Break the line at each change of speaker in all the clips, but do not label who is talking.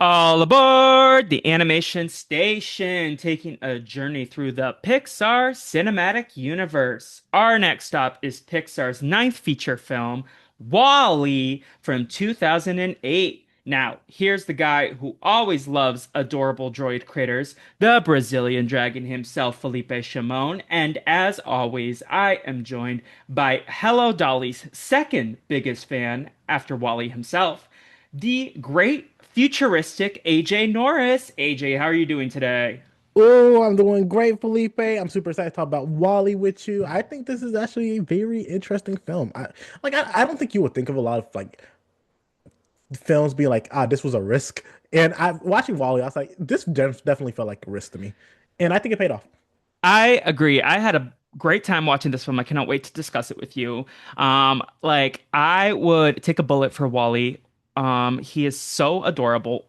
All aboard the animation station, taking a journey through the Pixar cinematic universe. Our next stop is Pixar's ninth feature film, Wall-E from 2008. Now, here's the guy who always loves adorable droid critters, the Brazilian dragon himself, Felipe Shimon. And as always, I am joined by Hello Dolly's second biggest fan after Wall-E himself, the great futuristic AJ Norris. AJ, how are you doing today?
Oh, I'm doing great, Felipe. I'm super excited to talk about Wally with you. I think this is actually a very interesting film. I don't think you would think of a lot of like films being like, this was a risk. And I watching Wally, I was like, definitely felt like a risk to me. And I think it paid off.
I agree. I had a great time watching this film. I cannot wait to discuss it with you. Like I would take a bullet for Wally. He is so adorable.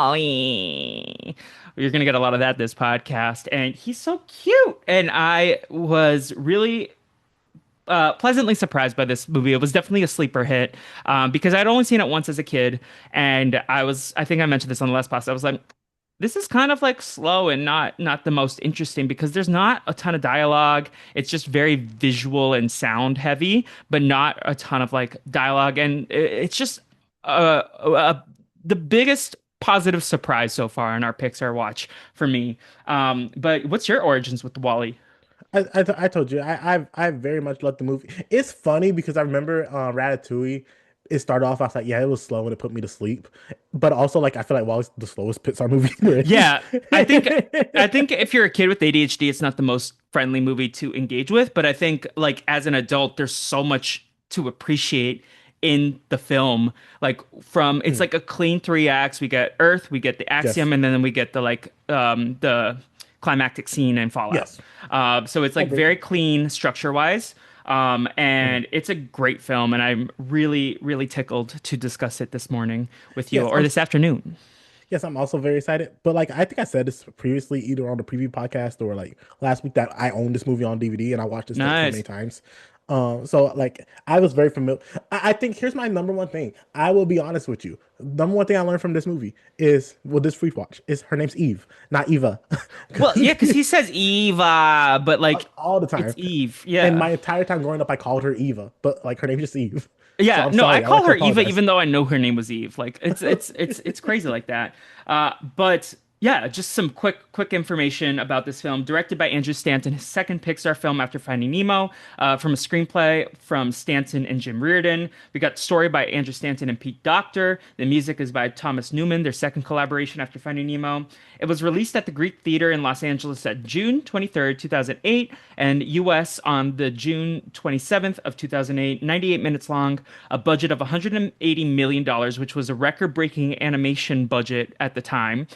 Wally. You're gonna get a lot of that this podcast, and he's so cute. And I was really pleasantly surprised by this movie. It was definitely a sleeper hit because I'd only seen it once as a kid, and I think I mentioned this on the last podcast. I was like, this is kind of like slow and not the most interesting because there's not a ton of dialogue. It's just very visual and sound heavy, but not a ton of like dialogue, and it's just the biggest positive surprise so far in our Pixar watch for me. But what's your origins with the Wall-E?
I told you I very much loved the movie. It's funny because I remember Ratatouille. It started off. I was like, yeah, it was slow and it put me to sleep. But also, like, I feel like Wally's the slowest Pixar movie there is.
Yeah, I think if you're a kid with ADHD, it's not the most friendly movie to engage with, but I think like as an adult, there's so much to appreciate in the film. Like from it's
Mm,
like a clean three acts. We get Earth, we get the
yes,
Axiom, and then we get the climactic scene and Fallout.
yes.
So it's
I
like
agree.
very clean structure wise.
Mhm.
And it's a great film, and I'm really, really tickled to discuss it this morning with you
Yes,
or this afternoon.
I'm also very excited. But like, I think I said this previously, either on the preview podcast or like last week, that I own this movie on DVD and I watched this like so many
Nice.
times. So like I was very familiar. I think here's my number one thing. I will be honest with you. Number one thing I learned from this movie is, well, this free watch is her name's Eve, not Eva.
Well, yeah, because he says Eva, but like
All the
it's
time.
Eve.
And
Yeah.
my entire time growing up, I called her Eva, but like her name's just Eve. So
Yeah.
I'm
No, I
sorry. I'd
call
like to
her Eva
apologize.
even though I know her name was Eve. Like it's crazy like that. But yeah, just some quick information about this film. Directed by Andrew Stanton, his second Pixar film after Finding Nemo, from a screenplay from Stanton and Jim Reardon. We got story by Andrew Stanton and Pete Docter. The music is by Thomas Newman, their second collaboration after Finding Nemo. It was released at the Greek Theater in Los Angeles at June 23rd, 2008, and US on the June 27th of 2008. 98 minutes long, a budget of $180 million, which was a record-breaking animation budget at the time.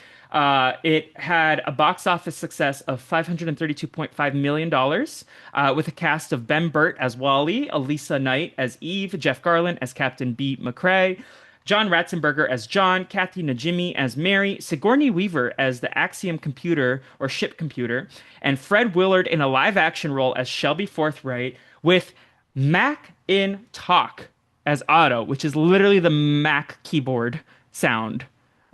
It had a box office success of $532.5 million, with a cast of Ben Burt as Wally, Elisa Knight as Eve, Jeff Garlin as Captain B. McCrae, John Ratzenberger as John, Kathy Najimy as Mary, Sigourney Weaver as the Axiom computer or ship computer, and Fred Willard in a live action role as Shelby Forthright, with Mac in Talk as Otto, which is literally the Mac keyboard sound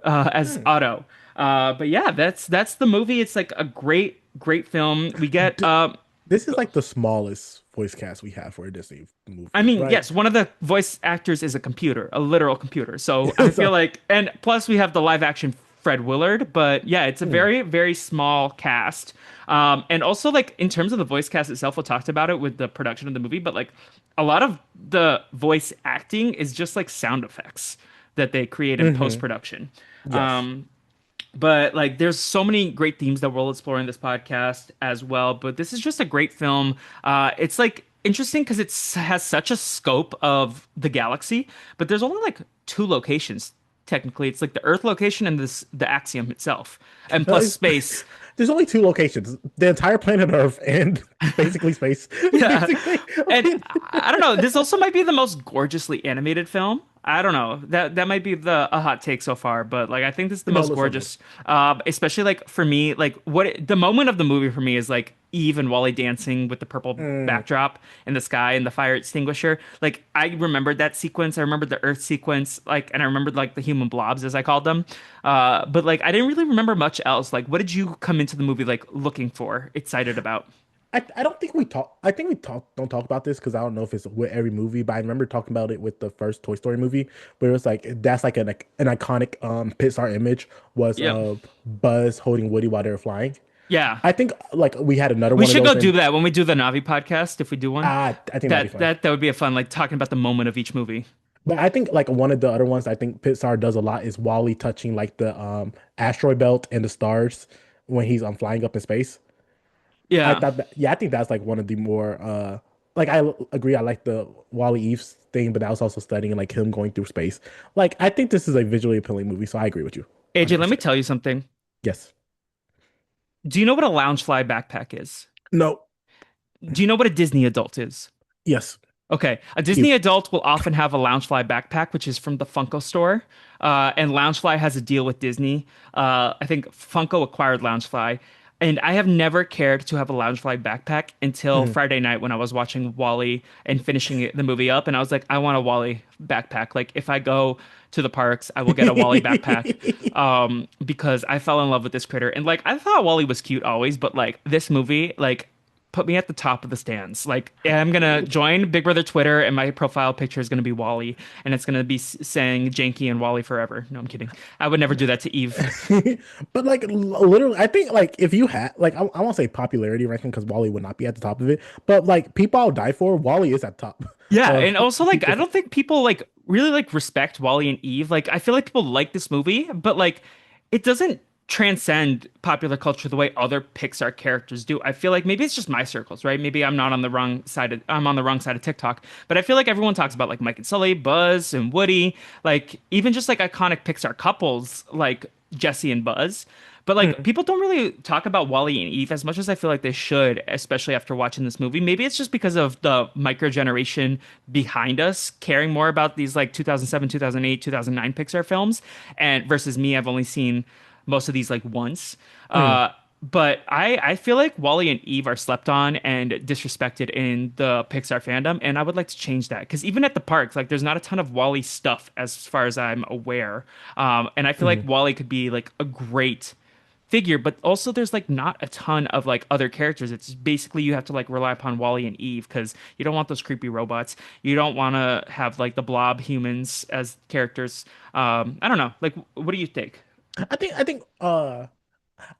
as
Hmm.
Otto. But yeah, that's the movie. It's like a great film. We get
D- this is like the smallest voice cast we have for a Disney
I
movie,
mean,
right?
yes, one of the voice actors is a computer, a literal computer. So I feel
So,
like, and plus we have the live action Fred Willard, but yeah, it's a
hmm,
very small cast. And also like in terms of the voice cast itself, we talked about it with the production of the movie, but like a lot of the voice acting is just like sound effects that they create in post
hmm,
production.
yes.
Um, but like there's so many great themes that we'll explore in this podcast as well, but this is just a great film. It's like interesting because has such a scope of the galaxy, but there's only like two locations technically. It's like the Earth location and the Axiom itself, and
No,
plus space.
there's only two locations: the entire planet Earth and basically space.
Yeah.
Basically, I
And
mean,
I don't know, this also might be the most gorgeously animated film. I don't know. That might be the a hot take so far, but like I think this is the
No, it
most
looks so good.
gorgeous. Especially like for me, like the moment of the movie for me is like Eve and Wally dancing with the purple
Mm,
backdrop in the sky and the fire extinguisher. Like I remembered that sequence. I remembered the Earth sequence, like, and I remembered like the human blobs as I called them. But like I didn't really remember much else. Like, what did you come into the movie like looking for, excited about?
I don't think we talk. I think we don't talk about this because I don't know if it's with every movie, but I remember talking about it with the first Toy Story movie, where it was like that's like an iconic Pixar image was
Yep.
Buzz holding Woody while they were flying.
Yeah.
I think like we had another
We
one of
should go
those,
do
and
that when we do the Navi podcast, if we do one.
I think that'd be
That
fun.
that that would be a fun, like talking about the moment of each movie.
But I think like one of the other ones I think Pixar does a lot is Wally touching like the asteroid belt and the stars when he's flying up in space. I
Yeah.
thought that, yeah, I think that's like one of the more like agree I like the Wally Eves thing, but that was also studying like him going through space. Like I think this is a visually appealing movie, so I agree with you
AJ, let me
100%.
tell you something.
Yes.
Do you know what a Loungefly backpack is?
No.
Do you know what a Disney adult is?
Yes.
Okay, a Disney
You.
adult will often have a Loungefly backpack, which is from the Funko store. And Loungefly has a deal with Disney. I think Funko acquired Loungefly. And I have never cared to have a Loungefly backpack until
Mhm.
Friday night when I was watching Wally and finishing the movie up. And I was like, I want a Wally backpack. Like, if I go to the parks, I will get a Wally backpack. Because I fell in love with this critter. And like, I thought Wally was cute always, but like, this movie, like, put me at the top of the stands. Like, I'm gonna join Big Brother Twitter, and my profile picture is gonna be Wally, and it's gonna be saying Janky and Wally forever. No, I'm kidding. I would never do that to Eve.
But like literally, I think like if you had like I won't say popularity ranking because Wally would not be at the top of it, but like people I'll die for, Wally is at top
Yeah,
of
and also like
people.
I don't think people like really like respect Wally and Eve. Like I feel like people like this movie, but like it doesn't transcend popular culture the way other Pixar characters do. I feel like maybe it's just my circles, right? Maybe I'm on the wrong side of TikTok, but I feel like everyone talks about like Mike and Sully, Buzz and Woody, like even just like iconic Pixar couples like Jesse and Buzz. But like
Mm,
people don't really talk about Wally and Eve as much as I feel like they should, especially after watching this movie. Maybe it's just because of the micro generation behind us caring more about these like 2007, 2008, 2009 Pixar films and versus me, I've only seen most of these like once.
mm.
But I feel like Wally and Eve are slept on and disrespected in the Pixar fandom, and I would like to change that because even at the parks, like there's not a ton of Wally stuff as far as I'm aware. And I feel like
Mhm.
Wally could be like a great figure, but also there's like not a ton of like other characters. It's basically you have to like rely upon Wally and Eve because you don't want those creepy robots. You don't want to have like the blob humans as characters. I don't know. Like, what do you think?
I think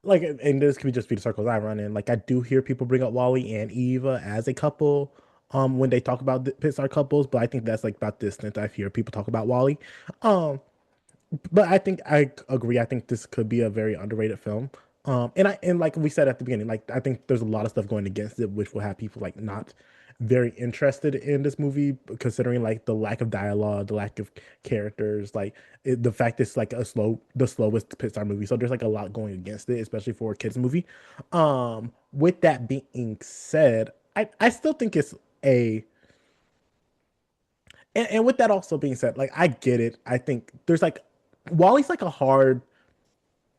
like and this could just be the circles I run in. Like I do hear people bring up Wally and Eva as a couple when they talk about the Pixar couples, but I think that's like about the extent I hear people talk about Wally. Um but I think I agree. I think this could be a very underrated film. And like we said at the beginning, like I think there's a lot of stuff going against it, which will have people like not very interested in this movie, considering like the lack of dialogue, the lack of characters, like the fact it's like the slowest Pixar movie. So there's like a lot going against it, especially for a kids movie. With that being said, I still think it's a and with that also being said, like I get it. I think there's like Wally's like a hard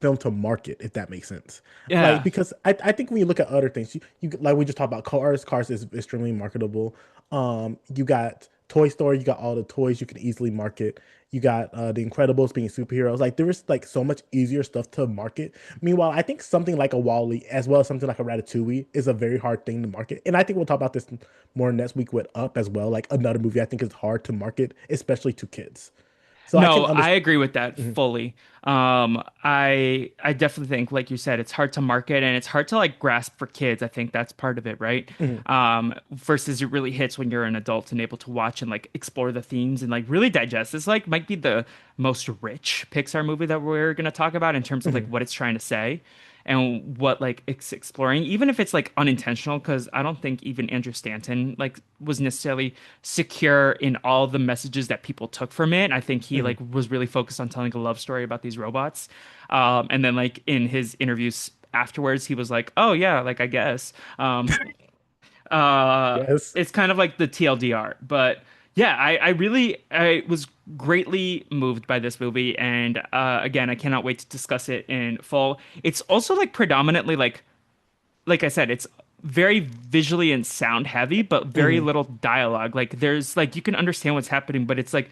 film to market, if that makes sense. Like
Yeah.
because I think when you look at other things, you like we just talked about cars. Cars is extremely marketable. You got Toy Story, you got all the toys you can easily market. You got the Incredibles being superheroes. Like there is like so much easier stuff to market. Meanwhile, I think something like a Wally, as well as something like a Ratatouille, is a very hard thing to market. And I think we'll talk about this more next week with Up as well. Like another movie I think is hard to market, especially to kids. So I can
No, I
understand.
agree with that fully. I definitely think, like you said, it's hard to market and it's hard to like grasp for kids. I think that's part of it, right? Versus it really hits when you're an adult and able to watch and like explore the themes and like really digest. This like might be the most rich Pixar movie that we're gonna talk about in terms of like what it's trying to say and what like it's exploring, even if it's like unintentional, because I don't think even Andrew Stanton like was necessarily secure in all the messages that people took from it. I think he like was really focused on telling a love story about these robots. And then like in his interviews afterwards, he was like, "Oh yeah, like I guess."
Yes.
It's kind of like the TLDR, but Yeah, I was greatly moved by this movie, and again, I cannot wait to discuss it in full. It's also like predominantly like I said, it's very visually and sound heavy, but very
Hmm.
little dialogue. Like there's like you can understand what's happening, but it's like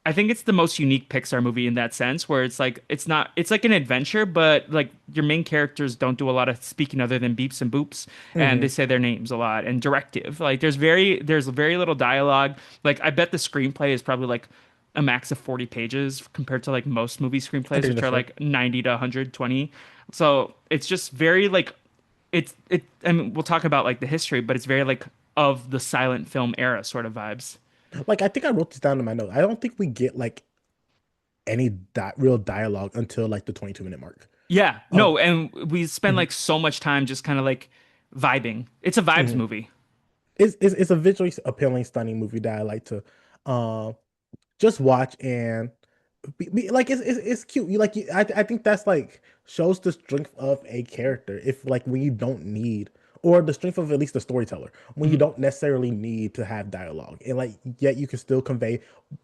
I think it's the most unique Pixar movie in that sense, where it's like it's like an adventure, but like your main characters don't do a lot of speaking other than beeps and boops, and they
Hmm.
say their names a lot and directive. Like there's very little dialogue. Like I bet the screenplay is probably like a max of 40 pages compared to like most movie
I
screenplays,
think
which
that's
are
fair.
like 90 to 120. So it's just very like it. I mean, we'll talk about like the history, but it's very like of the silent film era sort of vibes.
Like I think I wrote this down in my notes. I don't think we get like any real dialogue until like the 22-minute mark.
Yeah,
Um,
no, and we spend
mhm,
like so much time just kind of like vibing. It's a vibes
mhm.
movie.
It's a visually appealing, stunning movie that I like to um just watch and like it's cute. I think that's like shows the strength of a character. If like when you don't need, or the strength of at least the storyteller, when you
Mhm.
don't necessarily need to have dialogue, and like yet you can still convey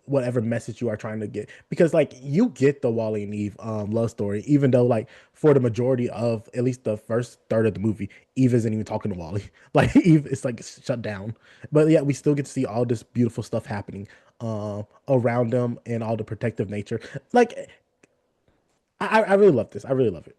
whatever message you are trying to get. Because like you get the Wally and Eve love story, even though like for the majority of at least the first third of the movie, Eve isn't even talking to Wally. Like Eve is like shut down. But yeah, we still get to see all this beautiful stuff happening around them and all the protective nature. Like I really love this. I really love it.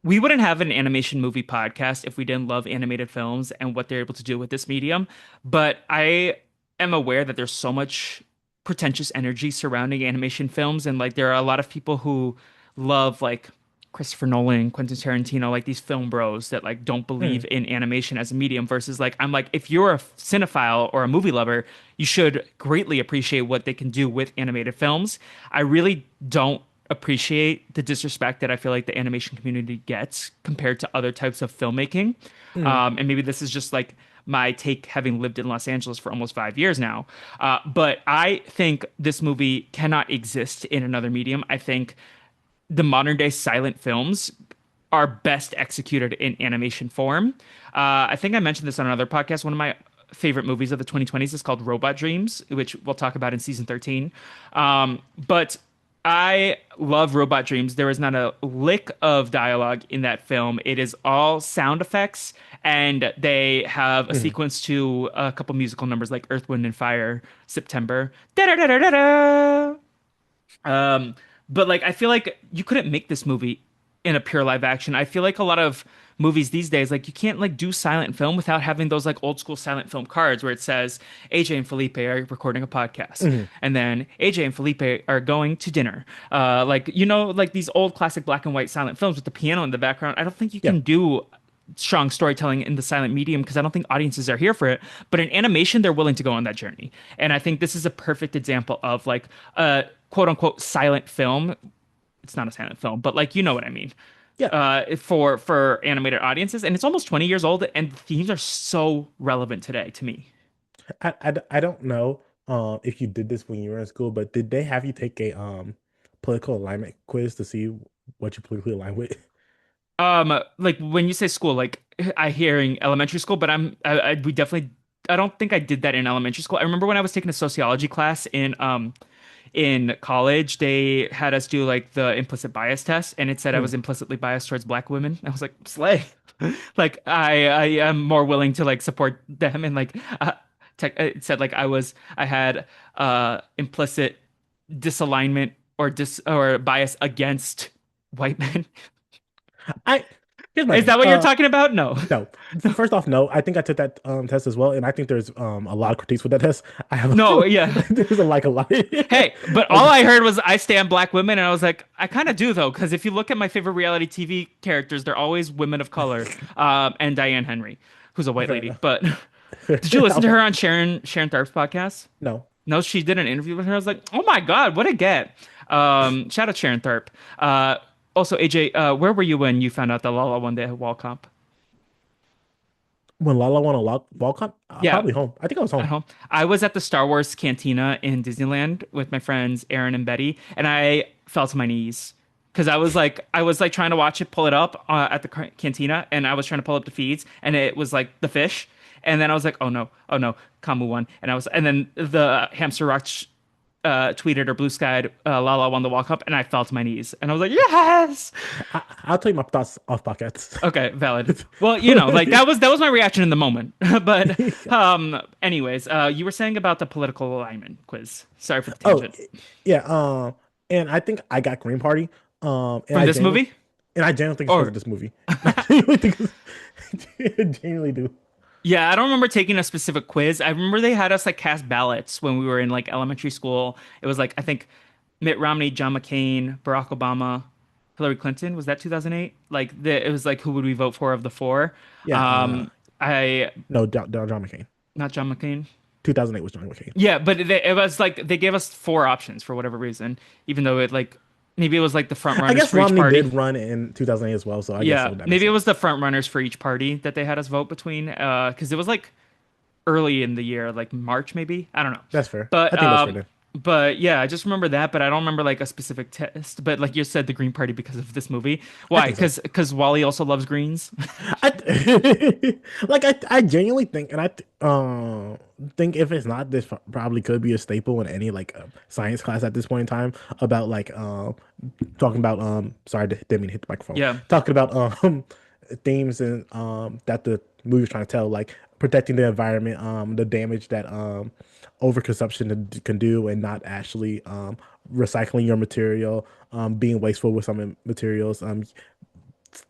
We wouldn't have an animation movie podcast if we didn't love animated films and what they're able to do with this medium. But I am aware that there's so much pretentious energy surrounding animation films, and like there are a lot of people who love like Christopher Nolan, Quentin Tarantino, like these film bros that like don't believe
Mm,
in animation as a medium versus like I'm like if you're a cinephile or a movie lover, you should greatly appreciate what they can do with animated films. I really don't appreciate the disrespect that I feel like the animation community gets compared to other types of filmmaking.
mm,
And maybe this is just like my take having lived in Los Angeles for almost 5 years now. But I think this movie cannot exist in another medium. I think the modern day silent films are best executed in animation form. I think I mentioned this on another podcast. One of my favorite movies of the 2020s is called Robot Dreams, which we'll talk about in season 13. But I love Robot Dreams. There is not a lick of dialogue in that film. It is all sound effects, and they have a
mm.
sequence to a couple musical numbers like Earth, Wind, and Fire, September. Da da da da da da. Um, but like I feel like you couldn't make this movie in a pure live action. I feel like a lot of movies these days, like you can't like do silent film without having those like old school silent film cards where it says AJ and Felipe are recording a podcast,
Mhm.
and then AJ and Felipe are going to dinner. Like like these old classic black and white silent films with the piano in the background. I don't think you
Yeah.
can do strong storytelling in the silent medium because I don't think audiences are here for it. But in animation, they're willing to go on that journey. And I think this is a perfect example of like a quote unquote silent film. It's not a silent film, but like you know what I mean.
Yeah.
For animated audiences, and it's almost 20 years old, and the themes are so relevant today to me.
I don't know if you did this when you were in school, but did they have you take a political alignment quiz to see what you politically align with?
Like when you say school, like I hearing elementary school, but we definitely I don't think I did that in elementary school. I remember when I was taking a sociology class in college, they had us do like the implicit bias test, and it said I was
Mm.
implicitly biased towards black women. I was like, slay. Like I am more willing to like support them, and like it said like I had implicit disalignment or bias against white men.
I Here's my
Is
thing.
that what you're talking about? No.
No. First off, no. I think I took that test as well, and I think there's a lot of critiques with that test. I have
No, yeah.
there's a lot.
Hey, but all
Like,
I heard was I stand black women, and I was like, I kind of do though, because if you look at my favorite reality TV characters, they're always women of color, and Diane Henry, who's a white
fair
lady.
enough.
But did you listen to her on Sharon Tharp's podcast?
No.
No, she did an interview with her. I was like, oh my God, what a get. Shout out Sharon Tharp. Also, AJ, where were you when you found out that Lala won the wall comp?
When Lala won a Volcom,
Yeah,
probably home. I think I was
at
home.
home. I was at the Star Wars Cantina in Disneyland with my friends Aaron and Betty, and I fell to my knees because I was like trying to watch it, pull it up at the cantina, and I was trying to pull up the feeds, and it was like the fish, And then I was like, oh no, Kamu won. And then the Hamster Rock tweeted or blue skied Lala won the walk up, and I fell to my knees, and I was like, yes.
I'll tell you my thoughts off podcasts.
Okay, valid. Well, like that was my reaction in the moment. But anyways, you were saying about the political alignment quiz. Sorry for the
Oh,
tangent.
yeah. And I think I got Green Party.
From this movie?
And I genuinely think it's because of
Or
this movie. I genuinely think I genuinely do.
yeah, I don't remember taking a specific quiz. I remember they had us like cast ballots when we were in like elementary school. It was like I think Mitt Romney, John McCain, Barack Obama, Hillary Clinton. Was that 2008? It was like who would we vote for of the four?
Yeah.
I
No, John McCain.
Not John McCain.
2008 was John McCain.
Yeah, but it was like they gave us four options for whatever reason, even though it like maybe it was like the front
I
runners
guess
for each
Romney
party.
did run in 2008 as well, so I guess
Yeah,
so that makes
maybe it
sense.
was the front runners for each party that they had us vote between. Because it was like early in the year, like March maybe. I don't know.
That's fair. I
But
think that's fair then.
but yeah, I just remember that, but I don't remember like a specific test. But like you said, the Green Party because of this movie.
I
Why?
think so.
Because Wally also loves greens.
I genuinely think, and think if it's not, this probably could be a staple in any like science class at this point in time about like talking about sorry, I didn't mean to hit the microphone.
Yeah,
Talking about themes and that the movie's trying to tell, like protecting the environment, the damage that overconsumption can do, and not actually recycling your material, being wasteful with some materials,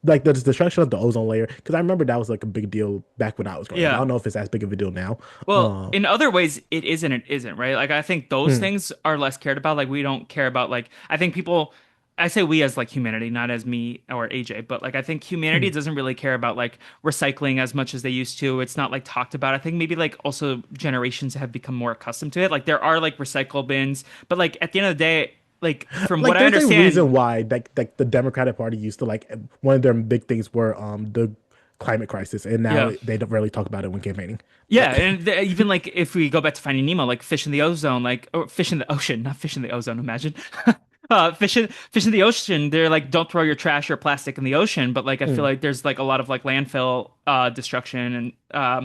like the destruction of the ozone layer. Because I remember that was like a big deal back when I was growing up. I
yeah.
don't know if it's as big of a deal now.
Well,
Uh,
in other ways, it is and it isn't, right? Like I think those
mm,
things are less cared about. Like we don't care about like I think people I say we as like humanity, not as me or AJ, but like I think humanity
mm.
doesn't really care about like recycling as much as they used to. It's not like talked about. I think maybe like also generations have become more accustomed to it. Like there are like recycle bins, but like at the end of the day, like from what
Like
I
there's a
understand,
reason why like the Democratic Party used to like one of their big things were the climate crisis, and now
yeah.
they don't really talk about it when campaigning.
Yeah, and even like if we go back to Finding Nemo, like fish in the ozone, like or fish in the ocean, not fish in the ozone. Imagine, fish in the ocean. They're like, don't throw your trash or plastic in the ocean. But like, I feel
Mm.
like there's like a lot of like landfill destruction, and I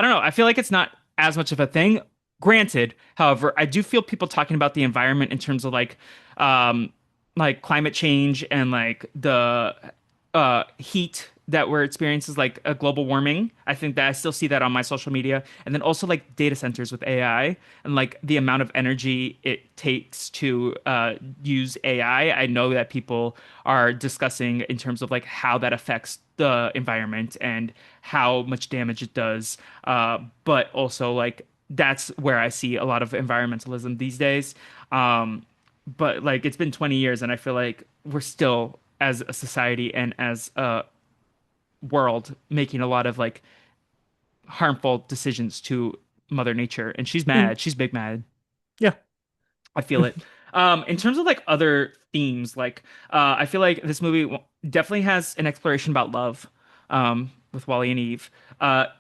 don't know. I feel like it's not as much of a thing. Granted, however, I do feel people talking about the environment in terms of like climate change and like the heat that we're experiencing, like a global warming. I think that I still see that on my social media. And then also like data centers with AI and like the amount of energy it takes to use AI. I know that people are discussing in terms of like how that affects the environment and how much damage it does. But also like that's where I see a lot of environmentalism these days. But like it's been 20 years and I feel like we're still as a society and as a world making a lot of like harmful decisions to Mother Nature, and she's
Mm.
mad. She's big mad.
Yeah.
I feel it. In terms of like other themes, like I feel like this movie definitely has an exploration about love, with Wally and Eve.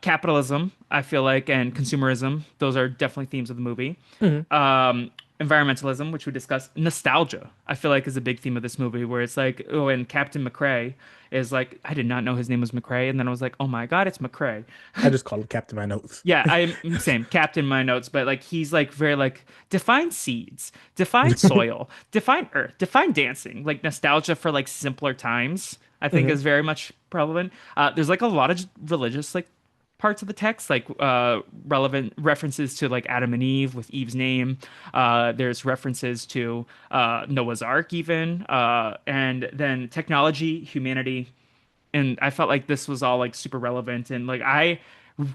Capitalism, I feel like, and consumerism, those are definitely themes of the movie.
Mhm.
Environmentalism, which we discussed. Nostalgia, I feel like, is a big theme of this movie, where it's like, oh, and Captain McCrae is like, I did not know his name was McCrae, and then I was like, oh my God, it's McCrae.
I just call it Captain My Notes.
Yeah, I'm same captain my notes, but like he's like very like define seeds, define soil, define earth, define dancing. Like nostalgia for like simpler times, I think
Mhm.
is very much prevalent. There's like a lot of religious like parts of the text, like relevant references to like Adam and Eve with Eve's name. There's references to Noah's Ark even, and then technology, humanity, and I felt like this was all like super relevant and like I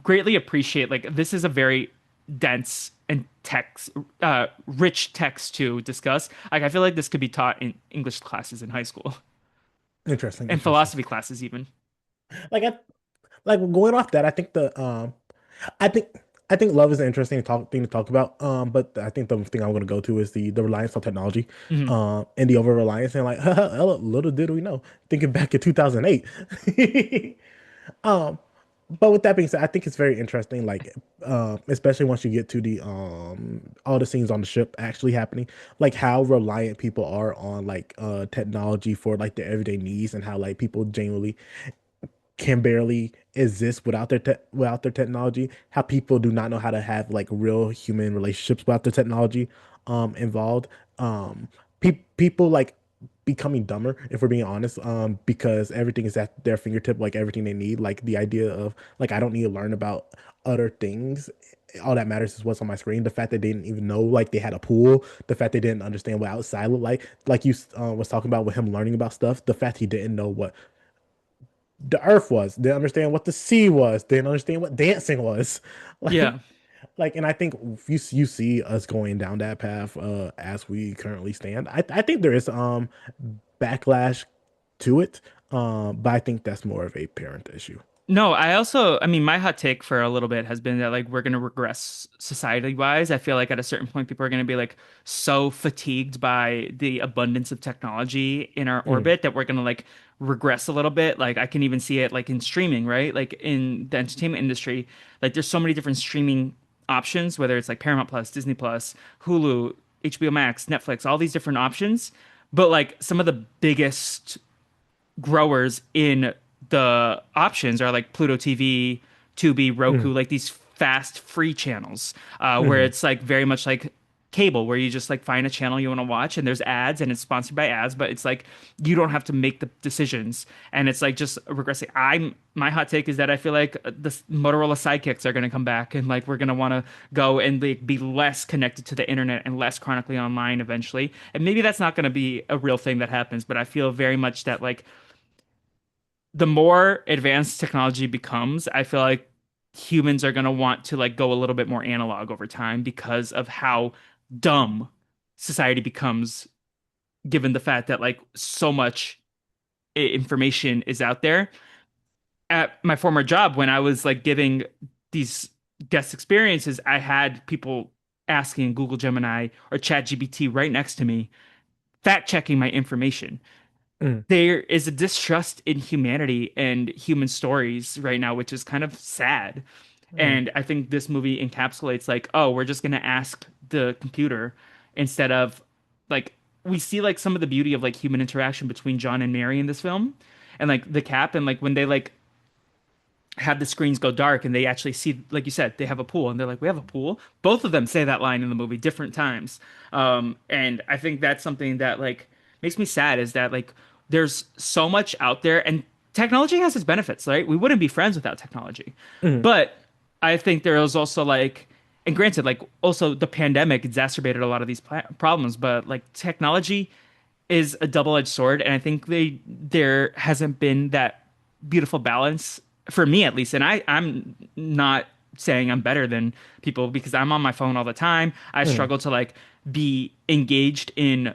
greatly appreciate like this is a very dense and text rich text to discuss. Like I feel like this could be taught in English classes in high school
Interesting,
and
interesting.
philosophy classes even.
Like I like going off that, I think I think I think love is an interesting thing to talk about. But I think the thing I'm going to go to is the reliance on technology,
Mhm.
and the over reliance, and like little did we know, thinking back in 2008. Um, but with that being said, I think it's very interesting, like especially once you get to the all the scenes on the ship actually happening, like how reliant people are on like technology for like their everyday needs, and how like people genuinely can barely exist without without their technology, how people do not know how to have like real human relationships without the technology involved. Um People like becoming dumber, if we're being honest, because everything is at their fingertip, like everything they need. Like the idea of like I don't need to learn about other things. All that matters is what's on my screen. The fact that they didn't even know like they had a pool, the fact they didn't understand what outside looked like you was talking about with him learning about stuff. The fact he didn't know what the earth was, didn't understand what the sea was, didn't understand what dancing was. Like
Yeah.
and I think you see us going down that path as we currently stand. I think there is backlash to it, but I think that's more of a parent issue.
No, I mean, my hot take for a little bit has been that like we're going to regress society wise. I feel like at a certain point, people are going to be like so fatigued by the abundance of technology in our
Mm,
orbit that we're going to like regress a little bit. Like I can even see it like in streaming, right? Like in the entertainment industry, like there's so many different streaming options, whether it's like Paramount Plus, Disney Plus, Hulu, HBO Max, Netflix, all these different options. But like some of the biggest growers in the options are like Pluto TV, Tubi,
mm,
Roku, like these fast free channels, where
mm,
it's like very much like cable, where you just like find a channel you want to watch and there's ads and it's sponsored by ads, but it's like you don't have to make the decisions and it's like just regressing. My hot take is that I feel like the Motorola sidekicks are going to come back and like we're going to want to go and like be less connected to the internet and less chronically online eventually. And maybe that's not going to be a real thing that happens, but I feel very much that like the more advanced technology becomes, I feel like humans are going to want to like go a little bit more analog over time because of how dumb society becomes given the fact that like so much information is out there. At my former job when I was like giving these guest experiences, I had people asking Google Gemini or ChatGPT right next to me, fact checking my information.
mm,
There is a distrust in humanity and human stories right now, which is kind of sad.
mm,
And I think this movie encapsulates like, oh, we're just gonna ask the computer instead of like we see like some of the beauty of like human interaction between John and Mary in this film. And like the cap and like when they like have the screens go dark and they actually see, like you said, they have a pool and they're like, we have a pool. Both of them say that line in the movie different times. And I think that's something that like makes me sad is that like there's so much out there and technology has its benefits, right? We wouldn't be friends without technology.
mm,
But I think there is also like, and granted, like also the pandemic exacerbated a lot of these problems, but like technology is a double-edged sword, and I think there hasn't been that beautiful balance for me at least. And I'm not saying I'm better than people because I'm on my phone all the time. I
mm,
struggle to like be engaged in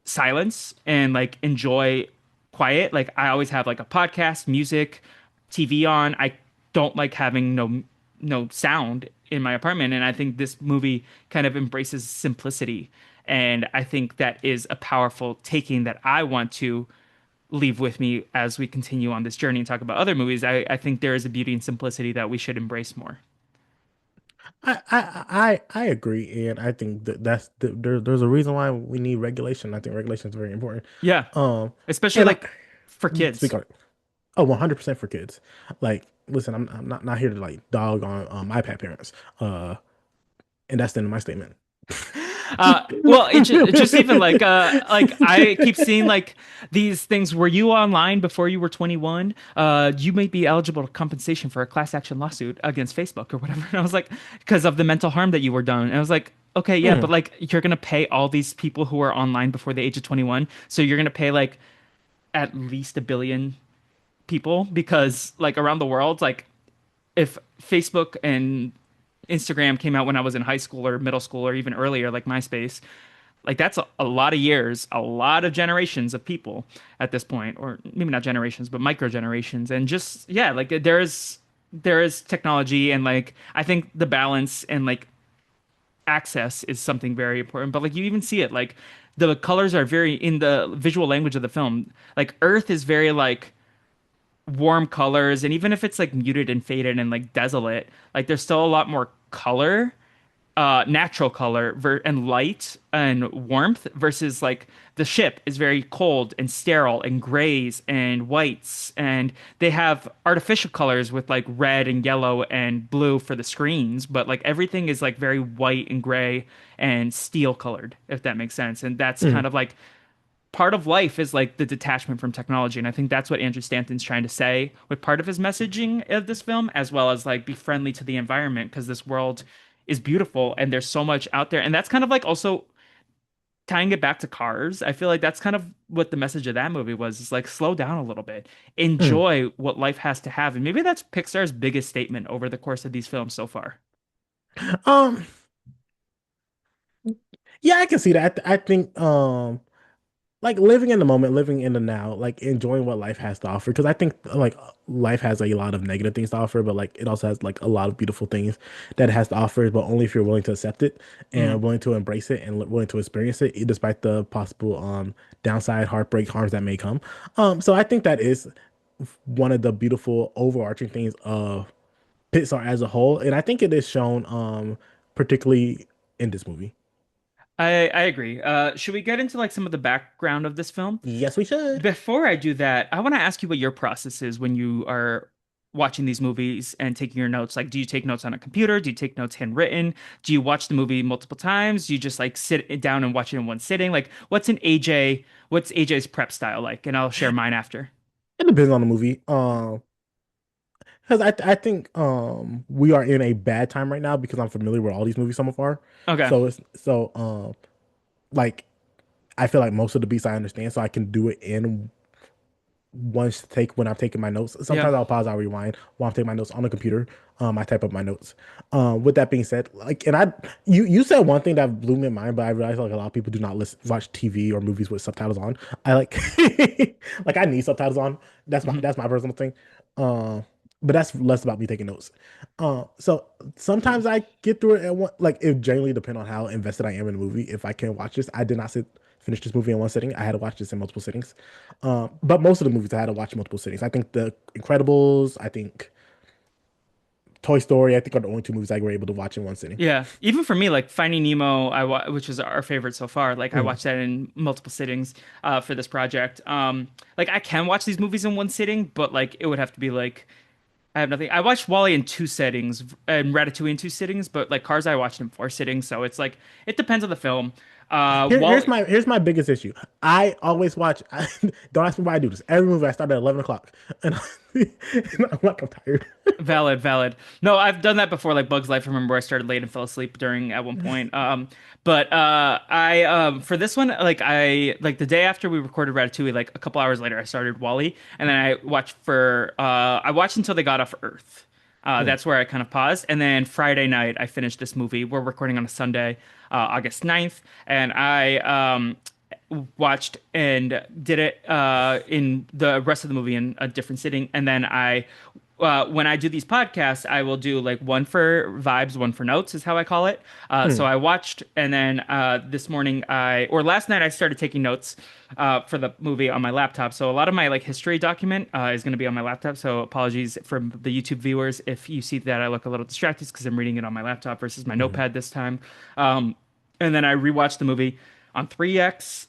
silence and like enjoy quiet. Like I always have like a podcast, music, TV on. I don't like having no sound in my apartment, and I think this movie kind of embraces simplicity. And I think that is a powerful taking that I want to leave with me as we continue on this journey and talk about other movies. I think there is a beauty and simplicity that we should embrace more.
I agree, and I think that there's a reason why we need regulation. I think regulation is very important.
Yeah,
Um,
especially
and
like for
speak
kids.
on it. Oh, 100% for kids. Like, listen, I'm not here to like dog on iPad parents. And that's the end of my statement.
Well, it just even like I keep seeing like these things. Were you online before you were 21? You may be eligible to compensation for a class action lawsuit against Facebook or whatever. And I was like, because of the mental harm that you were done. And I was like, okay, yeah, but
Mm,
like you're gonna pay all these people who are online before the age of 21, so you're gonna pay like at least 1 billion people because like around the world, like if Facebook and Instagram came out when I was in high school or middle school or even earlier, like MySpace, like that's a lot of years, a lot of generations of people at this point, or maybe not generations, but micro generations. And just yeah, like there is technology and like I think the balance and like access is something very important. But like you even see it, like the colors are very in the visual language of the film. Like Earth is very like warm colors, and even if it's like muted and faded and like desolate, like there's still a lot more color natural color and light and warmth versus like the ship is very cold and sterile and grays and whites, and they have artificial colors with like red and yellow and blue for the screens, but like everything is like very white and gray and steel colored, if that makes sense. And that's kind
Mhm.
of like part of life is like the detachment from technology. And I think that's what Andrew Stanton's trying to say with part of his messaging of this film, as well as like be friendly to the environment because this world is beautiful and there's so much out there. And that's kind of like also tying it back to Cars. I feel like that's kind of what the message of that movie was, is like slow down a little bit,
Mhm.
enjoy what life has to have. And maybe that's Pixar's biggest statement over the course of these films so far.
Um, yeah, I can see that. I think like living in the moment, living in the now, like enjoying what life has to offer. Because I think like life has a lot of negative things to offer, but like it also has like a lot of beautiful things that it has to offer, but only if you're willing to accept it
Mhm.
and willing to embrace it and willing to experience it, despite the possible downside, heartbreak, harms that may come. So I think that is one of the beautiful overarching things of Pixar as a whole, and I think it is shown particularly in this movie.
I agree. Should we get into like some of the background of this film?
Yes, we should.
Before I do that, I want to ask you what your process is when you are watching these movies and taking your notes. Like, do you take notes on a computer? Do you take notes handwritten? Do you watch the movie multiple times? Do you just like sit it down and watch it in one sitting? Like, what's AJ's prep style like? And I'll share mine after.
It depends on the movie. Because I think we are in a bad time right now because I'm familiar with all these movies so far.
Okay.
So like I feel like most of the beats I understand, so I can do it in once to take when I'm taking my notes.
Yeah.
Sometimes I'll pause, I'll rewind while I'm taking my notes on the computer. I type up my notes. With that being said, like, and you said one thing that blew me in mind, but I realized like a lot of people do not watch TV or movies with subtitles on. I like, like I need subtitles on.
Mhm.
That's my personal thing. Uh, but that's less about me taking notes. So sometimes I get through it at one. Like it generally depends on how invested I am in the movie. If I can watch this, I did not finish this movie in one sitting. I had to watch this in multiple sittings. But most of the movies I had to watch multiple sittings. I think The Incredibles, I think Toy Story, I think are the only two movies I were able to watch in one sitting.
Yeah, even for me, like Finding Nemo, which is our favorite so far. Like I
Mhm.
watched that in multiple sittings for this project. Like I can watch these movies in one sitting, but like it would have to be like I have nothing. I watched Wally in two sittings and Ratatouille in two sittings, but like Cars, I watched in four sittings. So it's like it depends on the film. Wally,
Here's my biggest issue. I always watch. Don't ask me why I do this. Every movie I start at 11 o'clock, and, and I'm like I'm tired.
valid, valid. No, I've done that before, like Bug's Life. I remember I started late and fell asleep during at one point. But I for this one, like the day after we recorded Ratatouille, like a couple hours later, I started Wally, and then I watched until they got off Earth.
Mm.
That's where I kind of paused, and then Friday night I finished this movie. We're recording on a Sunday, August 9th, and I watched and did it in the rest of the movie in a different sitting, and then I when I do these podcasts, I will do like one for vibes, one for notes, is how I call it. So
Mm.
I watched, and then this morning, or last night, I started taking notes for the movie on my laptop. So a lot of my like history document is going to be on my laptop. So apologies from the YouTube viewers if you see that I look a little distracted because I'm reading it on my laptop versus my
Mm.
notepad this time. Um, and then I rewatched the movie on 3x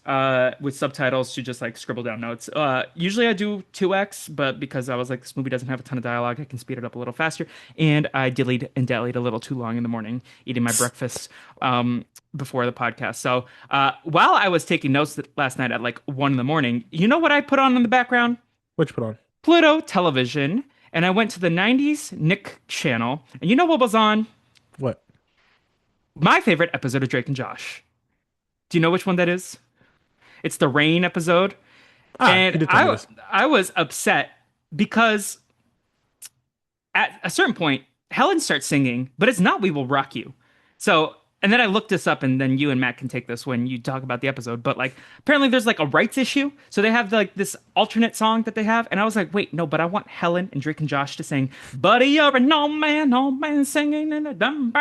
with subtitles to just like scribble down notes. Usually I do 2x, but because I was like, this movie doesn't have a ton of dialogue, I can speed it up a little faster. And I dillied and dallied a little too long in the morning, eating my breakfast before the podcast. So while I was taking notes last night at like 1 in the morning, you know what I put on in the background?
What you put on?
Pluto Television. And I went to the 90s Nick channel. And you know what was on?
What?
My favorite episode of Drake and Josh. Do you know which one that is? It's the rain episode.
Ah,
And
you did tell me
I
this.
I was upset because at a certain point, Helen starts singing, but it's not "We Will Rock You." So, and then I looked this up, and then you and Matt can take this when you talk about the episode. But like, apparently, there's like a rights issue, so they have like this alternate song that they have, and I was like, wait, no, but I want Helen and Drake and Josh to sing, "Buddy, you're an old man singing in a dumb."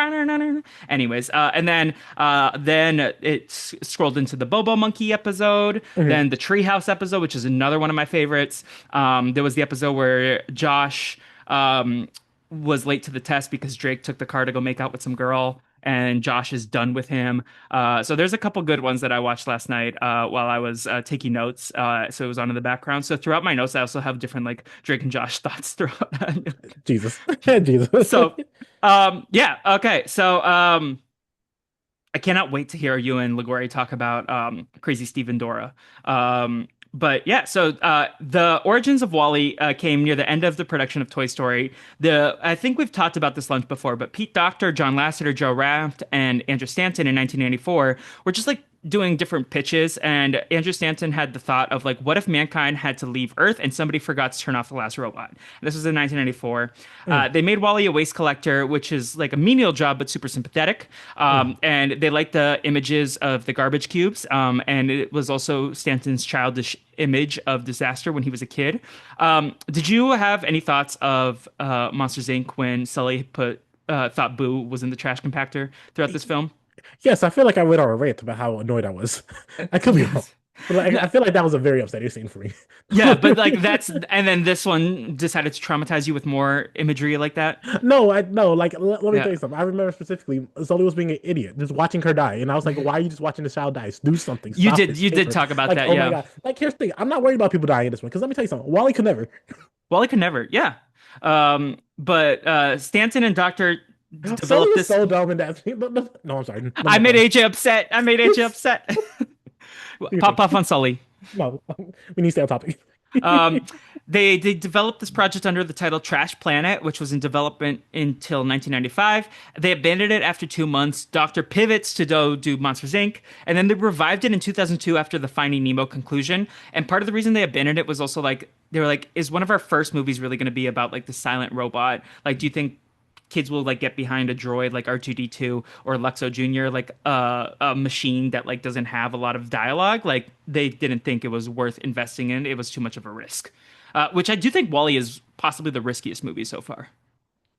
Anyways, and then it scrolled into the Bobo Monkey episode,
Mhm.
then the Treehouse episode, which is another one of my favorites. There was the episode where Josh was late to the test because Drake took the car to go make out with some girl. and Josh is done with him. So there's a couple good ones that I watched last night while I was taking notes. So it was on in the background. So throughout my notes, I also have different like Drake and Josh thoughts throughout.
Jesus. Jesus.
So yeah, okay. So I cannot wait to hear you and Liguori talk about Crazy Steve and Dora. But yeah, so the origins of Wally came near the end of the production of Toy Story. I think we've talked about this lunch before, but Pete Docter, John Lasseter, Joe Raft, and Andrew Stanton in 1994 were just like doing different pitches, and Andrew Stanton had the thought of like, what if mankind had to leave Earth and somebody forgot to turn off the last robot? This was in 1994.
Mm,
They made Wally a waste collector, which is like a menial job but super sympathetic.
mm.
And they liked the images of the garbage cubes, and it was also Stanton's childish image of disaster when he was a kid. Did you have any thoughts of Monsters Inc. when Sully thought Boo was in the trash compactor throughout this film?
Yes, I feel like I went on a rant about how annoyed I was. I could be wrong.
Yes.
But like,
No,
I feel like that was a very upsetting scene for me.
yeah, but like that's and then this one decided to traumatize you with more imagery like that.
No, I no, like let me
Yeah.
tell you something. I remember specifically Sully was being an idiot, just watching her die. And I was like, why are you just watching the child die? Do something.
You
Stop
did
it.
you
Save
did
her.
talk about
Like,
that,
oh my
yeah.
God. Like, here's the thing. I'm not worried about people dying in this one, because let me tell you something. Wally could never.
Wally could never, yeah. But Stanton and Doctor
Sully
developed
was
this.
so dumb in that scene. No, I'm sorry. No
I
more
made
comments.
AJ upset. I made AJ upset.
Do your
Pop
thing.
off on Sully.
No, we need to stay on topic.
Um, they developed this project under the title Trash Planet, which was in development until 1995. They abandoned it after 2 months. Doctor pivots to do Monsters Inc., and then they revived it in 2002 after the Finding Nemo conclusion. And part of the reason they abandoned it was also like they were like, is one of our first movies really going to be about like the silent robot? Like, do you think kids will like get behind a droid like R2D2 or Luxo Jr., like a machine that like doesn't have a lot of dialogue? Like they didn't think it was worth investing in. It was too much of a risk. Which I do think Wally is possibly the riskiest movie so far.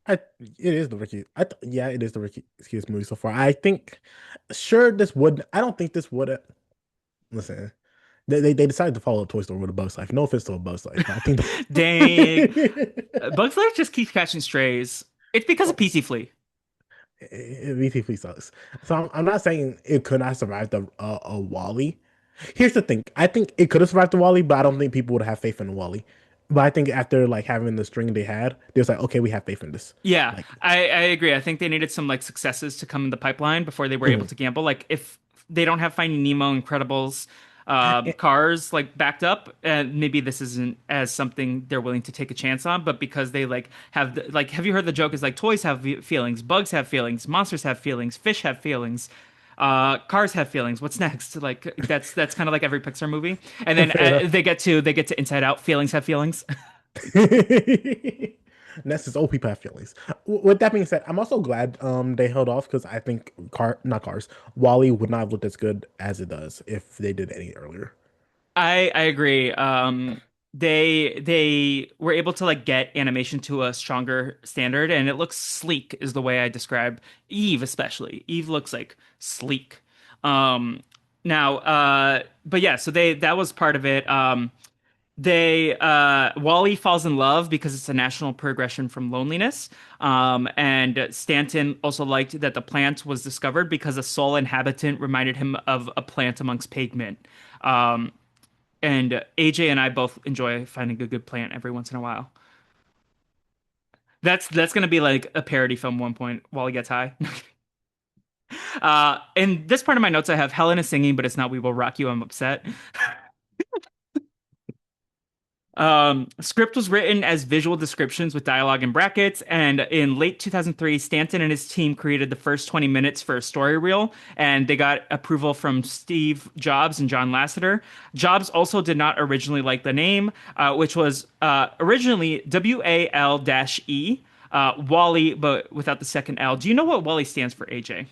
It is the Ricky. Yeah, it is the Rickiest movie so far. I think, sure, this would. I don't think this would. Listen, they decided to follow Toy Story with a Bug's Life. No offense to a Bug's Life, but I think.
Dang. Bugs Life just keeps catching strays. It's because of PC Flea.
VT sucks. So I'm not saying it could not survive a Wally. Here's the thing. I think it could have survived the Wally, but I don't think people would have faith in the Wally. But I think after like having the string they had, they was like, okay, we have faith in this.
Yeah,
Like,
I agree. I think they needed some like successes to come in the pipeline before they were able
mhm.
to gamble. Like if they don't have Finding Nemo, Incredibles,
Eh,
Cars like backed up, and maybe this isn't as something they're willing to take a chance on. But because they like have like, have you heard the joke is like toys have feelings, bugs have feelings, monsters have feelings, fish have feelings. Cars have feelings. What's next? Like that's kind of like every Pixar movie. And then
fair enough.
they get to Inside Out. Feelings have feelings.
And that's just old people have feelings. With that being said, I'm also glad they held off because I think not cars, Wally would not have looked as good as it does if they did any earlier.
I agree. They were able to like get animation to a stronger standard, and it looks sleek, is the way I describe Eve, especially. Eve looks like sleek. Now, but yeah, so they that was part of it. They Wally falls in love because it's a national progression from loneliness. And Stanton also liked that the plant was discovered because a soul inhabitant reminded him of a plant amongst pigment. Um, and AJ and I both enjoy finding a good plant every once in a while. That's gonna be like a parody film one point while he gets high. In this part of my notes, I have Helen is singing, but it's not "We Will Rock You." I'm upset. Script was written as visual descriptions with dialogue in brackets, and in late 2003, Stanton and his team created the first 20 minutes for a story reel, and they got approval from Steve Jobs and John Lasseter. Jobs also did not originally like the name, which was originally WAL-E, Wally, but without the second L. Do you know what Wally stands for, AJ?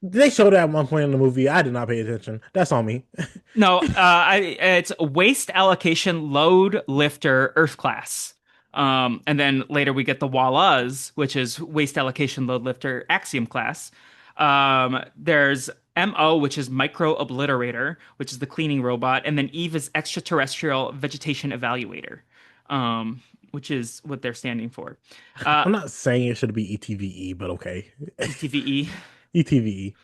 They showed it at one point in the movie. I did not pay attention. That's on me.
No, it's waste allocation load lifter Earth class. And then later we get the Wallahs, which is waste allocation load lifter Axiom class. There's MO, which is micro obliterator, which is the cleaning robot, and then Eve is extraterrestrial vegetation evaluator, which is what they're standing for. Uh,
I'm not saying it should be ETVE, but okay.
ETVE.
ETVE.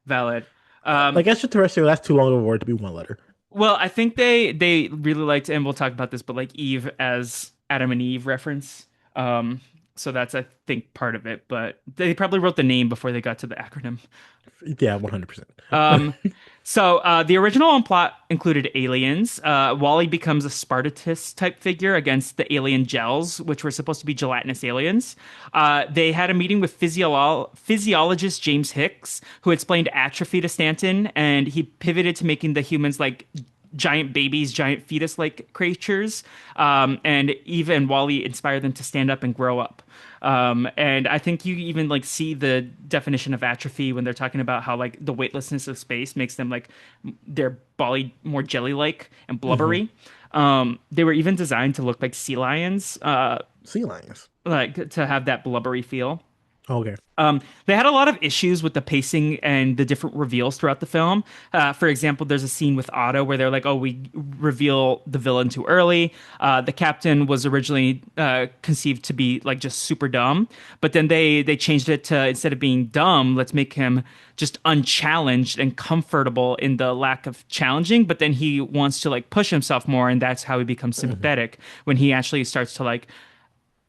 Valid. Um,
Like extraterrestrial, that's too long of a word to be one letter.
well, I think they really liked, and we'll talk about this, but like Eve as Adam and Eve reference. Um, so that's I think part of it, but they probably wrote the name before they got to the acronym.
Yeah, 100%.
Um, the original plot included aliens. Wally becomes a Spartacus type figure against the alien gels, which were supposed to be gelatinous aliens. They had a meeting with physiologist James Hicks, who explained atrophy to Stanton, and he pivoted to making the humans like giant babies, giant fetus-like creatures. And Eve and Wally inspire them to stand up and grow up. And I think you even like see the definition of atrophy when they're talking about how like the weightlessness of space makes them like their body more jelly-like and
Hmm.
blubbery. They were even designed to look like sea lions,
Sea lions.
like to have that blubbery feel.
Okay.
They had a lot of issues with the pacing and the different reveals throughout the film. For example, there's a scene with Otto where they're like, "Oh, we reveal the villain too early." The captain was originally conceived to be like just super dumb, but then they changed it to instead of being dumb, let's make him just unchallenged and comfortable in the lack of challenging. But then he wants to like push himself more, and that's how he becomes
Hmm.
sympathetic when he actually starts to like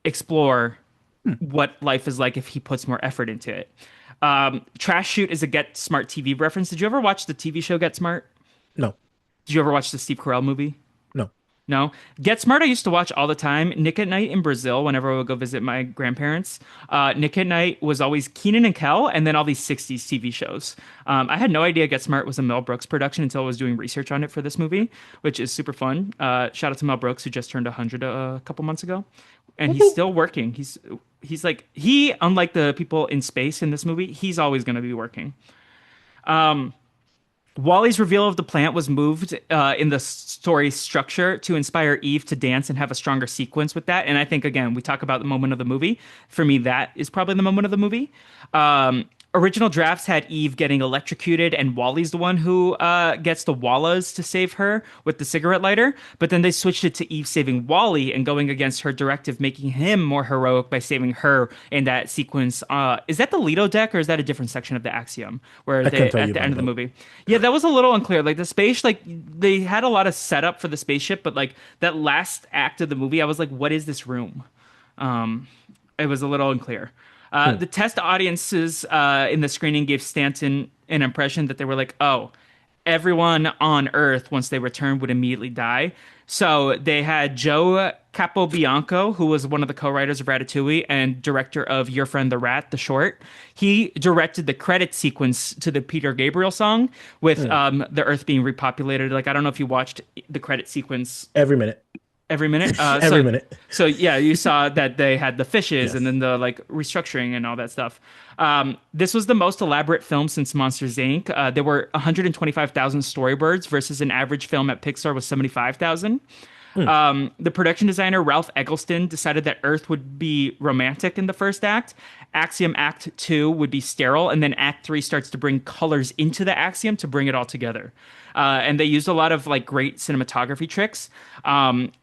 explore
Hmm.
what life is like if he puts more effort into it. Trash Shoot is a Get Smart TV reference. Did you ever watch the TV show Get Smart?
No,
Did you ever watch the Steve Carell movie?
no.
No. Get Smart, I used to watch all the time. Nick at Night in Brazil, whenever I would go visit my grandparents. Nick at Night was always Keenan and Kel, and then all these 60s TV shows. I had no idea Get Smart was a Mel Brooks production until I was doing research on it for this movie, which is super fun. Shout out to Mel Brooks, who just turned 100 a couple months ago. And
Whoop,
he's
whoop.
still working. He's like, unlike the people in space in this movie, he's always going to be working. Wally's reveal of the plant was moved in the story structure to inspire Eve to dance and have a stronger sequence with that. And I think, again, we talk about the moment of the movie. For me, that is probably the moment of the movie. Original drafts had Eve getting electrocuted, and Wally's the one who gets the Wallas to save her with the cigarette lighter. But then they switched it to Eve saving Wally and going against her directive, making him more heroic by saving her in that sequence. Is that the Lido deck, or is that a different section of the Axiom where
I couldn't
they
tell
at
you
the
about
end of the
both.
movie? Yeah, that was a little unclear. Like the space, like they had a lot of setup for the spaceship, but like that last act of the movie, I was like, what is this room? It was a little unclear.
Hmm.
The test audiences in the screening gave Stanton an impression that they were like, oh, everyone on Earth, once they returned, would immediately die. So they had Joe Capobianco, who was one of the co-writers of Ratatouille and director of Your Friend the Rat, the short. He directed the credit sequence to the Peter Gabriel song with
Hmm.
the Earth being repopulated. Like, I don't know if you watched the credit sequence
Every minute.
every minute.
Every minute.
So yeah, you saw that they had the fishes and
Yes.
then the like restructuring and all that stuff. This was the most elaborate film since Monsters Inc. There were 125,000 storyboards versus an average film at Pixar was 75,000.
Hmm.
The production designer Ralph Eggleston decided that Earth would be romantic in the first act. Axiom Act 2 would be sterile, and then Act 3 starts to bring colors into the axiom to bring it all together. And they used a lot of like great cinematography tricks.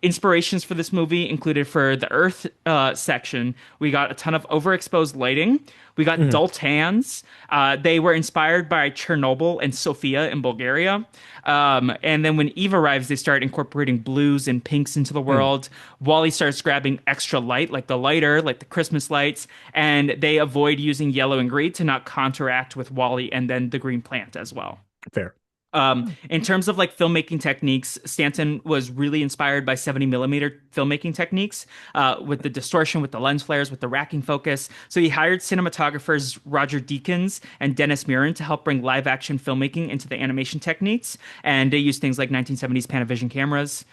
Inspirations for this movie included for the Earth section, we got a ton of overexposed lighting. We got
Hmm.
dull tans. They were inspired by Chernobyl and Sofia in Bulgaria. And then when Eve arrives, they start incorporating blues and pinks into the
Hmm.
world. Wally starts grabbing extra light, like the lighter, like the Christmas lights, and they avoid using yellow and green to not counteract with Wally and then the green plant as well.
Fair.
In terms of like filmmaking techniques, Stanton was really inspired by 70 millimeter filmmaking techniques with the distortion, with the lens flares, with the racking focus. So he hired cinematographers Roger Deakins and Dennis Muren to help bring live action filmmaking into the animation techniques. And they used things like 1970s Panavision cameras.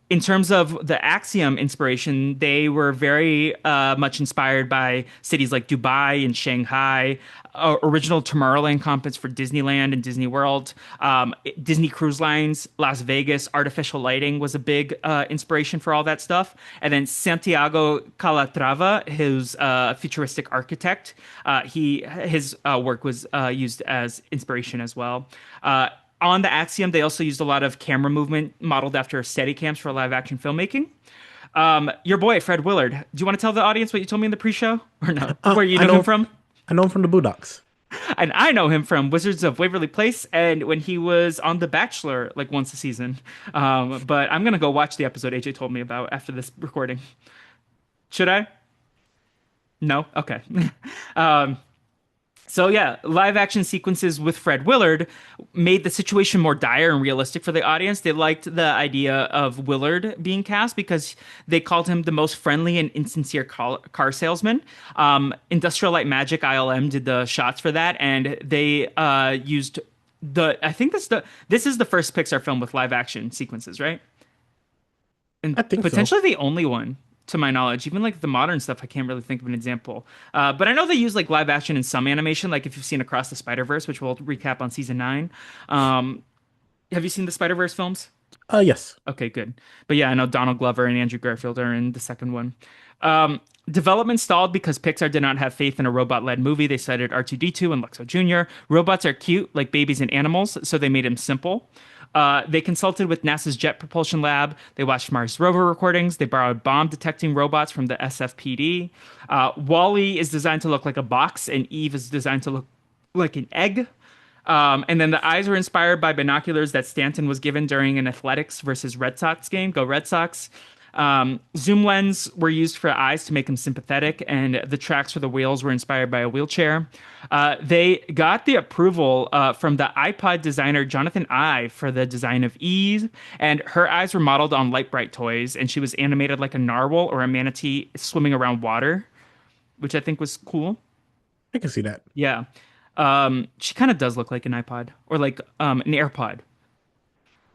In terms of the Axiom inspiration, they were very much inspired by cities like Dubai and Shanghai, original Tomorrowland concepts for Disneyland and Disney World, Disney Cruise Lines, Las Vegas, artificial lighting was a big inspiration for all that stuff. And then Santiago Calatrava, who's a futuristic architect, his work was used as inspiration as well. On the Axiom, they also used a lot of camera movement modeled after Steadicams for live action filmmaking. Your boy, Fred Willard. Do you want to tell the audience what you told me in the pre show? Or no? Where you
I
know him
know
from?
I know him from the Boondocks.
And I know him from Wizards of Waverly Place and when he was on The Bachelor like once a season. But I'm gonna go watch the episode AJ told me about after this recording. Should I? No? Okay. Um, So yeah, live action sequences with Fred Willard made the situation more dire and realistic for the audience. They liked the idea of Willard being cast because they called him the most friendly and insincere car salesman. Industrial Light Magic (ILM) did the shots for that, and they used the. I think this is the first Pixar film with live action sequences, right? And
I think so.
potentially the only one to my knowledge. Even like the modern stuff, I can't really think of an example. But I know they use like live action in some animation, like if you've seen Across the Spider-Verse, which we'll recap on season 9. Um, have you seen the Spider-Verse films?
Yes.
Okay, good. But yeah, I know Donald Glover and Andrew Garfield are in the second one. Um, Development stalled because Pixar did not have faith in a robot-led movie. They cited R2-D2 and Luxo Jr. Robots are cute, like babies and animals, so they made him simple. They consulted with NASA's Jet Propulsion Lab. They watched Mars rover recordings. They borrowed bomb-detecting robots from the SFPD. Wall-E is designed to look like a box, and Eve is designed to look like an egg. And then the eyes were inspired by binoculars that Stanton was given during an Athletics versus Red Sox game. Go Red Sox. Zoom lens were used for eyes to make him sympathetic, and the tracks for the wheels were inspired by a wheelchair. They got the approval from the iPod designer Jonathan Ive for the design of Eve, and her eyes were modeled on light bright toys, and she was animated like a narwhal or a manatee swimming around water, which I think was cool.
I can see that.
Yeah. She kind of does look like an iPod or like an AirPod.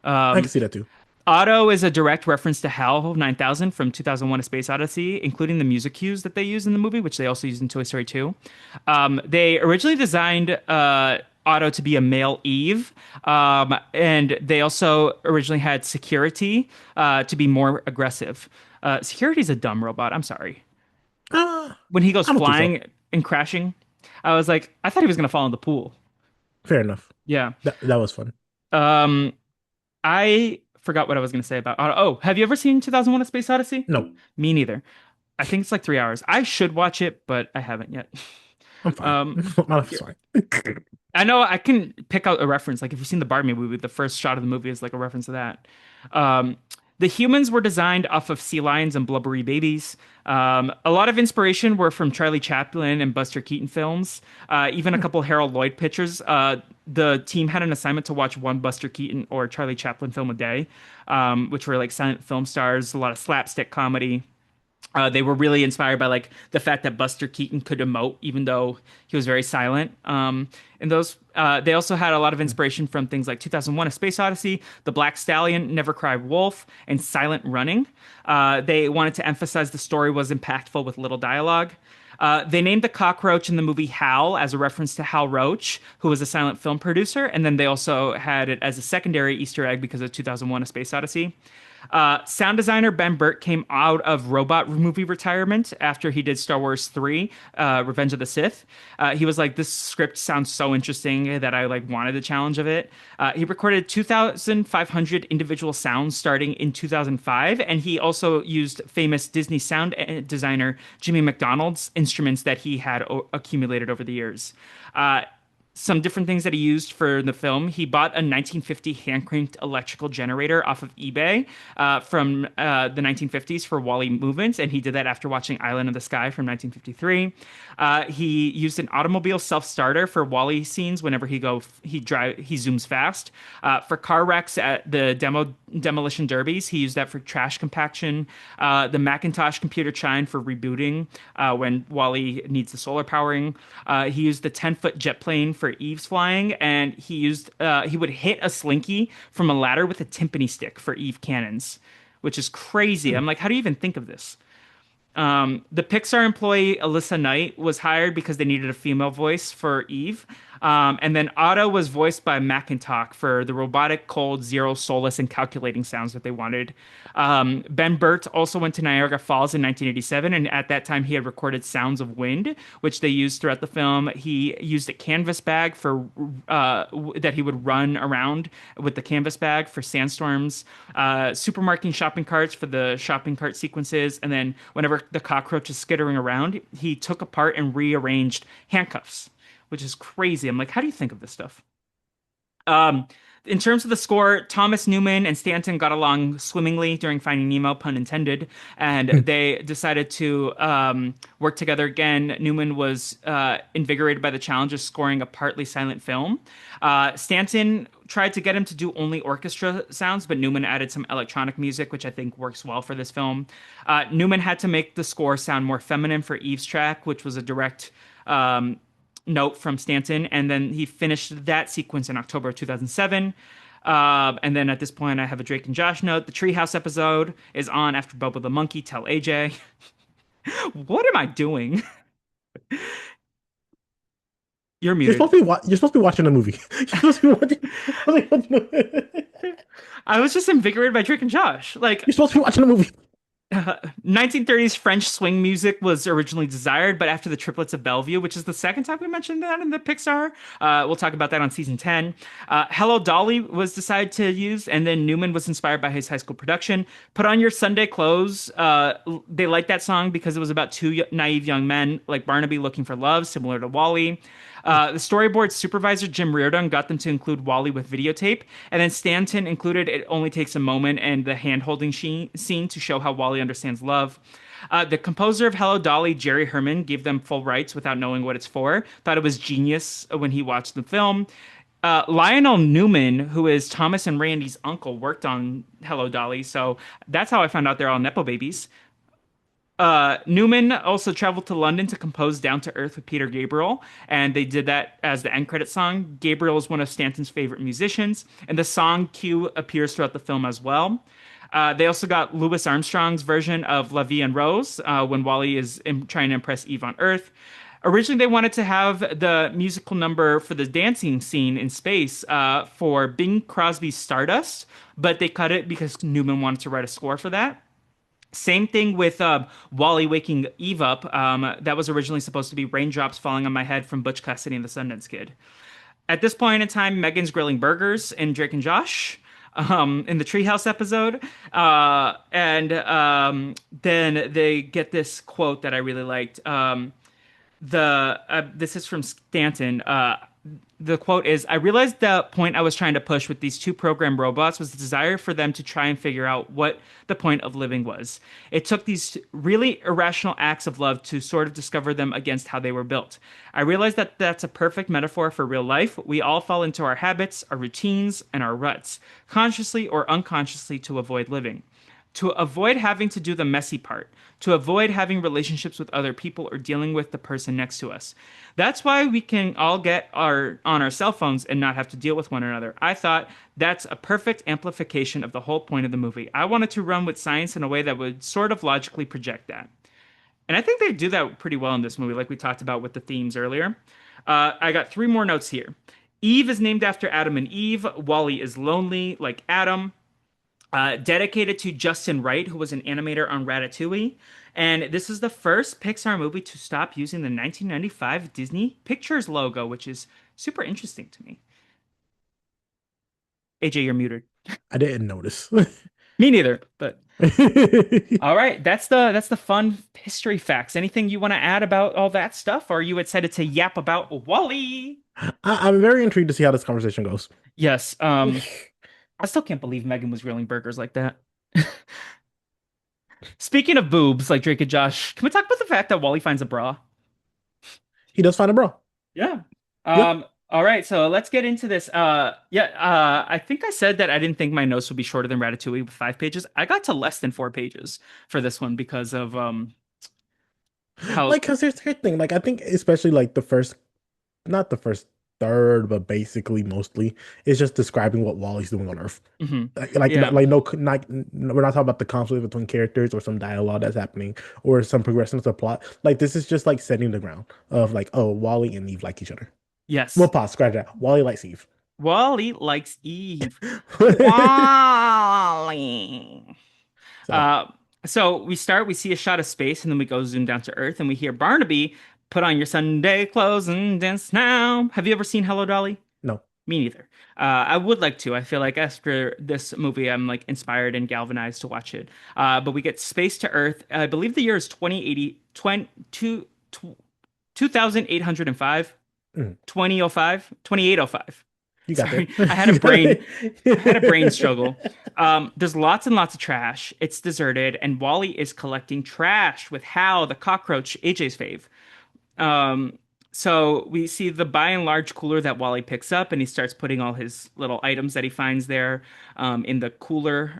I can see that too.
Otto is a direct reference to HAL 9000 from 2001: A Space Odyssey, including the music cues that they use in the movie, which they also used in Toy Story 2. They originally designed Otto to be a male Eve, and they also originally had Security to be more aggressive. Security is a dumb robot. I'm sorry.
Uh,
When he goes
I don't think so.
flying and crashing, I was like, I thought he was gonna fall in the pool.
Fair enough.
Yeah.
That was fun.
Um, I forgot what I was going to say about Otto. Oh, have you ever seen 2001: A Space Odyssey?
No,
Me neither. I think it's like 3 hours. I should watch it, but I haven't yet.
I'm fine.
Um,
My life is fine.
I know I can pick out a reference. Like if you've seen the Barbie movie, the first shot of the movie is like a reference to that. Um, the humans were designed off of sea lions and blubbery babies. A lot of inspiration were from Charlie Chaplin and Buster Keaton films. Even a couple Harold Lloyd pictures. The team had an assignment to watch one Buster Keaton or Charlie Chaplin film a day, which were like silent film stars, a lot of slapstick comedy. They were really inspired by like the fact that Buster Keaton could emote even though he was very silent. And those they also had a lot of inspiration from things like 2001: A Space Odyssey, The Black Stallion, Never Cry Wolf, and Silent Running. They wanted to emphasize the story was impactful with little dialogue. They named the cockroach in the movie Hal as a reference to Hal Roach, who was a silent film producer, and then they also had it as a secondary Easter egg because of 2001: A Space Odyssey. Sound designer Ben Burtt came out of robot movie retirement after he did Star Wars 3, Revenge of the Sith. He was like, this script sounds so interesting that I like wanted the challenge of it. He recorded 2,500 individual sounds starting in 2005, and he also used famous Disney sound designer Jimmy McDonald's instruments that he had accumulated over the years. Some different things that he used for the film. He bought a 1950 hand cranked electrical generator off of eBay from the 1950s for Wall-E movements, and he did that after watching Island of the Sky from 1953. He used an automobile self-starter for Wall-E scenes whenever he zooms fast. For car wrecks at the demolition derbies, he used that for trash compaction. The Macintosh computer chime for rebooting when Wall-E needs the solar powering. He used the 10-foot jet plane for Eve's flying, and he would hit a slinky from a ladder with a timpani stick for Eve cannons, which is crazy. I'm like, how do you even think of this? The Pixar employee Alyssa Knight was hired because they needed a female voice for Eve. And then Otto was voiced by Macintalk for the robotic, cold, zero, soulless, and calculating sounds that they wanted. Ben Burtt also went to Niagara Falls in 1987, and at that time he had recorded Sounds of Wind, which they used throughout the film. He used a canvas bag for that he would run around with the canvas bag for sandstorms, supermarket shopping carts for the shopping cart sequences, and then whenever the cockroach is skittering around, he took apart and rearranged handcuffs, which is crazy. I'm like, how do you think of this stuff? Um, in terms of the score, Thomas Newman and Stanton got along swimmingly during Finding Nemo, pun intended, and they decided to work together again. Newman was invigorated by the challenge of scoring a partly silent film. Stanton tried to get him to do only orchestra sounds, but Newman added some electronic music, which I think works well for this film. Newman had to make the score sound more feminine for Eve's track, which was a direct um, note from Stanton, and then he finished that sequence in October of 2007. And then at this point, I have a Drake and Josh note. The Treehouse episode is on after Bubba the Monkey tell AJ. What am I doing? You're muted.
You're supposed to be watching the movie. You're supposed to be watching. You're supposed to be watching
I was just invigorated by Drake and Josh. Like,
you're supposed to be watching the movie.
1930s French swing music was originally desired, but after the Triplets of Bellevue, which is the second time we mentioned that in the Pixar, we'll talk about that on season 10. Hello Dolly was decided to use, and then Newman was inspired by his high school production. Put on Your Sunday Clothes. They liked that song because it was about two naive young men like Barnaby looking for love, similar to Wally. The storyboard supervisor, Jim Reardon, got them to include Wally with videotape, and then Stanton included It Only Takes a Moment and the hand-holding scene to show how Wally understands love. The composer of Hello Dolly, Jerry Herman, gave them full rights without knowing what it's for. Thought it was genius when he watched the film. Lionel Newman, who is Thomas and Randy's uncle, worked on Hello Dolly, so that's how I found out they're all Nepo babies. Newman also traveled to London to compose Down to Earth with Peter Gabriel, and they did that as the end credit song. Gabriel is one of Stanton's favorite musicians, and the song cue appears throughout the film as well. They also got Louis Armstrong's version of La Vie en Rose when Wally is trying to impress Eve on Earth. Originally, they wanted to have the musical number for the dancing scene in space for Bing Crosby's Stardust, but they cut it because Newman wanted to write a score for that. Same thing with Wally waking Eve up. That was originally supposed to be Raindrops Falling on My Head from Butch Cassidy and the Sundance Kid. At this point in time, Megan's grilling burgers in Drake and Josh in the Treehouse episode. And then they get this quote that I really liked. This is from Stanton. The quote is, I realized the point I was trying to push with these two programmed robots was the desire for them to try and figure out what the point of living was. It took these really irrational acts of love to sort of discover them against how they were built. I realized that that's a perfect metaphor for real life. We all fall into our habits, our routines, and our ruts, consciously or unconsciously to avoid living, to avoid having to do the messy part, to avoid having relationships with other people or dealing with the person next to us. That's why we can all get on our cell phones and not have to deal with one another. I thought that's a perfect amplification of the whole point of the movie. I wanted to run with science in a way that would sort of logically project that. And I think they do that pretty well in this movie, like we talked about with the themes earlier. I got three more notes here. Eve is named after Adam and Eve. Wally is lonely, like Adam. Dedicated to Justin Wright, who was an animator on Ratatouille. And this is the first Pixar movie to stop using the 1995 Disney Pictures logo, which is super interesting to me. AJ, you're muted.
I didn't notice.
Me neither, but all right, that's the fun history facts. Anything you want to add about all that stuff, or are you excited to yap about Wally?
I'm very intrigued to see how this conversation goes.
Yes, I still can't believe Megan was grilling burgers like that. Speaking of boobs, like Drake and Josh, can we talk about the fact that Wally finds a bra?
He does find a bro.
Yeah.
Yeah.
All right, so let's get into this. I think I said that I didn't think my notes would be shorter than Ratatouille with 5 pages. I got to less than 4 pages for this one because of how.
Like, cause here's the thing. Like, I think especially like the first, not the first third, but basically mostly, is just describing what Wally's doing on Earth.
Mhm.
Not,
Yeah.
like no, we're not talking about the conflict between characters or some dialogue that's happening or some progression of the plot. Like, this is just like setting the ground of like, oh, Wally and Eve like each other. Well,
Yes.
pause, scratch that. Wally likes Eve.
Wally likes Eve. Wally.
So
Uh, so we see a shot of space and then we go zoom down to Earth and we hear Barnaby, put on your Sunday clothes and dance now. Have you ever seen Hello Dolly?
no,
Me neither. I would like to. I feel like after this movie, I'm like inspired and galvanized to watch it. But we get space to Earth. I believe the year is 2080, 2805.
Mm,
2005, 2805.
you got there.
Sorry, I had a brain struggle. There's lots and lots of trash. It's deserted, and Wally is collecting trash with Hal, the cockroach, AJ's fave. Um, so we see the by and large cooler that Wally picks up, and he starts putting all his little items that he finds there in the cooler.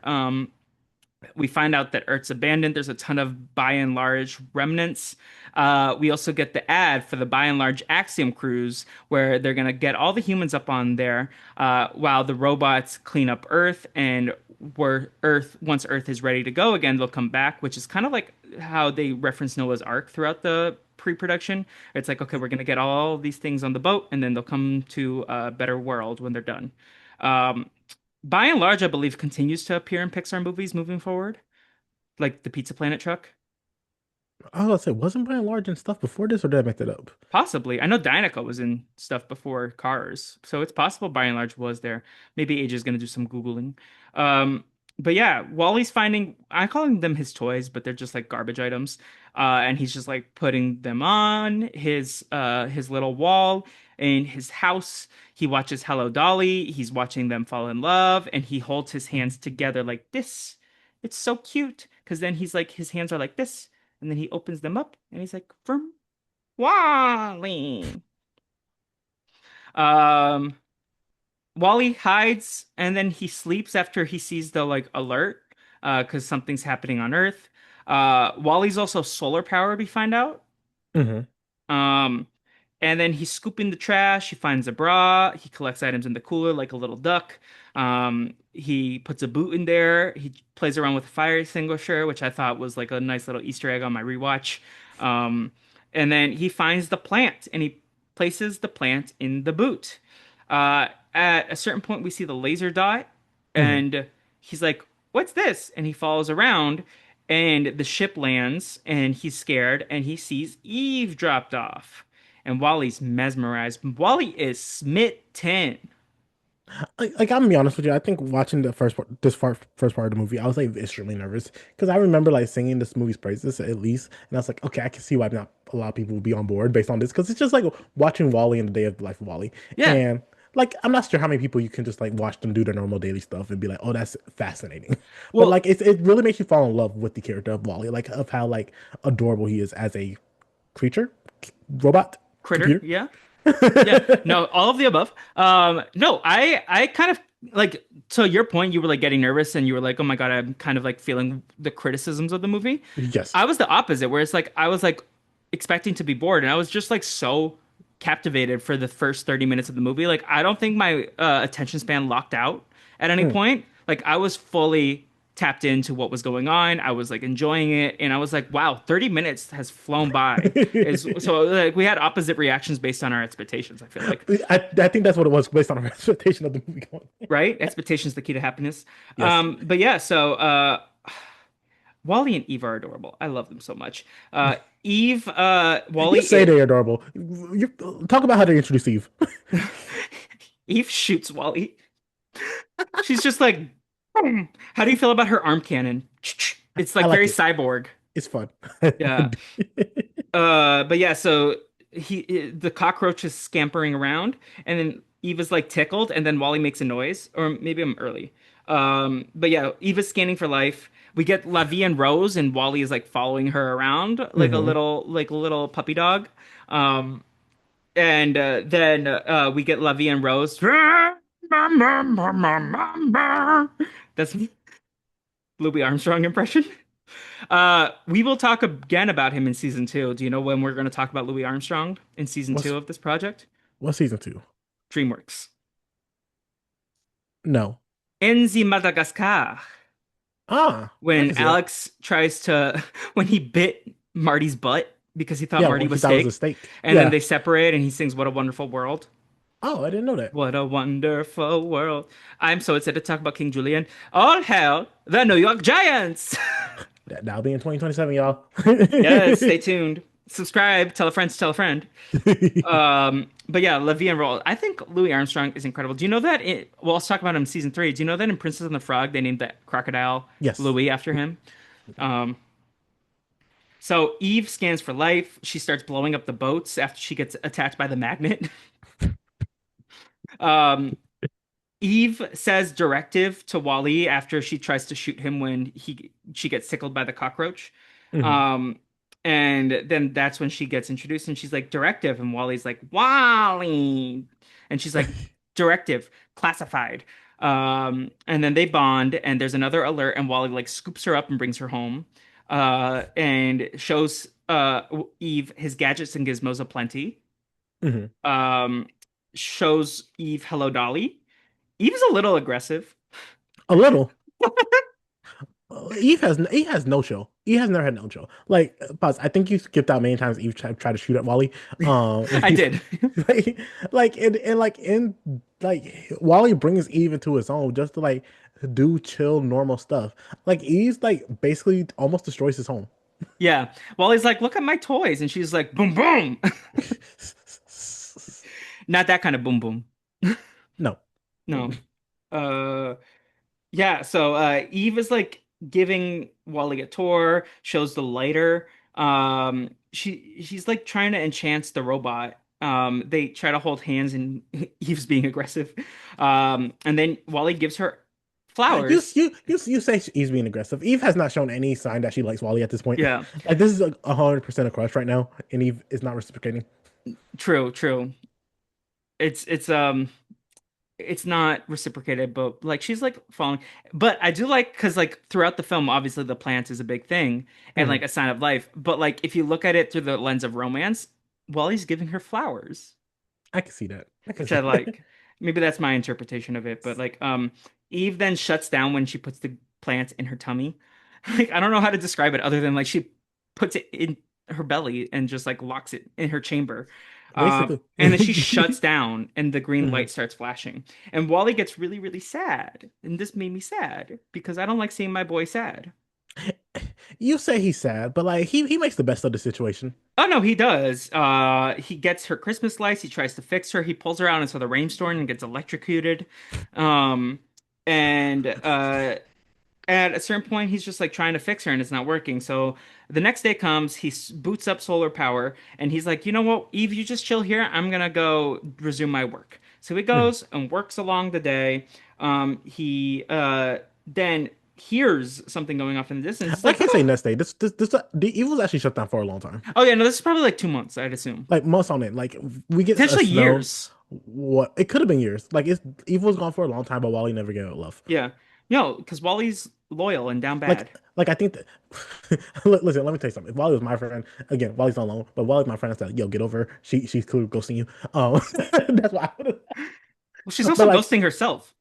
We find out that Earth's abandoned. There's a ton of by and large remnants. We also get the ad for the by and large Axiom cruise, where they're gonna get all the humans up on there, while the robots clean up Earth. And where Earth, once Earth is ready to go again, they'll come back, which is kind of like how they reference Noah's Ark throughout the pre-production. It's like, okay, we're gonna get all these things on the boat, and then they'll come to a better world when they're done. Um, by and large, I believe continues to appear in Pixar movies moving forward, like the Pizza Planet truck.
I was gonna say, wasn't Brian Large and stuff before this, or did I make that up?
Possibly. I know Dynaco was in stuff before Cars, so it's possible by and large was there. Maybe AJ is gonna do some Googling. Um, but yeah, Wally's finding, I'm calling them his toys, but they're just like garbage items. And he's just like putting them on his little wall in his house. He watches Hello Dolly, he's watching them fall in love, and he holds his hands together like this. It's so cute. Because then he's like, his hands are like this, and then he opens them up and he's like, from Wally. Um, Wally hides and then he sleeps after he sees the like alert, because something's happening on Earth. Wally's also solar powered, we find out.
Hmm.
Um, and then he's scooping the trash. He finds a bra. He collects items in the cooler like a little duck. He puts a boot in there. He plays around with a fire extinguisher, which I thought was like a nice little Easter egg on my rewatch. Um, and then he finds the plant and he places the plant in the boot. At a certain point, we see the laser dot,
Hmm.
and he's like, "What's this?" And he follows around, and the ship lands, and he's scared, and he sees Eve dropped off. And Wally's mesmerized. Wally is smitten.
Like I'm gonna be honest with you, I think watching the first part of the movie, I was like extremely nervous because I remember like singing this movie's praises at least, and I was like, okay, I can see why not a lot of people would be on board based on this because it's just like watching Wally and the Day of the Life of Wally,
Yeah.
and like I'm not sure how many people you can just like watch them do their normal daily stuff and be like, oh, that's fascinating, but
Well,
like it really makes you fall in love with the character of Wally, like of how like adorable he is as a creature, robot,
critter.
computer.
Yeah. Yeah. No, all of the above. No, I kind of like, to your point, you were like getting nervous and you were like, oh my God, I'm kind of like feeling the criticisms of the movie.
Yes.
I was the opposite, where it's like I was like expecting to be bored, and I was just like so captivated for the first 30 minutes of the movie. Like I don't think my attention span locked out at any
Mm.
point. Like I was fully tapped into what was going on. I was like enjoying it, and I was like, wow, 30 minutes has flown by. Is so like we had opposite reactions based on our expectations, I feel like.
I think that's what it was based on our expectation of the movie going.
Right? Expectations the key to happiness.
Yes.
But yeah, so Wally and Eve are adorable. I love them so much. Eve,
You
Wally,
say they're adorable. You talk about how they introduce Eve.
Eve shoots Wally. She's just like, "Hmm." How do you feel about her arm cannon? It's
I
like
like
very
it.
cyborg.
It's fun.
Yeah. But yeah, so the cockroach is scampering around, and then Eve is like tickled, and then Wally makes a noise, or maybe I'm early. But yeah, Eve is scanning for life. We get La Vie and Rose, and Wally is like following her around
Hmm.
like a little puppy dog. Um, and then we get La Vie and Rose. That's Louis Armstrong impression. We will talk again about him in season two. Do you know when we're going to talk about Louis Armstrong in season
What's
two of this project?
what's season two?
DreamWorks.
No.
In the Madagascar,
Ah, I
when
can see that.
Alex tries to, when he bit Marty's butt because he thought
Yeah,
Marty
well, he
was
thought it was a
steak,
steak.
and then
Yeah.
they separate and he sings "What a Wonderful World."
Oh, I didn't know that.
What a wonderful world. I'm so excited to talk about King Julian. All hail the New York Giants!
That'll be in 2027, y'all.
Yes, stay tuned. Subscribe, tell a friend to tell a friend. But yeah, Levy and Roll. I think Louis Armstrong is incredible. Do you know that well, let's talk about him in season three. Do you know that in Princess and the Frog they named that crocodile
Yes.
Louis after him? Um, So Eve scans for life. She starts blowing up the boats after she gets attacked by the magnet. Um, Eve says directive to Wally after she tries to shoot him when she gets tickled by the cockroach.
Hmm.
Um, and then that's when she gets introduced and she's like directive and Wally's like Wally and she's like directive classified. And then they bond and there's another alert and Wally like scoops her up and brings her home. And shows Eve his gadgets and gizmos aplenty.
Hmm.
Um, shows Eve Hello Dolly. Eve's a little aggressive.
A little. Eve has no chill. Eve has never had no chill. Like, pause. I think you skipped out many times. Eve tried to shoot at Wally. And
I
he's
did.
and like Wally brings Eve into his own just to like do chill normal stuff. Like Eve's like basically almost destroys his home.
Yeah. Wally's like, look at my toys. And she's like, boom, boom. Not that kind of boom, boom.
No.
No. Uh, yeah. So Eve is like giving Wally a tour, shows the lighter. She's like trying to enchant the robot. They try to hold hands and Eve's being aggressive. And then Wally gives her flowers.
You say he's being aggressive. Eve has not shown any sign that she likes Wally at this point.
Yeah.
Like this is 100% a crush right now, and Eve is not reciprocating.
True, true. It's it's not reciprocated, but like she's like falling. But I do like because like throughout the film, obviously the plant is a big thing and
Hmm.
like a sign of life. But like if you look at it through the lens of romance, Wally's giving her flowers,
I can see that. I can
which I
see that.
like. Maybe that's my interpretation of it. But like Eve then shuts down when she puts the plant in her tummy. Like I don't know how to describe it other than like she puts it in her belly and just like locks it in her chamber.
Basically.
And then she shuts down and the green
Mhm.
light starts flashing. And Wally gets really, really sad. And this made me sad because I don't like seeing my boy sad.
You say he's sad, but like he makes the best of the situation.
Oh no, he does. He gets her Christmas lights, he tries to fix her, he pulls her out into the rainstorm and gets electrocuted. Um and at a certain point, he's just like trying to fix her and it's not working. So the next day comes, boots up solar power and he's like, you know what, Eve, you just chill here. I'm gonna go resume my work. So he
Mhm.
goes and works along the day. He then hears something going off in the distance. It's
I
like,
can't say next day. This the Evil's actually shut down for a long time.
oh yeah, no, this is probably like 2 months, I'd assume.
Like months on it. Like we get a
Potentially
snow.
years.
What it could have been years. Like it's Evil's gone for a long time, but Wally never gave it love.
Yeah. No, because Wally's loyal and down
Like
bad.
like I think that listen, let me tell you something. If Wally was my friend, again, Wally's not alone, but Wally's my friend. I said, yo, get over her. She's clearly ghosting you. That's why I would
Well, she's
have. But
also
like
ghosting herself.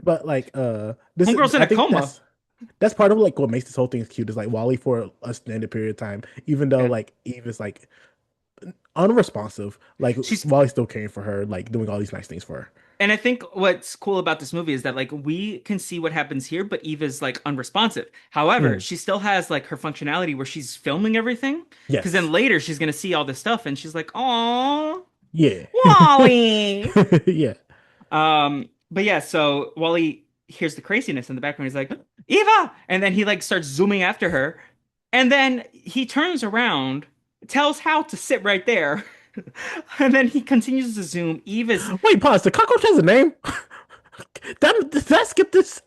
like this is
Homegirl's in
I
a
think
coma.
that's part of like what makes this whole thing cute is like Wally for a extended period of time, even though
Yeah.
like Eve is like unresponsive, like
She's
Wally's still caring for her, like doing all these nice things for her.
And I think what's cool about this movie is that like we can see what happens here, but Eve is like unresponsive. However,
Mm,
she still has like her functionality where she's filming everything. Because then
yes.
later she's gonna see all this stuff and she's like, "Oh,
Yeah.
Wally."
Yeah.
But yeah, so Wally hears the craziness in the background. He's like, "Eva!" And then he like starts zooming after her, and then he turns around, tells Hal to sit right there, and then he continues to zoom. Eve is
Wait, pause. The cockroach has a name? Did I skip this?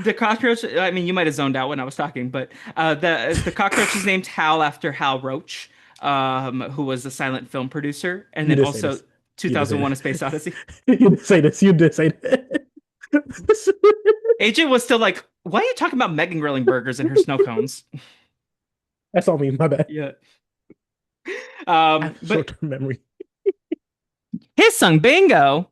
The cockroach. I mean, you might have zoned out when I was talking, but the cockroach is named Hal after Hal Roach, who was a silent film producer, and
You
then
did say
also
this. You did say
2001: A
this.
Space Odyssey.
You did say this. You did say this.
AJ was still like, "Why are you talking about Megan grilling burgers and her snow cones?"
That's all me. My bad.
Yeah.
I have
But
short-term memory.
his song bingo.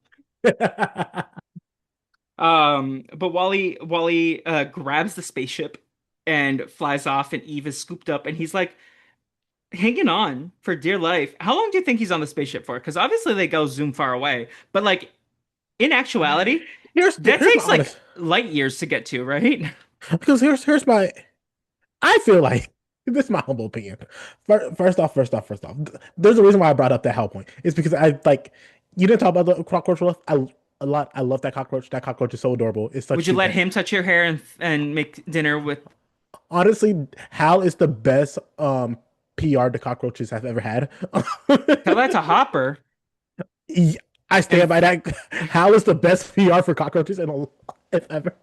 But Wally grabs the spaceship and flies off, and Eve is scooped up, and he's like hanging on for dear life. How long do you think he's on the spaceship for? Because obviously they go zoom far away, but like in actuality, that
Here's my
takes like
honest
light years to get to, right?
because here's my I feel like this is my humble opinion. First off, there's a reason why I brought up that hell point. It's because I like you didn't talk about the cockroach love. I a lot. I love that cockroach. That cockroach is so adorable. It's such a
Would you
cute
let
pet.
him touch your hair and make dinner with?
Honestly, Hal is the best PR the cockroaches have ever had.
Tell that to Hopper.
Yeah, I stand
And
by that. Hal is the best PR for cockroaches if ever.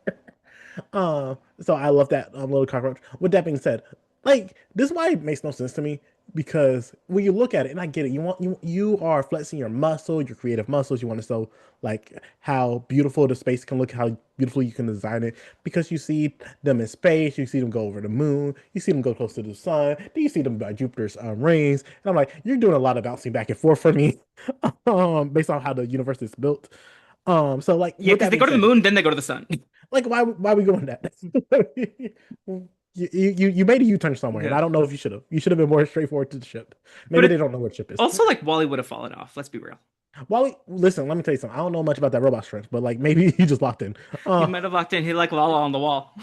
So I love that little cockroach. With that being said, like this is why it makes no sense to me because when you look at it, and I get it, you are flexing your muscle, your creative muscles. You want to show like how beautiful the space can look, how beautiful you can design it because you see them in space, you see them go over the moon, you see them go close to the sun, then you see them by Jupiter's rings, and I'm like, you're doing a lot of bouncing back and forth for me, based on how the universe is built. So like
yeah,
with
because
that
they
being
go to the
said,
moon, then they go to the sun.
like why are we doing that? You made a U-turn somewhere, and
Yeah.
I don't know if you should have. You should have been more straightforward to the ship.
But
Maybe they
it
don't know where the ship is.
also like Wally would have fallen off. Let's be real.
Wally, listen, let me tell you something. I don't know much about that robot strength, but like maybe he just locked in.
He
Uh,
might have locked in. He like Lala on the wall.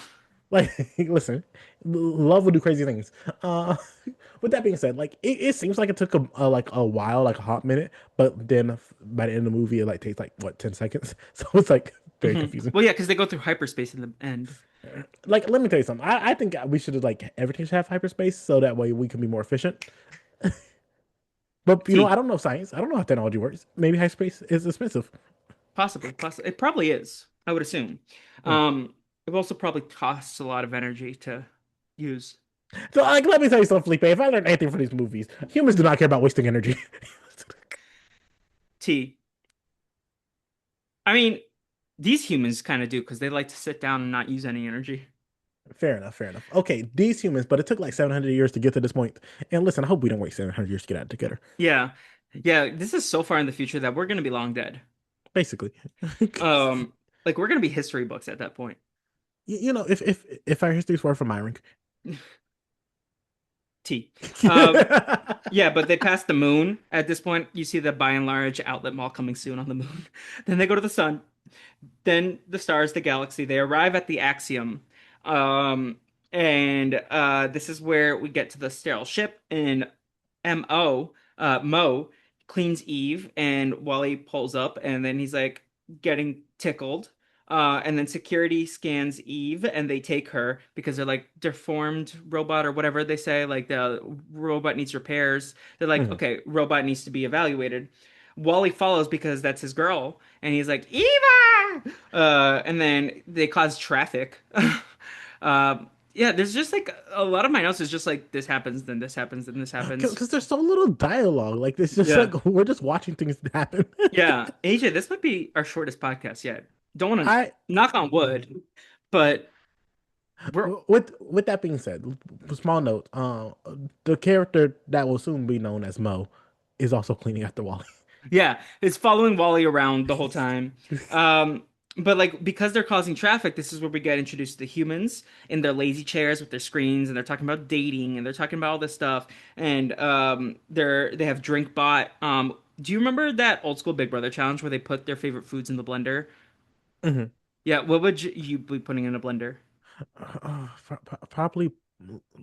like listen, love will do crazy things. Uh, with that being said, like it seems like it took like a while, like a hot minute, but then by the end of the movie, it like takes like what 10 seconds. So it's like very confusing.
Well, yeah, because they go through hyperspace in the end.
Like, let me tell you something. I think we should like everything should have hyperspace so that way we can be more efficient. But I
T.
don't know science. I don't know how technology works. Maybe hyperspace is expensive.
Possibly, possibly. It probably is, I would assume.
Hmm.
It also probably costs a lot of energy to use.
So, like, let me tell you something, Felipe. If I learned anything from these movies, humans do not care about wasting energy.
T. I mean, these humans kind of do because they like to sit down and not use any energy.
Fair enough. Fair enough. Okay, these humans, but it took like 700 years to get to this point. And listen, I hope we don't wait 700 years to get out together.
Yeah. Yeah, this is so far in the future that we're gonna be long dead.
Basically,
Um, like we're gonna be history books at that point.
if our history's worth admiring.
T. Um, yeah, but they passed the moon. At this point, you see the by and large outlet mall coming soon on the moon. Then they go to the sun. Then the stars, the galaxy. They arrive at the axiom. Um, and this is where we get to the sterile ship. And Mo cleans Eve, and Wally pulls up, and then he's like getting tickled. And then security scans Eve, and they take her because they're like deformed robot or whatever they say. Like the robot needs repairs. They're like,
Mhm.
okay, robot needs to be evaluated. Wally follows because that's his girl, and he's like, Eva! And then they cause traffic. Yeah, there's just like a lot of my notes is just like this happens, then this happens, then this happens.
Because there's so little dialogue. Like it's just
Yeah.
like we're just watching things happen.
Yeah. AJ, this might be our shortest podcast yet. Don't want to
I
knock on wood, but we're
with that being said, small note. The character that will soon be known as Mo is also cleaning after Wally.
yeah, it's following Wally around the whole time. Um, but like because they're causing traffic, this is where we get introduced to the humans in their lazy chairs with their screens, and they're talking about dating, and they're talking about all this stuff, and they have drink bot. Do you remember that old school Big Brother challenge where they put their favorite foods in the blender?
Mhm.
Yeah, what would you be putting in a blender?
Probably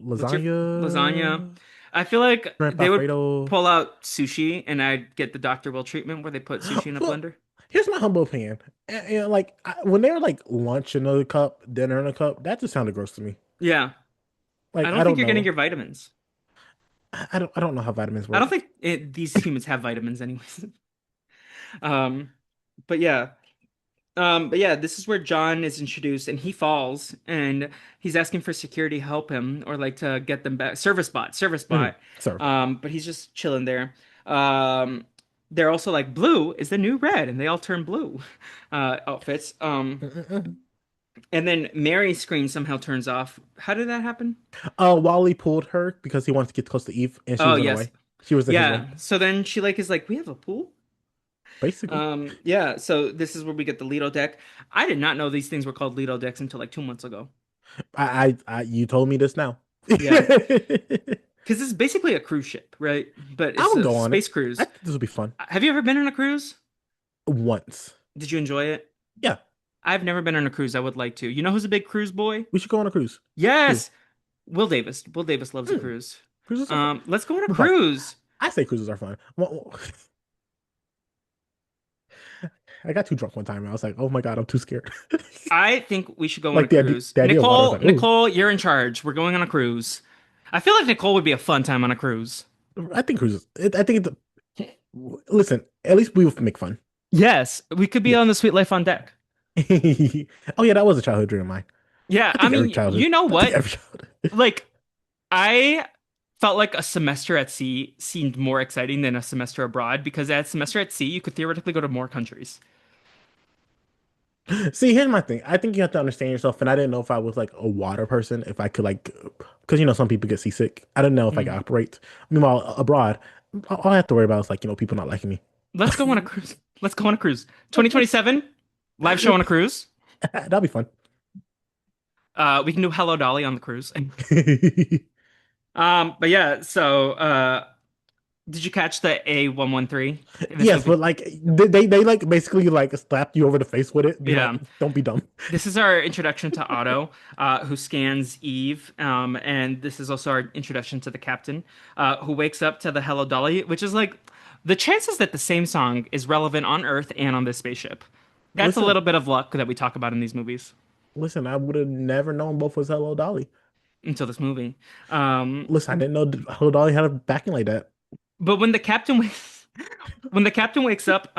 What's your lasagna?
lasagna,
I feel like
shrimp
they would
Alfredo.
pull out sushi, and I'd get the Dr. Will treatment where they put sushi in a
Well,
blender.
here's my humble opinion. And like when they were like lunch in a cup, dinner in a cup, that just sounded gross to me.
Yeah, I
Like
don't
I
think
don't
you're getting
know.
your vitamins.
I don't know how vitamins
I don't
work.
think these humans have vitamins anyways. Um, but yeah. But yeah, this is where John is introduced and he falls and he's asking for security to help him or like to get them back. Service
Mhm.
bot.
Sorry.
But he's just chilling there. Um, they're also like blue is the new red and they all turn blue outfits. And then Mary's screen somehow turns off. How did that happen?
Wally pulled her because he wanted to get close to Eve, and she
Oh,
was in the
yes.
way. She was in his way,
Yeah. So then she like is like, we have a pool?
basically.
Yeah, so this is where we get the Lido deck. I did not know these things were called Lido decks until like 2 months ago.
You told me this now.
Yeah,
I
because this is basically a cruise ship, right? But it's
would
a
go on it.
space
I
cruise.
think this would be fun.
Have you ever been on a cruise?
Once.
Did you enjoy it?
Yeah,
I've never been on a cruise. I would like to. You know who's a big cruise boy?
we should go on a cruise. Who?
Yes, Will Davis. Will Davis loves a
Hmm.
cruise.
Cruises are fun.
Let's go on a
But
cruise.
I say cruises are fun. I got too drunk one time. And I was like, oh my God, I'm too scared.
I think we should go on a
Like
cruise.
the idea of water, I was like, ooh,
Nicole, you're in charge. We're going on a cruise. I feel like Nicole would be a fun time on a cruise.
I think cruises. I think listen, at least we will make fun.
Yes, we could be
Yeah.
on the Sweet Life on Deck.
Oh yeah, that was a childhood dream of mine.
Yeah,
I
I
think every
mean,
childhood.
you know
I think
what?
every childhood.
Like, I felt like a semester at sea seemed more exciting than a semester abroad because at semester at sea, you could theoretically go to more countries.
See, here's my thing. I think you have to understand yourself, and I didn't know if I was like a water person, if I could like, because some people get seasick. I didn't know if I could
Mm.
operate. Meanwhile, abroad, all I have to worry about is like people not liking me.
Let's go on a cruise. Let's go on a cruise. 2027, live show on a cruise.
That'll be fun.
We can do Hello Dolly on the cruise. But yeah, so did you catch the A113 in this
Yes,
movie?
but like they like basically like slapped you over the face with it, being like,
Yeah.
"Don't be dumb."
This is our introduction to Otto, who scans Eve, and this is also our introduction to the captain, who wakes up to the Hello Dolly, which is like the chances that the same song is relevant on Earth and on this spaceship. That's a
Listen,
little bit of luck that we talk about in these movies
listen, I would have never known both was Hello Dolly.
until this movie. Um,
Listen, I didn't know Hello Dolly had a backing like that.
but when the captain wakes up,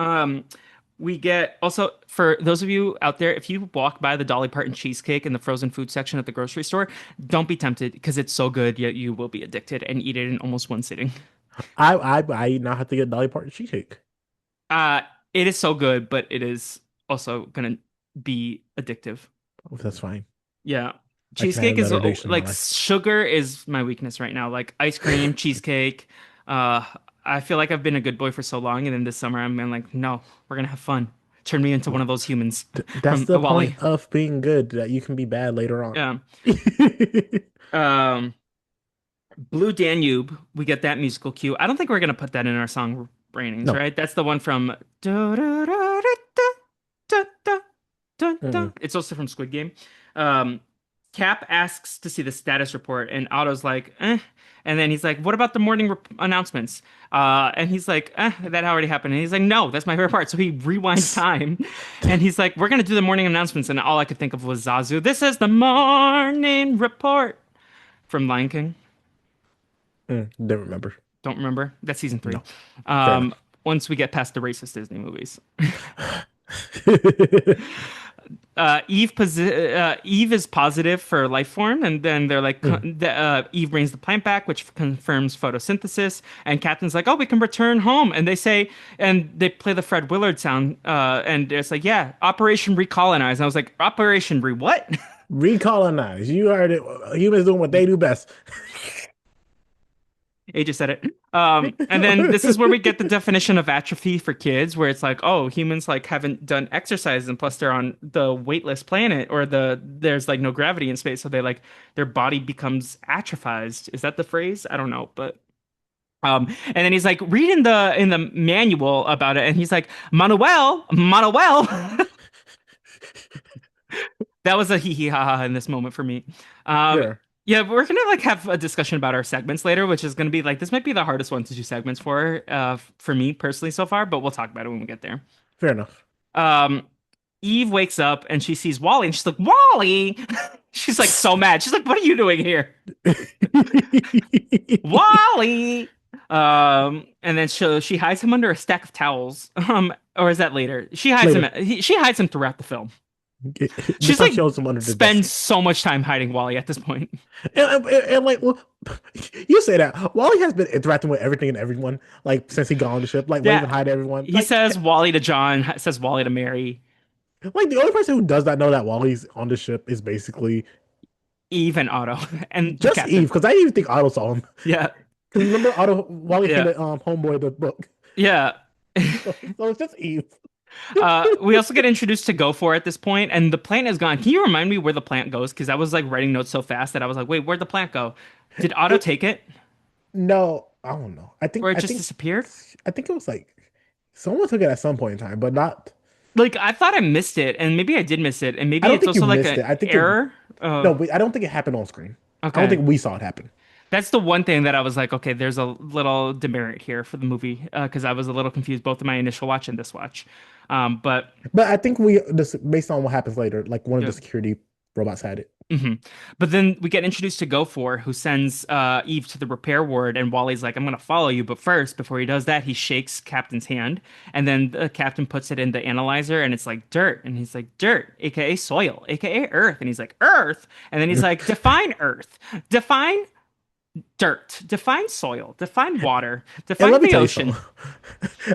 we get also for those of you out there, if you walk by the Dolly Parton cheesecake in the frozen food section at the grocery store, don't be tempted because it's so good, yet you will be addicted and eat it in almost one sitting.
I now have to get Dolly Parton cheesecake.
Uh, it is so good, but it is also gonna be addictive.
Oh, that's fine.
Yeah.
I can have
Cheesecake is
better days in my
like
life.
sugar is my weakness right now. Like ice cream, cheesecake. Uh, I feel like I've been a good boy for so long, and then this summer I'm like, no, we're gonna have fun. Turn me into one of those humans
That's
from
the point
Wally.
of being good, that you can be bad later on.
Yeah. Um, Blue Danube, we get that musical cue. I don't think we're gonna put that in our song ratings,
No.
right? That's the one from
Mm.
It's also from Squid Game. Um, Cap asks to see the status report, and Otto's like, eh. And then he's like, what about the morning announcements? And he's like, that already happened. And he's like, no, that's my favorite part. So he rewinds time, and he's like, we're gonna do the morning announcements. And all I could think of was Zazu. This is the morning report from Lion King.
Didn't remember.
Don't remember. That's season three.
No. Fair
Um,
enough.
once we get past the racist Disney movies. Eve is positive for life form, and then they're like,
Mm.
Eve brings the plant back, which confirms photosynthesis. And Captain's like, oh, we can return home. And they say, and they play the Fred Willard sound, and it's like, yeah, Operation Recolonize. And I was like, Operation Re what?
Recolonize. You heard it. Humans doing what they do best.
AJ said it. And then this is where we get the definition of atrophy for kids, where it's like, oh, humans like haven't done exercise, and plus they're on the weightless planet, or there's like no gravity in space, so they like their body becomes atrophied. Is that the phrase? I don't know, but and then he's like reading the manual about it, and he's like, Manuel. That was a hee hee ha ha in this moment for me. Um,
Yeah,
yeah, we're gonna like have a discussion about our segments later, which is gonna be like this might be the hardest one to do segments for me personally so far, but we'll talk about it when we get there.
fair enough.
Um, Eve wakes up and she sees Wally, and she's like, Wally! She's like so mad. She's like, what are you doing here? Wally! And then she hides him under a stack of towels. Or is that later?
Later,
She hides him throughout the film.
this
She's
time
like
shows him under the
spends
desk.
so much time hiding Wally at this point.
And, like, well, you say that Wally has been interacting with everything and everyone like since he got on the ship, like
Yeah,
waving hi to everyone.
he says Wally to John, says Wally to Mary,
Like the only person who does not know that Wally's on the ship is basically
Eve and Otto, and the
just Eve,
captain.
because I didn't even think Otto saw him.
Yeah,
Because remember, Otto Wally
yeah,
handed Homeboy the book,
yeah.
so it's just Eve.
We also get introduced to Go For at this point, and the plant is gone. Can you remind me where the plant goes? Because I was like writing notes so fast that I was like, wait, where'd the plant go? Did Otto
It,
take it,
no, I don't know.
or it just disappeared?
I think it was like someone took it at some point in time, but not.
Like I thought I missed it, and maybe I did miss it, and
I
maybe
don't
it's
think you
also like
missed
an
it. I think it.
error.
No, but I don't think it happened on screen. I don't
Okay.
think we saw it happen.
That's the one thing that I was like, okay, there's a little demerit here for the movie because I was a little confused both in my initial watch and this watch. But
But I think we this based on what happens later, like one of the
yeah.
security robots had it.
hmm But then we get introduced to Gofor, who sends Eve to the repair ward, and Wally's like, "I'm gonna follow you." But first, before he does that, he shakes Captain's hand, and then the Captain puts it in the analyzer, and it's like dirt, and he's like, "Dirt, aka soil, aka Earth," and he's like, "Earth," and then he's like, "Define Earth, define dirt, define soil, define water,
And
define
let me
the
tell you
ocean."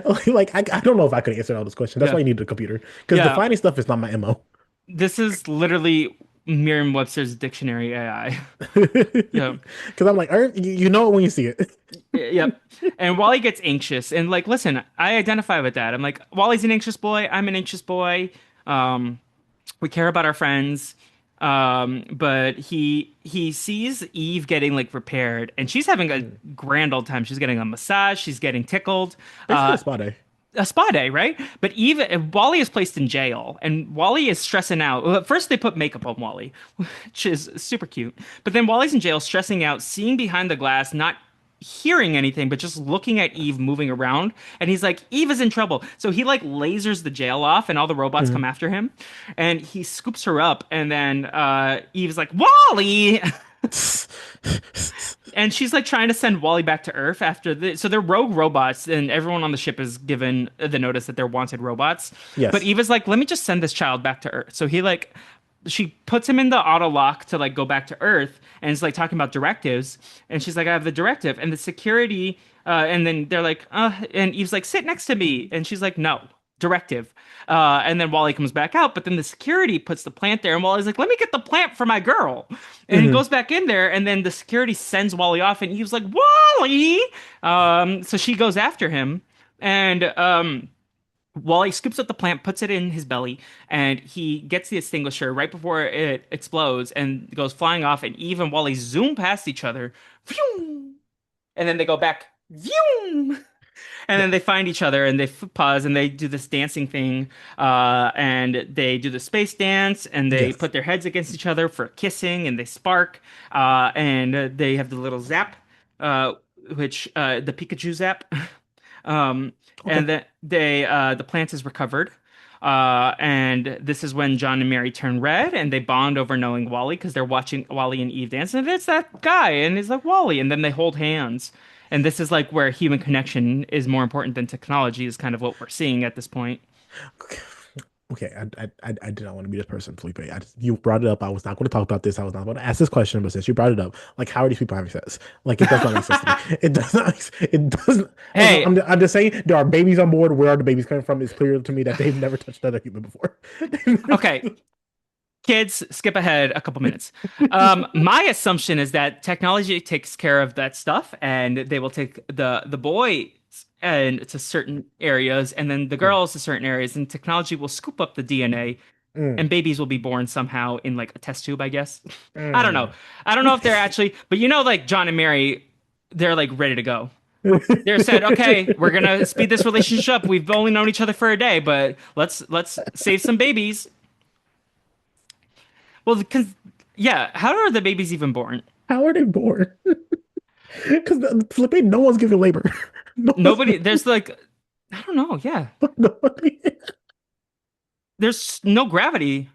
something. Like I don't know if I could answer all those questions. That's
Yeah,
why you need a computer. Because
yeah.
defining stuff is not my MO.
This is literally Merriam-Webster's dictionary AI. Yeah.
Because I'm like, Earth, you know it when you see it.
Yep. And Wally gets anxious and like, listen, I identify with that. I'm like, Wally's an anxious boy. I'm an anxious boy. Um, we care about our friends. But he sees Eve getting like repaired, and she's having a
Mm.
grand old time. She's getting a massage. She's getting tickled.
Basically
Uh,
a spa day.
a spa day, right? But Wally is placed in jail, and Wally is stressing out. Well, at first, they put makeup on Wally, which is super cute. But then Wally's in jail, stressing out, seeing behind the glass, not hearing anything, but just looking at Eve moving around. And he's like, Eve is in trouble. So he like lasers the jail off, and all the robots
Mhm.
come after him. And he scoops her up, and then Eve's like, Wally! And she's like trying to send Wally back to Earth after the so they're rogue robots and everyone on the ship is given the notice that they're wanted robots. But
Yes.
Eva's like, let me just send this child back to Earth. So he like she puts him in the auto lock to like go back to Earth and is like talking about directives and she's like, I have the directive and the security and then they're like, and Eve's like, sit next to me. And she's like, no, directive. And then Wally comes back out, but then the security puts the plant there, and Wally's like, "Let me get the plant for my girl." And he
Hmm.
goes back in there, and then the security sends Wally off, and he was like, "Wally!" So she goes after him, and Wally scoops up the plant, puts it in his belly, and he gets the extinguisher right before it explodes, and goes flying off. And Eve and Wally zoom past each other, phew, and then they go back, phew, and then they find each other and they pause and they do this dancing thing and they do the space dance and they
Yes.
put their heads against each other for kissing and they spark and they have the little zap uh, which the Pikachu zap um,
Okay.
and then the plant is recovered and this is when John and Mary turn red and they bond over knowing Wally because they're watching Wally and Eve dance and it's that guy and he's like Wally and then they hold hands and this is like where human connection is more important than technology, is kind of what we're seeing at this point.
Okay. Okay, I did not want to be this person, Felipe. You brought it up. I was not going to talk about this. I was not going to ask this question, but since you brought it up, like, how are these people having sex? Like, it does not make sense to me. It does not. It doesn't. Like,
Hey,
I'm just saying there are babies on board. Where are the babies coming from? It's clear to me that they've never touched another human before.
okay, kids, skip ahead a couple minutes. My assumption is that technology takes care of that stuff, and they will take the boys and to certain areas, and then the
Mm,
girls to certain areas, and technology will scoop up the DNA,
mm,
and babies will be born somehow in like a test tube, I guess. I don't know.
mm.
I don't know if they're actually, but like John and Mary, they're like ready to go. They said, okay, we're gonna speed this relationship up. We've only known each other for a day, but let's save some babies. Well, because yeah, how are the babies even born?
How are they born? Because Felipe, no one's giving labor. No one's
Nobody. There's like, I don't know. Yeah,
nobody.
there's no gravity.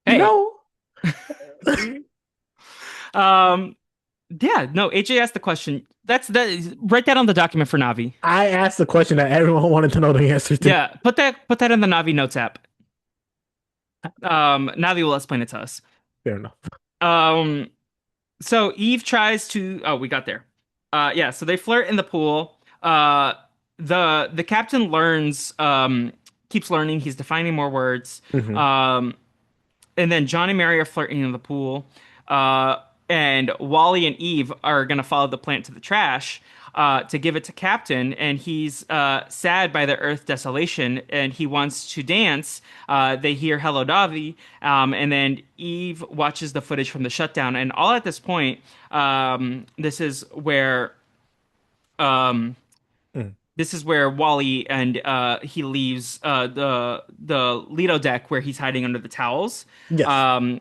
Hey,
No.
um, yeah, no. AJ asked the question. That's that. Write that on the document for Navi.
I asked the question that everyone wanted to know the answer to.
Yeah, put that in the Navi notes app. Navi will explain it to us.
Fair enough.
Um, so Eve tries to. Oh, we got there. Yeah. So they flirt in the pool. The captain learns. Keeps learning. He's defining more words.
Hmm.
Um, and then John and Mary are flirting in the pool. Uh, and Wally and Eve are gonna follow the plant to the trash. To give it to Captain, and he's sad by the Earth desolation, and he wants to dance. They hear "Hello, Davi," and then Eve watches the footage from the shutdown, and all at this point, this is where um,
Mm.
Wally and he leaves the Lido deck where he's hiding under the towels.
Yes.
Um,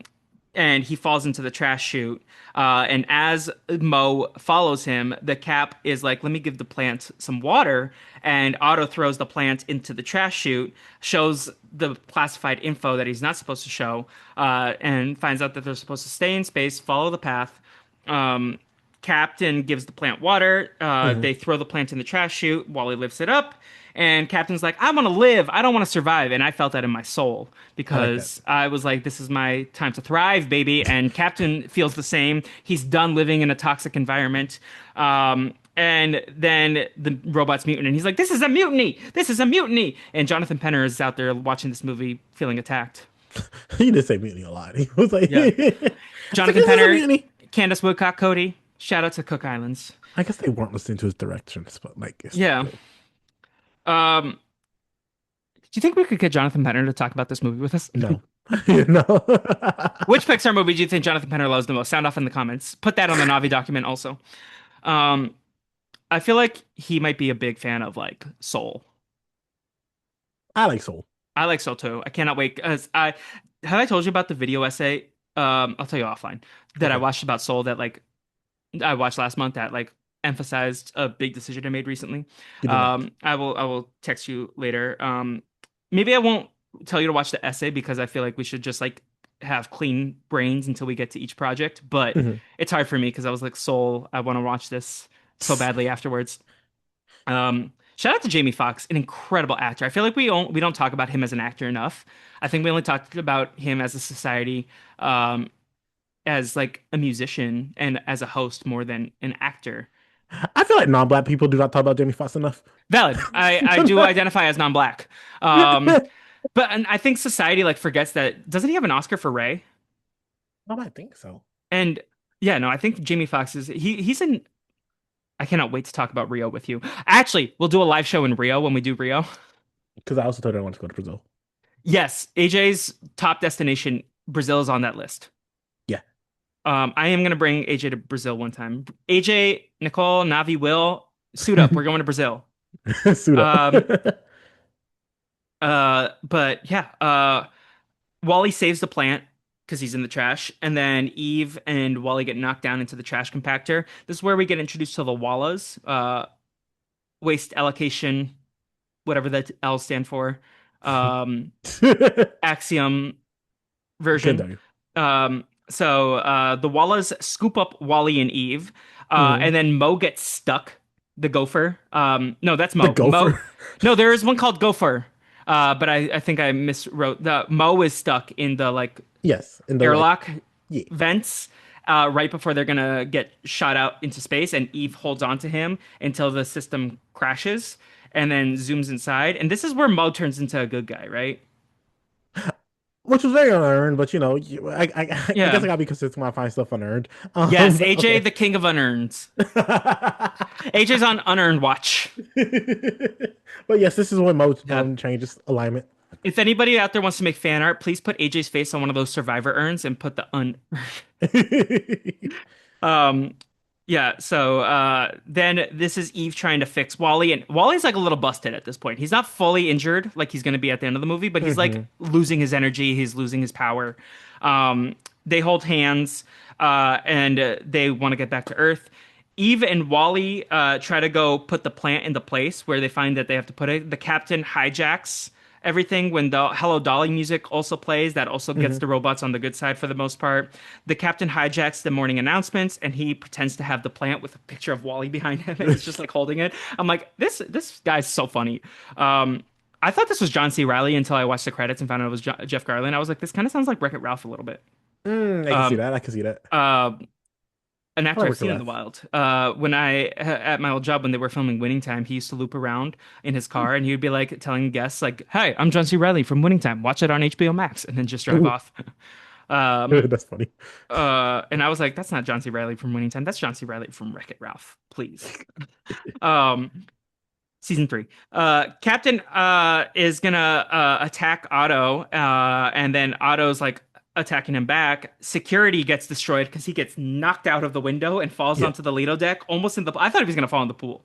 and he falls into the trash chute. And as Mo follows him, the Cap is like, "Let me give the plant some water." And Otto throws the plant into the trash chute, shows the classified info that he's not supposed to show, and finds out that they're supposed to stay in space, follow the path. Um, Captain gives the plant water.
Hmm.
They throw the plant in the trash chute. Wally lifts it up, and Captain's like, "I want to live. I don't want to survive." And I felt that in my soul
I like that.
because I was like, "This is my time to thrive, baby." And Captain feels the same. He's done living in a toxic environment. And then the robot's mutant, and he's like, "This is a mutiny. This is a mutiny." And Jonathan Penner is out there watching this movie, feeling attacked.
He did say mutiny a lot. He was like,
Yeah,
it's like,
Jonathan
this is a
Penner,
mutiny.
Candace Woodcock, Cody. Shout out to Cook Islands.
I guess they weren't listening to his directions, but like, it's still
Yeah.
good.
Um, do you think we could get Jonathan Penner to talk about this movie with us?
No. No.
Which Pixar movie do you think Jonathan Penner loves the most? Sound off in the comments. Put that on the Navi document also. Um, I feel like he might be a big fan of like Soul.
I like Soul.
I like Soul too. I cannot wait. 'Cause I have I told you about the video essay. I'll tell you offline that I
Okay.
watched about Soul that like I watched last month that like emphasized a big decision I made recently.
You did not.
I will text you later. Maybe I won't tell you to watch the essay because I feel like we should just like have clean brains until we get to each project. But
Mhm.
it's hard for me because I was like, Soul, I want to watch this so badly afterwards. Shout out to Jamie Foxx, an incredible actor. I feel like we don't talk about him as an actor enough. I think we only talked about him as a society, um, as like a musician and as a host more than an actor.
I feel like non-black people do not talk about Jamie Foxx enough.
Valid. I do identify as non-black. Um, but and I think society like forgets that. Doesn't he have an Oscar for Ray?
I think so.
And yeah, no, I think Jamie Foxx is he's in. I cannot wait to talk about Rio with you. Actually, we'll do a live show in Rio when we do Rio.
Because I also told her I want to go to Brazil.
Yes, AJ's top destination, Brazil is on that list.
Yeah.
I am gonna bring AJ to Brazil one time. AJ, Nicole, Navi, Will, suit up. We're going to Brazil.
Suit up.
Um, but yeah, Wally saves the plant because he's in the trash, and then Eve and Wally get knocked down into the trash compactor. This is where we get introduced to the Wallas, waste allocation, whatever that L stand for, um, axiom
Good
version.
W.
The Wallas scoop up Wally and Eve,
Mhm.
and then Mo gets stuck. The gopher. No, that's
The
Mo. Mo.
gopher.
No, there is one called Gopher. But I think I miswrote. The Mo is stuck in the like
Yes. In the like,
airlock
yeah.
vents right before they're gonna get shot out into space, and Eve holds on to him until the system crashes, and then zooms inside. And this is where Mo turns into a good guy, right?
Which was very unearned, but I guess
Yeah.
I gotta be consistent when I find stuff unearned.
Yes,
But
AJ,
okay.
the king of unearns. AJ's on unearned watch.
But yes, this is when Mo
Yeah.
changes alignment.
If anybody out there wants to make fan art, please put AJ's face on one of those survivor urns and put the un. Um, yeah. Then this is Eve trying to fix Wally, and Wally's like a little busted at this point. He's not fully injured like he's gonna be at the end of the movie, but he's like
Hmm.
losing his energy. He's losing his power. They hold hands, and they want to get back to Earth. Eve and Wally try to go put the plant into place where they find that they have to put it. The captain hijacks everything when the Hello Dolly music also plays. That also gets
Hmm.
the robots on the good side for the most part. The captain hijacks the morning announcements and he pretends to have the plant with a picture of Wally behind him and he's just like holding it. I'm like, this guy's so funny. I thought this was John C. Riley until I watched the credits and found out it was Jeff Garlin. I was like, this kind of sounds like Wreck-It Ralph a little bit.
I can see
Um,
that. I can see that.
uh, an
I
actor
like
I've
Wicked
seen in the
Ralph.
wild. At my old job when they were filming Winning Time, he used to loop around in his car and he would be like telling guests like, "Hi, I'm John C. Riley from Winning Time. Watch it on HBO Max," and then just drive
Ooh,
off. Um,
that's funny.
and I was like, "That's not John C. Riley from Winning Time. That's John C. Riley from Wreck-It Ralph, please." Um, season three. Captain is gonna attack Otto, and then Otto's like attacking him back. Security gets destroyed because he gets knocked out of the window and falls
Yeah,
onto the Lido deck, almost in the. I thought he was gonna fall in the pool.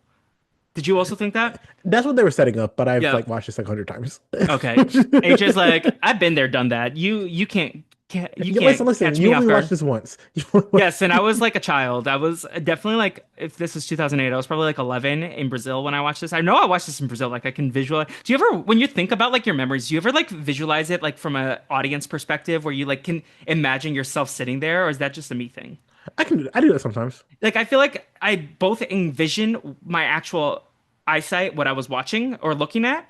Did you also think that?
that's what they were setting up, but I've
Yeah.
like watched this like 100 times.
Okay. AJ's like, I've been there, done that. You can't. You
Listen,
can't
listen.
catch
You
me
only
off
watched
guard.
this once. You only
Yes,
watched-
and I was like a child. I was definitely like, if this was 2008, I was probably like 11 in Brazil when I watched this. I know I watched this in Brazil. Like I can visualize. Do you ever, when you think about like your memories, do you ever like visualize it like from a audience perspective where you like can imagine yourself sitting there, or is that just a me thing?
I do that sometimes.
Like I feel like I both envision my actual eyesight, what I was watching or looking at,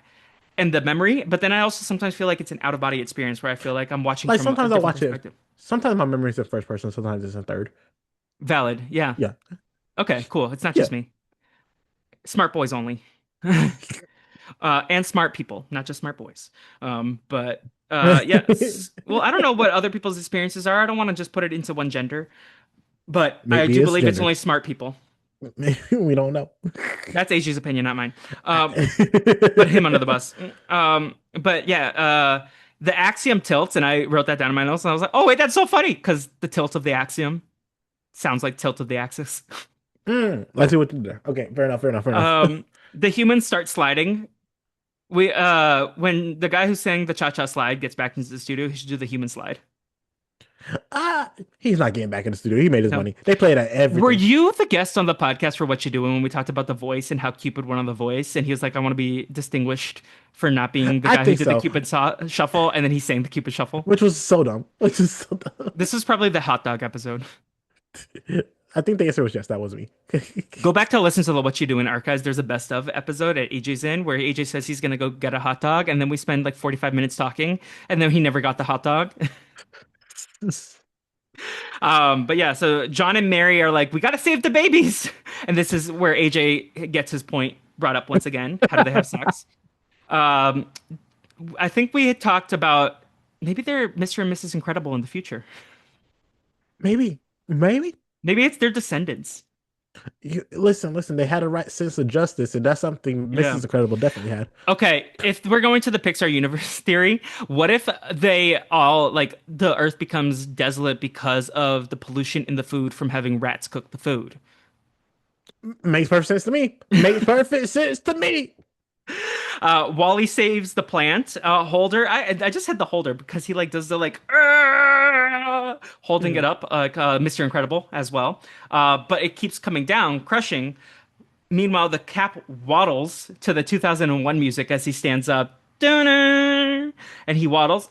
and the memory, but then I also sometimes feel like it's an out of body experience where I feel like I'm watching
Like
from a
sometimes I
different
watch it.
perspective.
Sometimes my memory is in first person. Sometimes it's in third.
Valid. Yeah.
Yeah,
Okay, cool. It's not
yeah.
just me. Smart boys only. And smart people, not just smart boys. But yes. Well, I don't know what other people's experiences are. I don't want to just put it into one gender, but I
Maybe
do
it's
believe it's only
gendered.
smart people.
Maybe we don't know.
That's AJ's opinion, not mine. Put him under the bus. But yeah, the axiom tilts, and I wrote that down in my notes, and I was like, oh wait, that's so funny because the tilt of the axiom sounds like tilt of the axis.
Let's see what you do. Okay, fair enough. Fair enough. Fair enough.
The humans start sliding. We when the guy who sang the cha-cha slide gets back into the studio, he should do the human slide.
Ah, he's not getting back in the studio. He made his
No.
money. They played at
Were
everything.
you the guest on the podcast for What You Doing when we talked about the voice and how Cupid won on the voice? And he was like, I want to be distinguished for not being the
I
guy who
think
did the
so.
Cupid shuffle, and then he sang the Cupid shuffle.
Which was so dumb. Which is so dumb.
This is probably the hot dog episode.
I think the answer was yes. That was me.
Go back to listen to the What You Doing archives. There's a best of episode at AJ's in where AJ says he's gonna go get a hot dog, and then we spend like 45 minutes talking, and then he never got the hot dog. But yeah, so John and Mary are like, we gotta save the babies, and this is where AJ gets his point brought up once again. How do they have sex? Um, I think we had talked about maybe they're Mr. and Mrs. Incredible in the future.
Maybe. Maybe.
Maybe it's their descendants.
Listen. They had a right sense of justice, and that's something
Yeah.
Mrs. Incredible definitely had.
Okay, if we're going to the Pixar universe theory, what if they all like the Earth becomes desolate because of the pollution in the food from having rats cook the food?
Makes perfect sense to me. Makes perfect sense to me.
Wally saves the plant. Holder, I just had the holder because he like does the like "Arrgh," holding it
Mhm.
up like Mr. Incredible as well. But it keeps coming down, crushing. Meanwhile, the cap waddles to the 2001 music as he stands up. Dun-dun! And he waddles.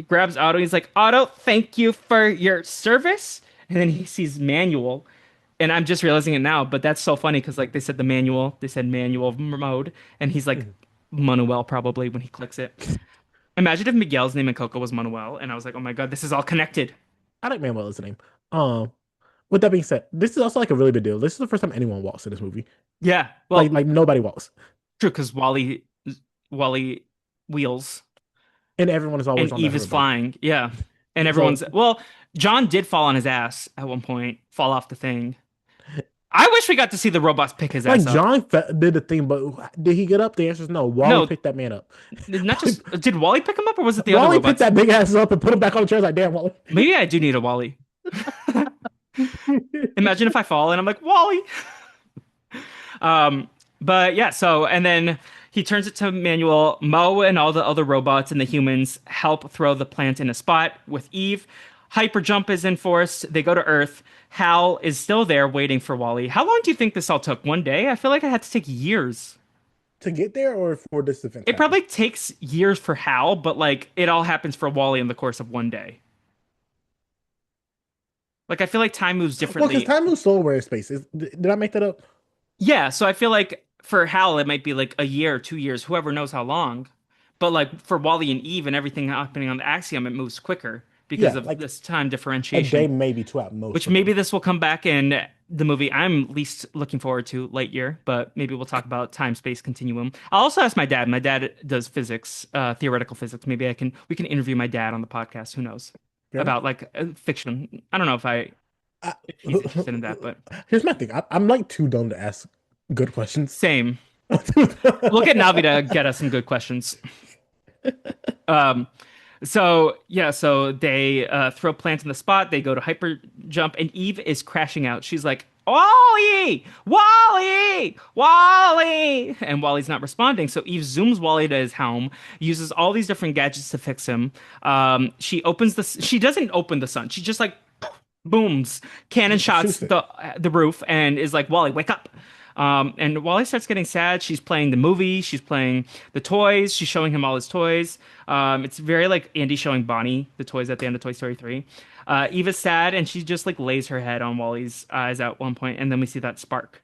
Grabs Otto. He's like, Otto, thank you for your service. And then he sees Manuel. And I'm just realizing it now, but that's so funny because like they said manual mode, and he's like
Mhm.
Manuel probably when he clicks it. Imagine if Miguel's name in Coco was Manuel, and I was like, oh my God, this is all connected.
I like Manuel is the name. Um, with that being said, this is also like a really big deal. This is the first time anyone walks in this movie.
Yeah,
Like
well,
like nobody walks,
true, because Wally wheels
and everyone is always
and
on their
Eve is
hoverboard.
flying. Yeah. And everyone's
So
well, John did fall on his ass at one point, fall off the thing. I wish we got to see the robots pick his
like
ass up.
John did the thing, but did he get up? The answer is no. Wally
No,
picked that man up.
not just did Wally pick him up or was it the other
Wally picked
robots?
that big ass up and put him back on the chair. Like damn, Wally.
Maybe I do need a Wally. Imagine if I fall and I'm like, Wally. Um, but yeah, so and then he turns it to Manuel. Mo and all the other robots and the humans help throw the plant in a spot with Eve. Hyper jump is enforced. They go to Earth. Hal is still there waiting for Wally. How long do you think this all took? One day? I feel like it had to take years.
To get there or for this event to
It
happen?
probably takes years for Hal, but like it all happens for Wally in the course of one day. Like I feel like time moves
Well, because
differently.
time moves slower in space. Did I make that up?
Yeah, so I feel like for Hal, it might be like a year, 2 years, whoever knows how long. But like for Wally and Eve and everything happening on the Axiom, it moves quicker because
Yeah,
of
like
this time
a day,
differentiation,
maybe two at most
which
for
maybe
them.
this will come back in the movie I'm least looking forward to, Lightyear, but maybe we'll talk about time-space continuum. I'll also ask my dad. My dad does physics, theoretical physics. Maybe we can interview my dad on the podcast. Who knows?
Fair enough.
About like fiction. I don't know
I,
if he's interested in that, but
here's my thing. I'm like too dumb to ask good questions.
same. Look at Navi to get us some good questions. Um, so yeah, so they throw plant in the spot. They go to hyper jump, and Eve is crashing out. She's like, Wally, Wally, Wally, and Wally's not responding. So Eve zooms Wally to his home, uses all these different gadgets to fix him. She opens the. She doesn't open the sun. She just like booms, cannon shots
Shoots it.
the roof, and is like, Wally, wake up. And Wally starts getting sad. She's playing the movie. She's playing the toys. She's showing him all his toys. It's very like Andy showing Bonnie the toys at the end of Toy Story 3. Eva's sad, and she just like lays her head on Wally's eyes at one point, and then we see that spark.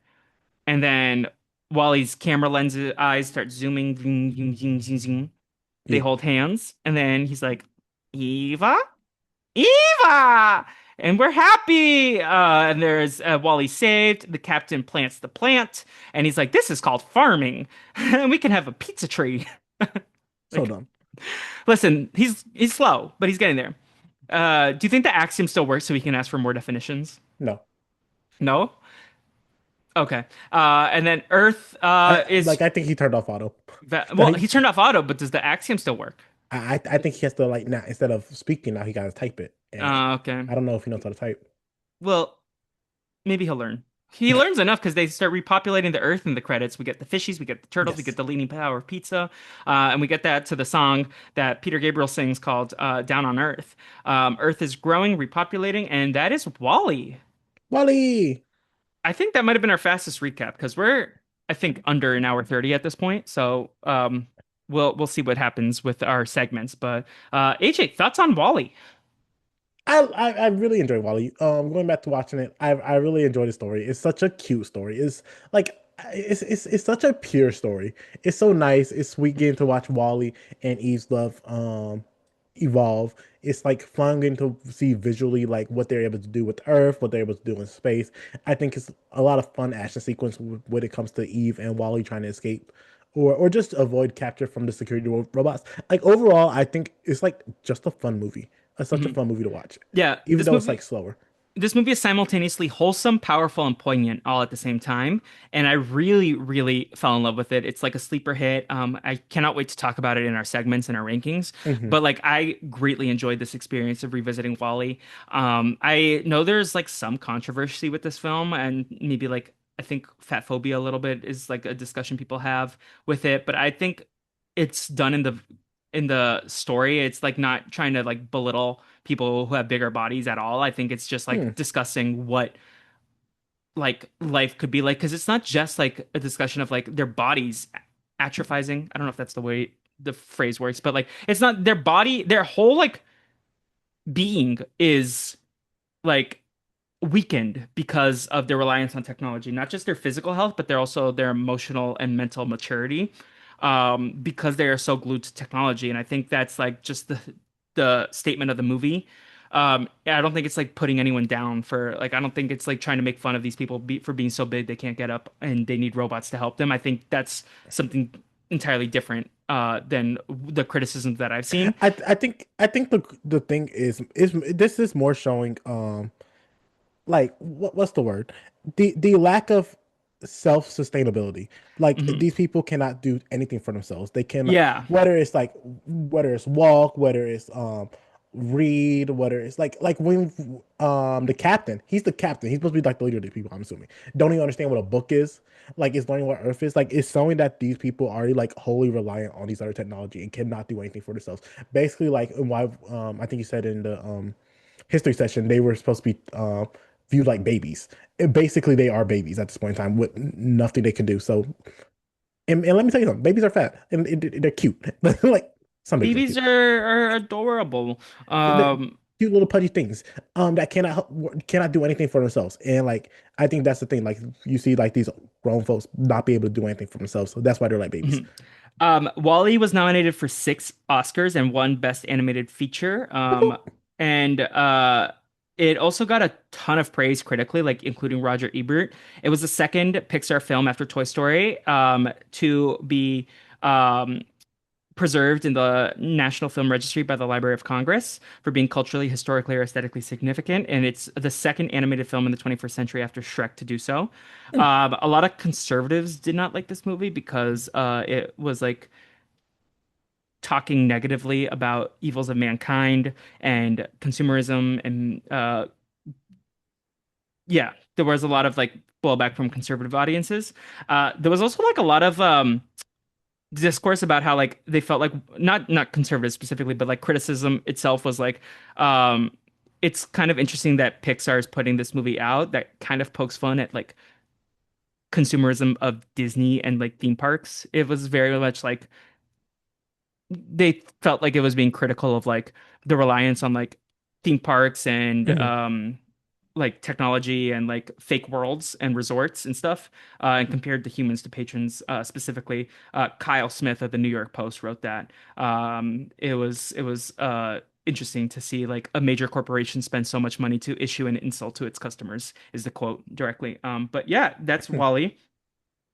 And then Wally's camera lens eyes start zooming. Zing, zing, zing, zing, zing. They
Yeah.
hold hands, and then he's like, Eva? Eva! And we're happy. And there's Wally saved. The captain plants the plant, and he's like, "This is called farming, and we can have a pizza tree."
So
Like,
dumb.
listen, he's slow, but he's getting there. Do you think the axiom still works so we can ask for more definitions?
No.
No? Okay. And then Earth is
I think he turned off auto.
well, he turned off auto, but does the axiom still work?
I think he has to like now instead of speaking now he gotta type it. And
Okay.
I don't know if he knows how to type.
Well, maybe he'll learn. He learns enough because they start repopulating the earth in the credits. We get the fishies, we get the turtles, we get
Yes.
the leaning power of pizza, and we get that to the song that Peter Gabriel sings called "Down on Earth." Earth is growing, repopulating, and that is Wally.
Wally.
I think that might have been our fastest recap because we're, I think, under an hour 30 at this point. So we'll see what happens with our segments. But AJ, thoughts on Wally?
I really enjoy Wally. Going back to watching it, I really enjoy the story. It's such a cute story. It's like it's such a pure story. It's so nice. It's sweet getting to watch Wally and Eve's love evolve. It's like fun getting to see visually like what they're able to do with Earth, what they're able to do in space. I think it's a lot of fun action sequence when it comes to Eve and Wally trying to escape. Or just avoid capture from the security robots. Like overall, I think it's like just a fun movie. It's such a
Mhm.
fun movie to watch,
Yeah,
even though it's like slower.
this movie is simultaneously wholesome, powerful, and poignant all at the same time. And I really, really fell in love with it. It's like a sleeper hit. I cannot wait to talk about it in our segments and our rankings.
Hmm.
But like, I greatly enjoyed this experience of revisiting Wally. I know there's like some controversy with this film, and maybe like I think fat phobia a little bit is like a discussion people have with it. But I think it's done in the story. It's like not trying to like belittle people who have bigger bodies at all. I think it's just
Hmm.
like discussing what like life could be like because it's not just like a discussion of like their bodies atrophying. I don't know if that's the way the phrase works, but like it's not their body, their whole like being is like weakened because of their reliance on technology, not just their physical health, but they're also their emotional and mental maturity, because they are so glued to technology. And I think that's like just the statement of the movie. I don't think it's like putting anyone down for like I don't think it's like trying to make fun of these people for being so big they can't get up and they need robots to help them. I think that's something entirely different than the criticisms that I've seen.
I think the thing is this is more showing like what's the word, the lack of self sustainability. Like
Mhm.
these people cannot do anything for themselves. They cannot,
Yeah.
whether it's walk, whether it's read, whether it's like when the captain, he's the captain, he's supposed to be like the leader of these people, I'm assuming, don't even understand what a book is. Like it's learning what Earth is. Like it's showing that these people are like wholly reliant on these other technology and cannot do anything for themselves. Basically, like why I think you said in the history session they were supposed to be viewed like babies. Basically, they are babies at this point in time with nothing they can do. So, and let me tell you something: babies are fat and they're cute. Like some babies are
Babies
cute.
are adorable.
They're
Um,
cute little pudgy things that cannot do anything for themselves. And like I think that's the thing. Like you see like these grown folks not be able to do anything for themselves. So that's why they're like babies.
mhm. Wall-E was nominated for 6 Oscars and won Best Animated Feature. And it also got a ton of praise critically, like including Roger Ebert. It was the second Pixar film after Toy Story to be um, preserved in the National Film Registry by the Library of Congress for being culturally, historically, or aesthetically significant. And it's the second animated film in the 21st century after Shrek to do so.
Hmm.
A lot of conservatives did not like this movie because it was like talking negatively about evils of mankind and consumerism and Yeah, there was a lot of like blowback from conservative audiences. There was also like a lot of discourse about how like they felt like not conservative specifically, but like criticism itself was like um it's kind of interesting that Pixar is putting this movie out that kind of pokes fun at like consumerism of Disney and like theme parks. It was very much like they felt like it was being critical of like the reliance on like theme parks and
Mhm.
like technology and like fake worlds and resorts and stuff and compared the humans to patrons specifically Kyle Smith of the New York Post wrote that it was interesting to see like a major corporation spend so much money to issue an insult to its customers is the quote directly but yeah that's Wally.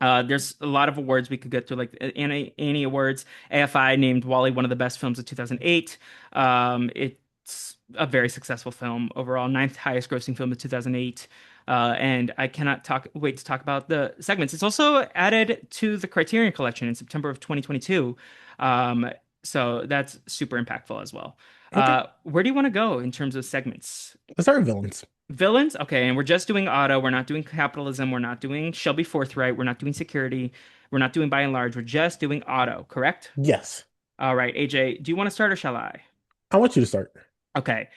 There's a lot of awards we could get to, like Annie Awards. AFI named Wall-E one of the best films of 2008. It's a very successful film overall, ninth highest grossing film of 2008. And I cannot wait to talk about the segments. It's also added to the Criterion Collection in September of 2022. Um, so that's super impactful as well.
Okay,
Where do you want to go in terms of segments?
let's start with villains.
Villains? Okay, and we're just doing auto. We're not doing capitalism. We're not doing Shelby Forthright. We're not doing security. We're not doing by and large. We're just doing auto, correct?
Yes,
All right, AJ, do you want to start or shall I?
I want you to start.
Okay.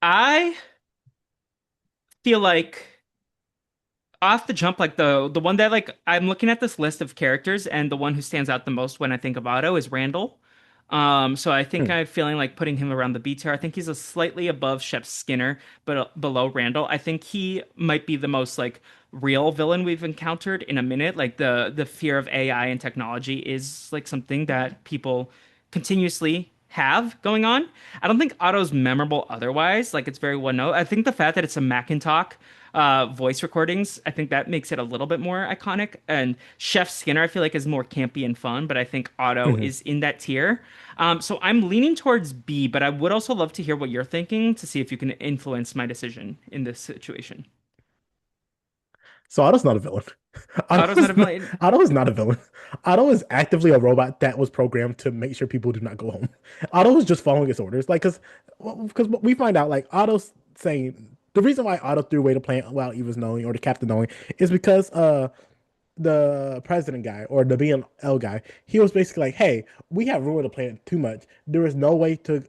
I feel like off the jump, like the one that like I'm looking at this list of characters, and the one who stands out the most when I think of Otto is Randall. So I think
Hmm.
I'm feeling like putting him around the B tier. I think he's a slightly above Shep Skinner, but below Randall. I think he might be the most like real villain we've encountered in a minute. Like the fear of AI and technology is like something that people continuously have going on. I don't think Otto's memorable otherwise. Like it's very one note. I think the fact that it's a Macintalk voice recordings, I think that makes it a little bit more iconic. And Chef Skinner, I feel like is more campy and fun, but I think Otto
Mhm.
is in that tier. So I'm leaning towards B, but I would also love to hear what you're thinking to see if you can influence my decision in this situation.
So Otto's not a villain.
Otto's not a villain.
Otto is not a villain. Otto is actively a robot that was programmed to make sure people do not go home. Otto is just following its orders. Like, because we find out, like, Otto's saying the reason why Otto threw away the plan while he was knowing, or the captain knowing, is because the president guy or the BNL guy, he was basically like, "Hey, we have ruined the planet too much. There is no way to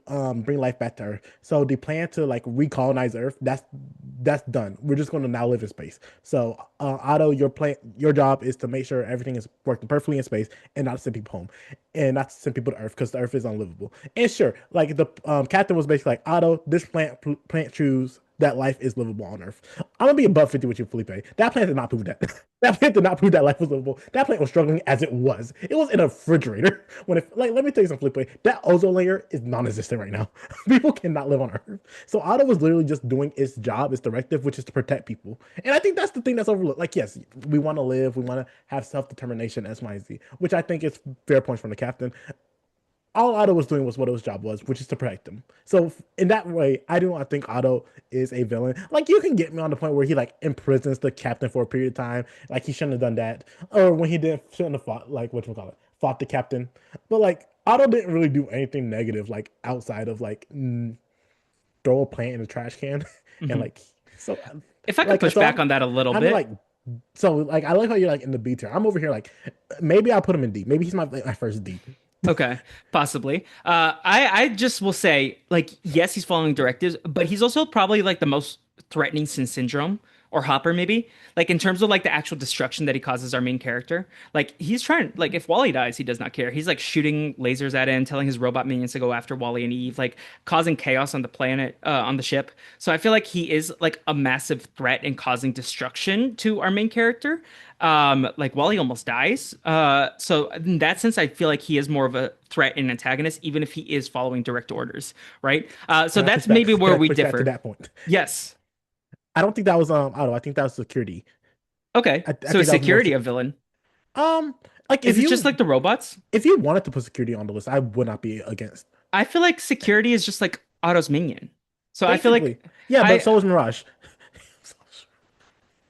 bring life back to Earth. So the plan to like recolonize Earth, that's done. We're just going to now live in space. So Otto, your job is to make sure everything is working perfectly in space and not send people home, and not send people to Earth because the Earth is unlivable. And sure, like the captain was basically like, Otto, this plant choose." That life is livable on Earth. I'm gonna be above 50 with you, Felipe. That plant did not prove that. That plant did not prove that life was livable. That plant was struggling as it was. It was in a refrigerator. When it like, let me tell you something, Felipe. That ozone layer is non-existent right now. People cannot live on Earth. So Otto was literally just doing its job, its directive, which is to protect people. And I think that's the thing that's overlooked. Like, yes, we want to live, we want to have self-determination, X, Y, and Z, which I think is fair points from the captain. All Otto was doing was what his job was, which is to protect them. So in that way, I do not think Otto is a villain. Like you can get me on the point where he like imprisons the captain for a period of time, like he shouldn't have done that, or when he didn't shouldn't have fought like what you call it, fought the captain. But like Otto didn't really do anything negative, like outside of like throw a plant in a trash can, and
Mhm.
like so
If I could
like
push
so
back on that a little
I'm
bit.
like so like I like how you're like in the B tier. I'm over here like maybe I'll put him in D. Maybe he's my first D.
Okay, possibly. I just will say, like, yes, he's following directives, but he's also probably like the most threatening Sin Syndrome or Hopper, maybe. Like in terms of like the actual destruction that he causes our main character. Like he's trying, like if Wally dies, he does not care. He's like shooting lasers at him, telling his robot minions to go after Wally and Eve, like causing chaos on the planet, on the ship. So I feel like he is like a massive threat and causing destruction to our main character. Like Wally almost dies. So in that sense, I feel like he is more of a threat and antagonist, even if he is following direct orders, right? So
Can I
that's
push back?
maybe
Can
where
I
we
push back to
differ.
that point?
Yes.
I don't think that was Otto. I think that was security.
Okay.
I
So
think
is
that was more
security a villain?
um like
Is it just like the robots?
if you wanted to put security on the list, I would not be against.
I feel like security is just like Otto's minion. So I feel
Basically,
like
yeah, but
I,
so is Mirage.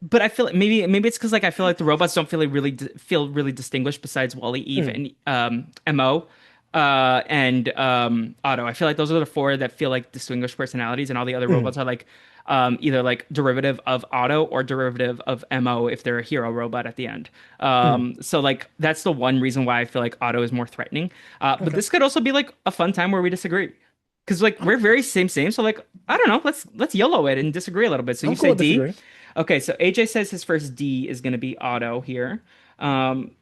but I feel like maybe it's because like I feel like the robots don't feel like feel really distinguished besides Wally, Eve,
Mm,
and Mo, and Otto. I feel like those are the four that feel like distinguished personalities, and all the other
mm.
robots are like either like derivative of Otto or derivative of Mo if they're a hero robot at the end.
Mhm.
So like that's the one reason why I feel like Otto is more threatening. But
Okay.
this could also be like a fun time where we disagree. Because like we're
Okay.
very same. So like I don't know, let's YOLO it and disagree a little bit. So you
I'm cool
say
with
D.
disagreeing.
Okay, so AJ says his first D is gonna be Otto here. Um,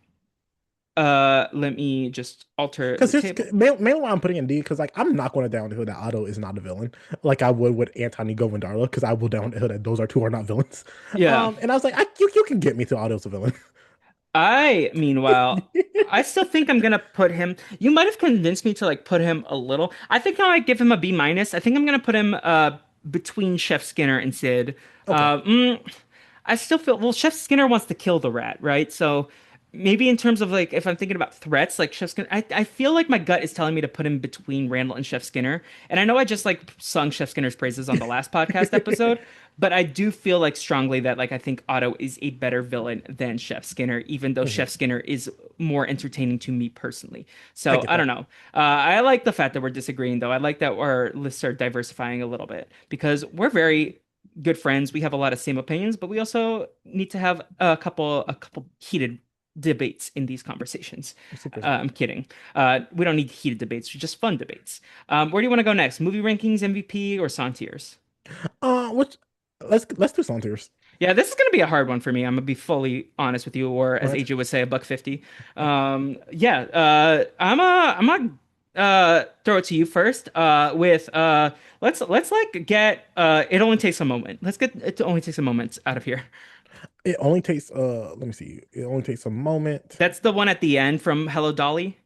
let me just alter
Because
the
here's
table.
mainly why I'm putting in D, because like I'm not going to down the hill that Otto is not a villain, like I would with Antony Go and Darla, because I will down the hill that those are two are not villains.
Yeah.
And I was like, you can get me to Otto's a villain.
Meanwhile, I still think I'm gonna put him. You might have convinced me to like put him a little. I think I might give him a B minus. I think I'm gonna put him between Chef Skinner and Sid.
Okay.
Uh, mm, I still feel well, Chef Skinner wants to kill the rat, right? So maybe in terms of like if I'm thinking about threats, like Chef Skinner, I feel like my gut is telling me to put him between Randall and Chef Skinner. And I know I just like sung Chef Skinner's praises on the last podcast episode, but I do feel like strongly that like I think Otto is a better villain than Chef Skinner, even though
Mhm.
Chef Skinner is more entertaining to me personally.
I
So
get
I don't
that.
know. I like the fact that we're disagreeing, though. I like that our lists are diversifying a little bit because we're very good friends. We have a lot of same opinions, but we also need to have a couple heated debates in these conversations.
Super.
I'm kidding. We don't need heated debates, just fun debates. Where do you want to go next? Movie rankings, MVP, or song tiers?
Which let's do Sauntiers.
Yeah, this is gonna be a hard one for me. I'm gonna be fully honest with you, or
Go
as
ahead.
AJ would say, a buck 50. Yeah, I'm gonna throw it to you first. With let's like get it only takes a moment. Let's get it only takes a moment out of here.
It only takes let me see. It only takes a moment.
That's the one at the end from Hello Dolly.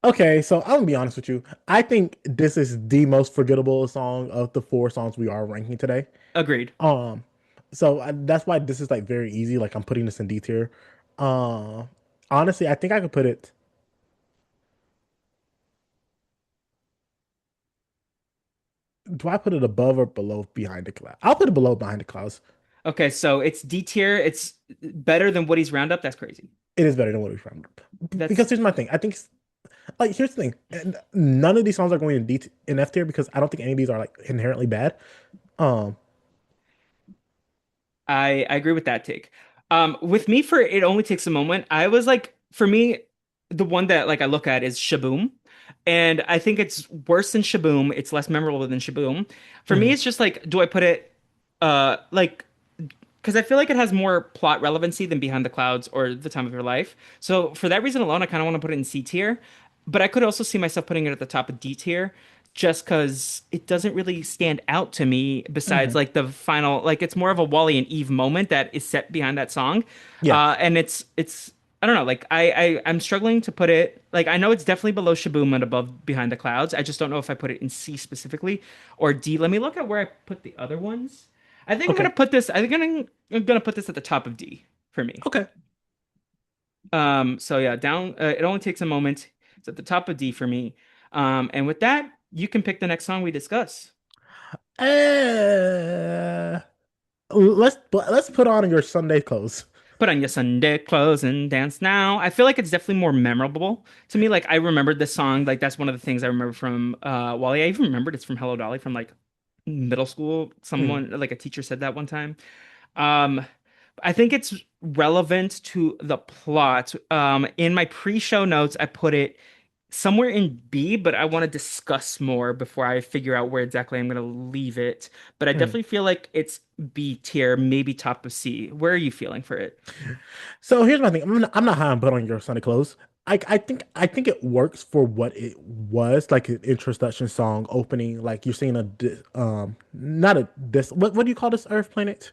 Okay, so I'm gonna be honest with you. I think this is the most forgettable song of the four songs we are ranking today.
Agreed.
Um, that's why this is like very easy. Like I'm putting this in D tier. Uh, Honestly, I think I could put it. Do I put it above or below Behind the Cloud? I'll put it below Behind the Clouds.
Okay, so it's D tier. It's better than Woody's Roundup. That's crazy.
It is better than what we found.
That's
Because here's my thing. I think like here's the thing. None of these songs are going in F tier because I don't think any of these are like inherently bad. Um,
I agree with that take. With me for it only takes a moment. I was like, for me, the one that like I look at is Shaboom, and I think it's worse than Shaboom. It's less memorable than Shaboom. For me,
mhm.
it's just like, do I put it, like because I feel like it has more plot relevancy than Behind the Clouds or The Time of Your Life. So for that reason alone, I kind of want to put it in C tier. But I could also see myself putting it at the top of D tier just because it doesn't really stand out to me besides
Mhm.
like the final, like it's more of a Wally and Eve moment that is set behind that song.
Yeah.
And it's I don't know, like I'm struggling to put it like I know it's definitely below Shaboom and above Behind the Clouds. I just don't know if I put it in C specifically or D. Let me look at where I put the other ones. I think I'm gonna
Okay.
put this. I think I'm gonna put this at the top of D for me.
Okay.
So yeah, down. It only takes a moment. It's at the top of D for me. And with that, you can pick the next song we discuss.
Uh, let's put on your Sunday clothes.
Put on your Sunday clothes and dance now. I feel like it's definitely more memorable to me. Like I remembered this song. Like that's one of the things I remember from Wally. I even remembered it's from Hello Dolly from like middle school.
Mhm.
Someone like a teacher said that one time. Um, I think it's relevant to the plot. In my pre-show notes, I put it somewhere in B, but I want to discuss more before I figure out where exactly I'm going to leave it. But I
Mhm.
definitely feel like it's B tier, maybe top of C. Where are you feeling for it?
So here's my thing. I'm not high on put on your Sunday clothes. I think it works for what it was, like an introduction song opening. Like you're seeing not a this what do you call this Earth planet?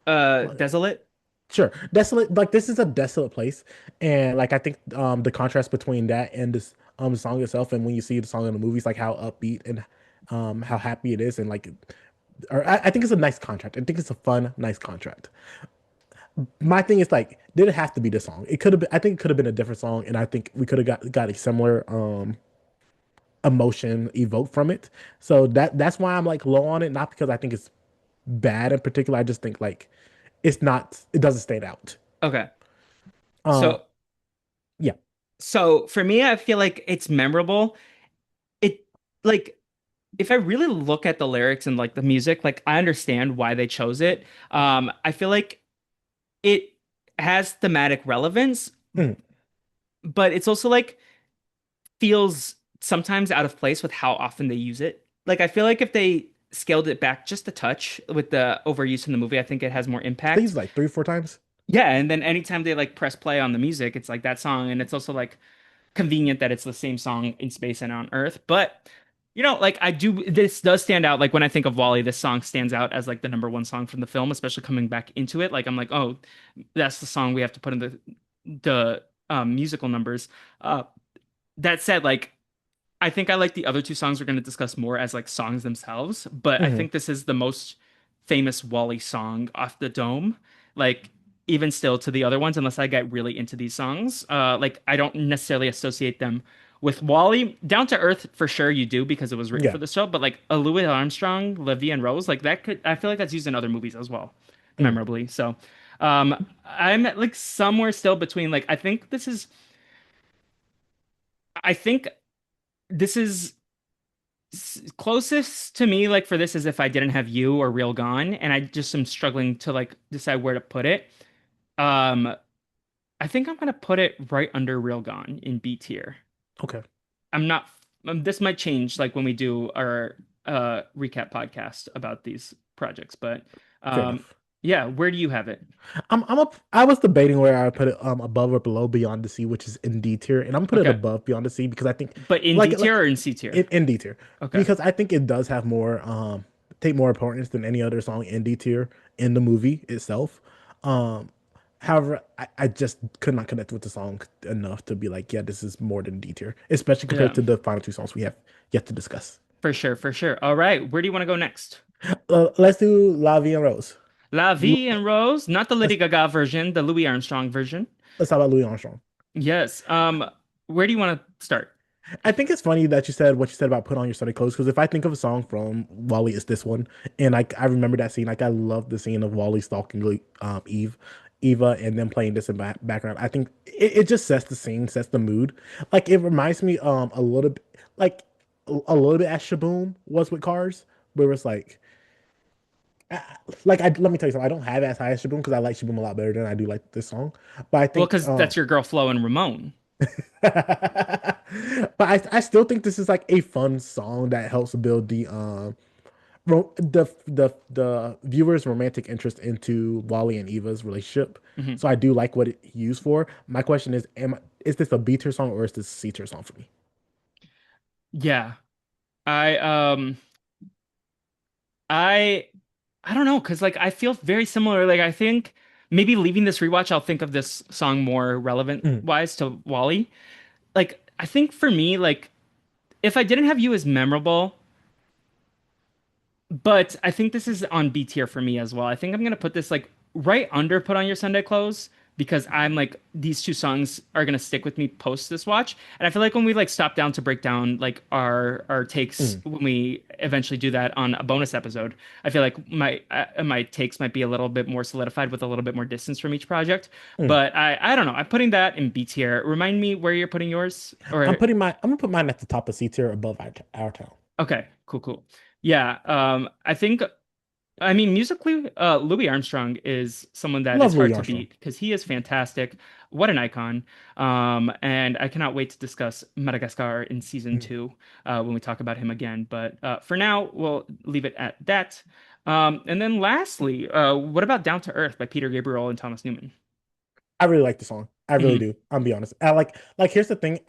Desolate?
Sure, desolate. Like this is a desolate place, and like I think the contrast between that and this the song itself, and when you see the song in the movies, like how upbeat and how happy it is, and like, or I think it's a nice contract. I think it's a fun, nice contract. My thing is like, did it have to be this song? It could have been. I think it could have been a different song, and I think we could have got a similar emotion evoked from it. So that's why I'm like low on it, not because I think it's bad in particular. I just think like it's not. It doesn't stand out.
Okay.
Uh,
So
yeah.
so for me, I feel like it's memorable. It like if I really look at the lyrics and like the music, like I understand why they chose it. I feel like it has thematic relevance,
Mm,
but it's also like feels sometimes out of place with how often they use it. Like I feel like if they scaled it back just a touch with the overuse in the movie, I think it has more
they
impact.
use like 3 or 4 times.
Yeah, and then anytime they like press play on the music, it's like that song, and it's also like convenient that it's the same song in space and on Earth. But like I do, this does stand out. Like when I think of Wally, this song stands out as like the number one song from the film, especially coming back into it. Like I'm like, oh, that's the song we have to put in the musical numbers. Uh, that said, like I think I like the other two songs we're going to discuss more as like songs themselves, but I
Hmm.
think this is the most famous Wally song off the dome. Like even still to the other ones, unless I get really into these songs, like I don't necessarily associate them with Wally. Down to Earth for sure you do because it was written for
Yeah.
the show, but like a Louis Armstrong, La Vie en Rose, like that could I feel like that's used in other movies as well,
Mm.
memorably. So I'm like somewhere still between like I think this is closest to me like for this is if I didn't have you or Real Gone, and I just am struggling to like decide where to put it. Um, I think I'm gonna put it right under Real Gone in B tier.
Okay.
I'm not. This might change like when we do our recap podcast about these projects, but
Fair
um,
enough.
yeah, where do you have it?
I was debating where I put it above or below Beyond the Sea, which is in D tier, and I'm put it
Okay,
above Beyond the Sea because I think
but in D tier or in C tier?
in D tier
Okay,
because I think it does have more take more importance than any other song in D tier in the movie itself. Um However, I just could not connect with the song enough to be like, yeah, this is more than D tier, especially compared
yeah,
to the final two songs we have yet to discuss.
for sure, for sure. All right, where do you want to go next?
Let's do La Vie en Rose.
La
L-
Vie en Rose, not the Lady
Let's
Gaga version, the Louis Armstrong version.
let's talk about Louis Armstrong.
Yes. Where do you want to start?
I think it's funny that you said what you said about put on your Sunday clothes because if I think of a song from Wally, it's this one, and I remember that scene. Like I love the scene of Wally stalking Eva, and then playing this in background. I think it just sets the scene, sets the mood. Like it reminds me a little bit like a little bit as Shaboom was with Cars, where it's uh, let me tell you something. I don't have as high as Shaboom because I like Shaboom a lot better than I do like this song. But I
Well,
think
because that's your girl Flo and Ramon.
but I still think this is like a fun song that helps build the viewer's romantic interest into Wally and Eva's relationship.
Hmm.
So I do like what it used for. My question is, is this a B tier song or is this a C tier song for me?
Yeah. I I I don't know, because like I feel very similar. Like I think maybe leaving this rewatch, I'll think of this song more relevant
Mm,
wise to Wally. Like I think for me, like if I didn't have you as memorable, but I think this is on B tier for me as well. I think I'm gonna put this like right under Put On Your Sunday Clothes because I'm like these two songs are gonna stick with me post this watch. And I feel like when we like stop down to break down like our takes
mm,
when we eventually do that on a bonus episode, I feel like my takes might be a little bit more solidified with a little bit more distance from each project.
mm.
But I don't know. I'm putting that in B tier. Remind me where you're putting yours or
I'm gonna put mine at the top of C tier above our town.
okay, cool, cool. Yeah, I think I mean, musically, Louis Armstrong is someone that is
Love Louis
hard to
Armstrong.
beat because he is fantastic. What an icon. And I cannot wait to discuss Madagascar in season
Mm.
two when we talk about him again. But for now, we'll leave it at that. And then lastly, what about Down to Earth by Peter Gabriel and Thomas Newman?
I really like the song. I really
Hmm.
do. I'm be honest. I like here's the thing.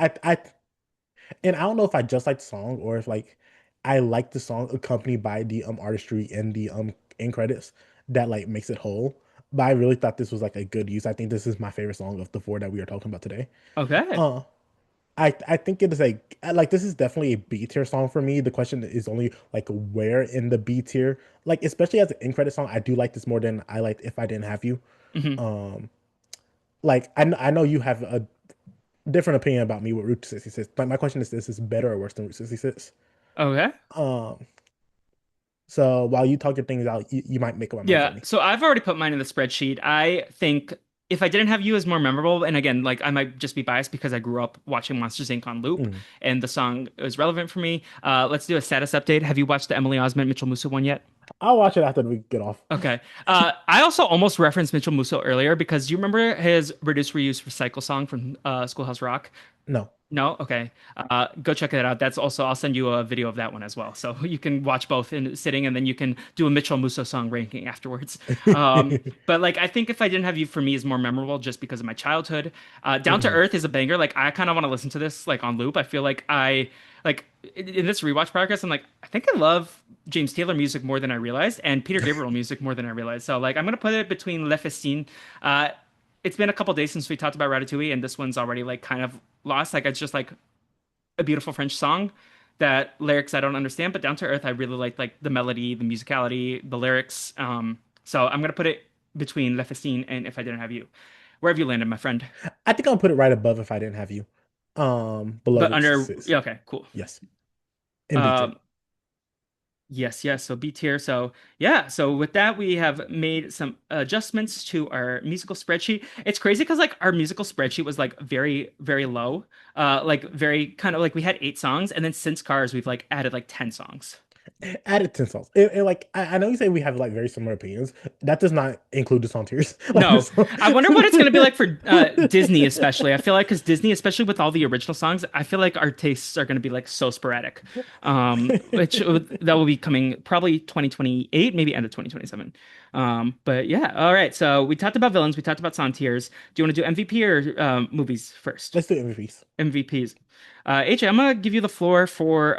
And I don't know if I just like the song or if like I like the song accompanied by the artistry and the end credits that like makes it whole. But I really thought this was like a good use. I think this is my favorite song of the four that we are talking about today.
Okay.
Uh I think it is like this is definitely a B tier song for me. The question is only like where in the B tier. Like especially as an end credit song, I do like this more than I liked If I Didn't Have You.
Hmm.
Um like I know you have a different opinion about me with Route 66. But my question is this is better or worse than Route 66?
Okay.
Um, so while you talk your things out, you might make up my mind for
Yeah,
me.
so I've already put mine in the spreadsheet. I think If I didn't have you as more memorable, and again, like I might just be biased because I grew up watching Monsters Inc. on loop,
Mm.
and the song is relevant for me. Let's do a status update. Have you watched the Emily Osment Mitchell Musso one yet?
I'll watch it after we get off.
Okay. I also almost referenced Mitchell Musso earlier because do you remember his Reduce Reuse Recycle song from Schoolhouse Rock?
No.
No? Okay. Go check it out. That's also, I'll send you a video of that one as well. So you can watch both in sitting and then you can do a Mitchell Musso song ranking afterwards. But like, I think If I Didn't Have You for me is more memorable just because of my childhood. Down to
Mhm.
Earth is a banger. Like, I kind of want to listen to this like on loop. I feel like like in this rewatch progress, I'm like, I think I love James Taylor music more than I realized and Peter Gabriel music more than I realized. So like, I'm going to put it between Le Festine. Uh, it's been a couple days since we talked about Ratatouille, and this one's already like kind of lost. Like it's just like a beautiful French song that lyrics I don't understand, but Down to Earth I really like the melody, the musicality, the lyrics. So I'm gonna put it between Le Festine and If I Didn't Have You. Where have you landed, my friend?
I think I'll put it right above If I Didn't Have You.
But
Beloved
under
sis.
yeah, okay, cool.
Yes. In B tier.
Um, yes, yes. So B tier. So yeah. So with that, we have made some adjustments to our musical spreadsheet. It's crazy because like our musical spreadsheet was like very, very low. Like very kind of like we had 8 songs, and then since Cars, we've like added like 10 songs.
Added 10 songs. Like I know you say we have like very similar opinions. That does not include the song tiers. Like
No,
this.
I wonder what it's going to be like for Disney, especially. I feel like because Disney, especially with all the original songs, I feel like our tastes are going to be like so sporadic. That will be coming probably 2028, maybe end of 2027. But yeah, all right. So we talked about villains, we talked about song tiers. Do you want to do MVP or movies first?
Let's do MVPs.
MVPs. AJ, I'm gonna give you the floor for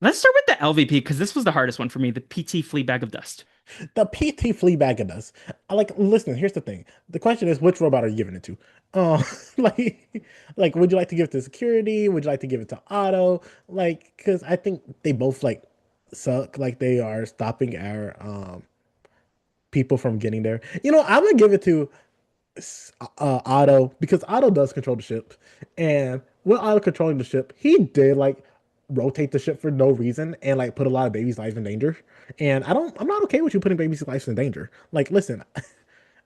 let's start with the LVP because this was the hardest one for me, the PT Flea Bag of Dust.
The PT Fleabag us. I like listen, here's the thing. The question is which robot are you giving it to? Uh like would you like to give it to security? Would you like to give it to auto? Like, because I think they both like suck. Like they are stopping our people from getting there. I'm gonna give it to Otto because Otto does control the ship, and with Otto controlling the ship, he did like rotate the ship for no reason and like put a lot of babies' lives in danger. And I'm not okay with you putting babies' lives in danger. Like, listen,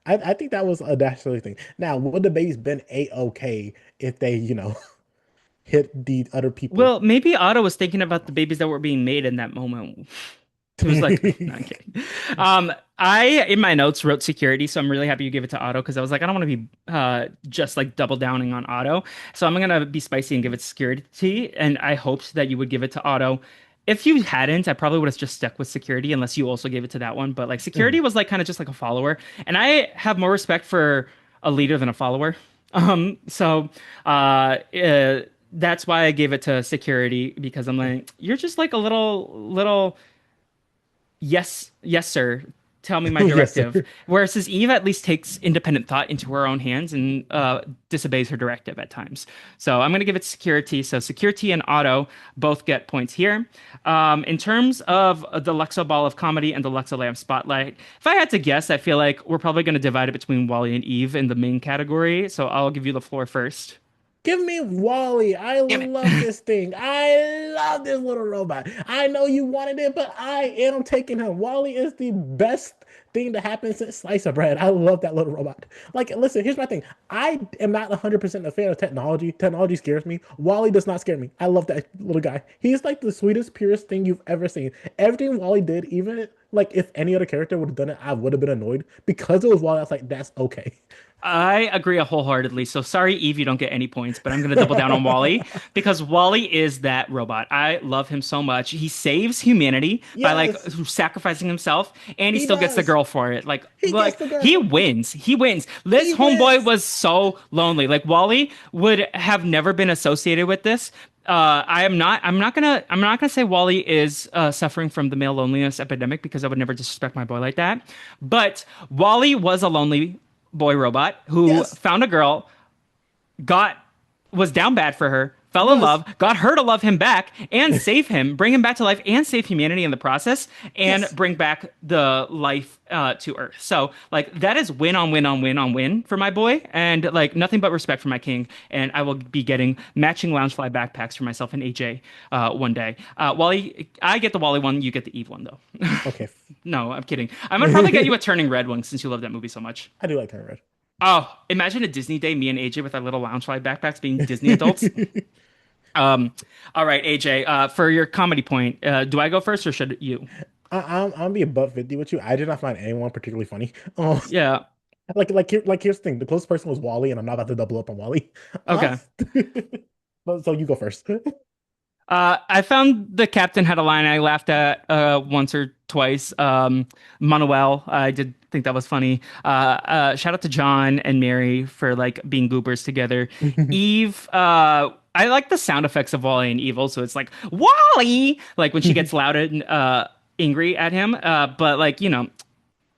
I think that was a dastardly thing. Now, would the babies been a-okay if they, hit the other people?
Well, maybe Otto was thinking about the babies that were being made in that moment. It was like, no, I'm kidding. I in my notes wrote security, so I'm really happy you gave it to Otto because I was like, I don't want to be just like double downing on Otto, so I'm gonna be spicy and give it security. And I hoped that you would give it to Otto. If you hadn't, I probably would have just stuck with security unless you also gave it to that one. But like security
Mhm.
was like kind of just like a follower, and I have more respect for a leader than a follower. So that's why I gave it to security because I'm like, you're just like a little yes, yes, sir. Tell me my
Yes,
directive.
sir.
Whereas his Eve at least takes independent thought into her own hands and disobeys her directive at times. So I'm going to give it security. So security and auto both get points here. In terms of the Luxo Ball of Comedy and the Luxo Lamp Spotlight, if I had to guess, I feel like we're probably going to divide it between Wally and Eve in the main category. So I'll give you the floor first.
Give me Wally. I
Damn
love
it.
this thing. I love this little robot. I know you wanted it, but I am taking him. Wally is the best thing to happen since slice of bread. I love that little robot. Like, listen, here's my thing. I am not 100% a fan of technology. Technology scares me. Wally does not scare me. I love that little guy. He's like the sweetest, purest thing you've ever seen. Everything Wally did, even like if any other character would have done it, I would have been annoyed. Because it was Wally, I was like, that's okay.
I agree wholeheartedly. So sorry, Eve, you don't get any points, but I'm going to double down on Wally because Wally is that robot. I love him so much. He saves humanity by like
Yes,
sacrificing himself, and he
he
still gets the
does.
girl for it. Like,
He gets
like
the
he
girl.
wins. He wins. This
He
homeboy
wins.
was so lonely. Like Wally would have never been associated with this. I'm not gonna say Wally is suffering from the male loneliness epidemic because I would never disrespect my boy like that. But Wally was a lonely boy robot who
Yes.
found a girl, got was down bad for her, fell in
Yes,
love, got her to love him back and save him, bring him back to life and save humanity in the process, and
yes.
bring back the life to Earth. So like that is win on win on win on win for my boy, and like nothing but respect for my king. And I will be getting matching Loungefly backpacks for myself and AJ one day. Wally, I get the Wally one, you get the Eve one though.
Okay.
No, I'm kidding. I'm gonna probably get you a Turning Red one since you love that movie so much.
I do like Turning
Oh, imagine a Disney day, me and AJ with our little Loungefly backpacks being Disney adults.
Red.
All right, AJ, for your comedy point, do I go first or should you?
I'm gonna be above 50 with you. I did not find anyone particularly funny.
Yeah.
Here's the thing. The closest person was Wally, and I'm not about to double up on Wally. Uh,
Okay.
so you go first.
I found the captain had a line I laughed at once or twice. Manuel, I did think that was funny. Shout out to John and Mary for like being goobers together. Eve, I like the sound effects of Wally and Evil, so it's like Wally, like when she gets loud and angry at him. But like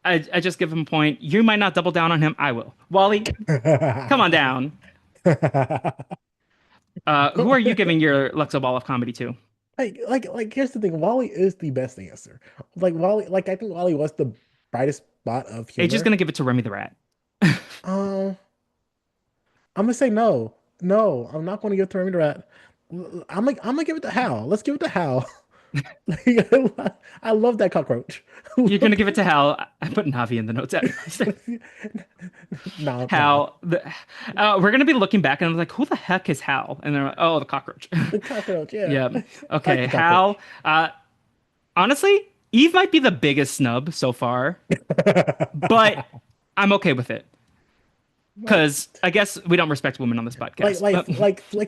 I just give him a point. You might not double down on him. I will. Wally, come on down. Who are you giving your Luxo Ball of comedy to?
Here's the thing. Wally is the best answer. I think Wally was the brightest spot of
AJ's
humor.
gonna give it to Remy the Rat.
Um, I'm gonna say no. No, I'm not gonna give it to Remy the Rat. I'm gonna give it to Hal. Let's give it to Hal. Like, I love that cockroach.
You're gonna give it to Hal. I put Navi in the notes.
No, no.
Hal. We're gonna be looking back and I'm like, who the heck is Hal? And they're like, oh, the cockroach.
The cockroach, yeah.
Yeah.
I like
Okay,
the cockroach.
Hal. Honestly, Eve might be the biggest snub so far, but I'm okay with it
Like,
because I guess we don't respect women on this podcast.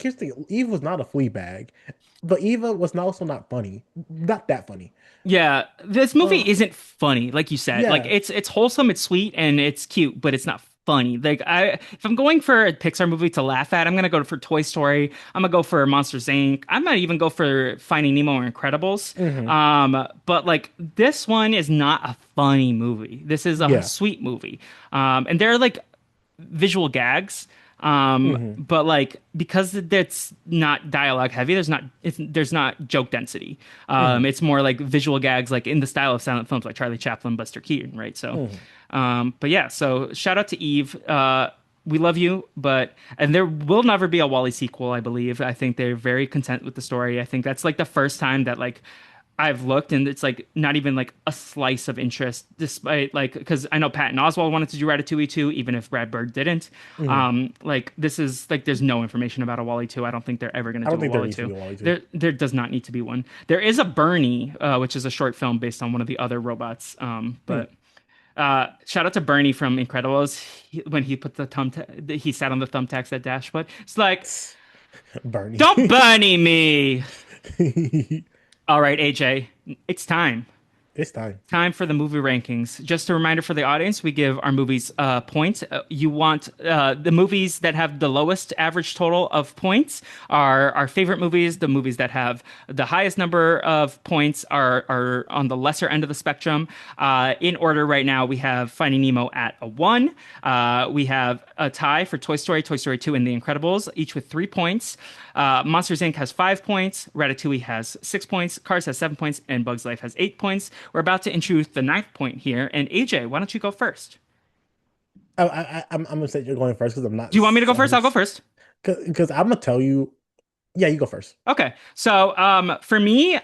here's the thing. Eve was not a flea bag, but Eva was also not funny. Not that funny.
Yeah, this movie
Uh,
isn't funny, like you said. Like
yeah.
it's wholesome, it's sweet, and it's cute, but it's not funny. Like if I'm going for a Pixar movie to laugh at, I'm gonna go for Toy Story. I'm gonna go for Monsters Inc. I might even go for Finding Nemo or Incredibles.
Hmm.
But like this one is not a funny movie. This is a
Yeah.
sweet movie. And there are like visual gags.
Hmm.
But like because it's not dialogue heavy, there's not joke density.
Hmm.
It's more like visual gags, like in the style of silent films, like Charlie Chaplin, Buster Keaton, right? So,
Hmm.
but yeah, so shout out to Eve. We love you, but and there will never be a Wally sequel, I believe. I think they're very content with the story. I think that's like the first time that like I've looked and it's like not even like a slice of interest, despite like because I know Patton Oswalt wanted to do Ratatouille 2, even if Brad Bird didn't.
Hmm.
Like this is like there's no information about a Wally 2. I don't think they're ever gonna
I don't
do a
think there
Wally
needs to
2.
be a Wally too.
There does not need to be one. There is a Bernie, which is a short film based on one of the other robots.
Hmm.
But shout out to Bernie from Incredibles. When he put the he sat on the thumbtacks at Dashwood. It's like,
Bernie.
don't Bernie me. All right, AJ, it's time.
It's time.
Time for the movie rankings. Just a reminder for the audience, we give our movies points. You want the movies that have the lowest average total of points are our favorite movies. The movies that have the highest number of points are on the lesser end of the spectrum. In order right now, we have Finding Nemo at a 1. We have a tie for Toy Story, Toy Story 2, and The Incredibles, each with 3 points. Monsters Inc. has 5 points. Ratatouille has 6 points. Cars has 7 points. And Bugs Life has 8 points. We're about to introduce the ninth point here. And AJ, why don't you go first?
I'm upset you're going first because I'm not
Do you want me to go first? I'll go first.
because I'm gonna tell you. Yeah, you go first.
Okay. So for me,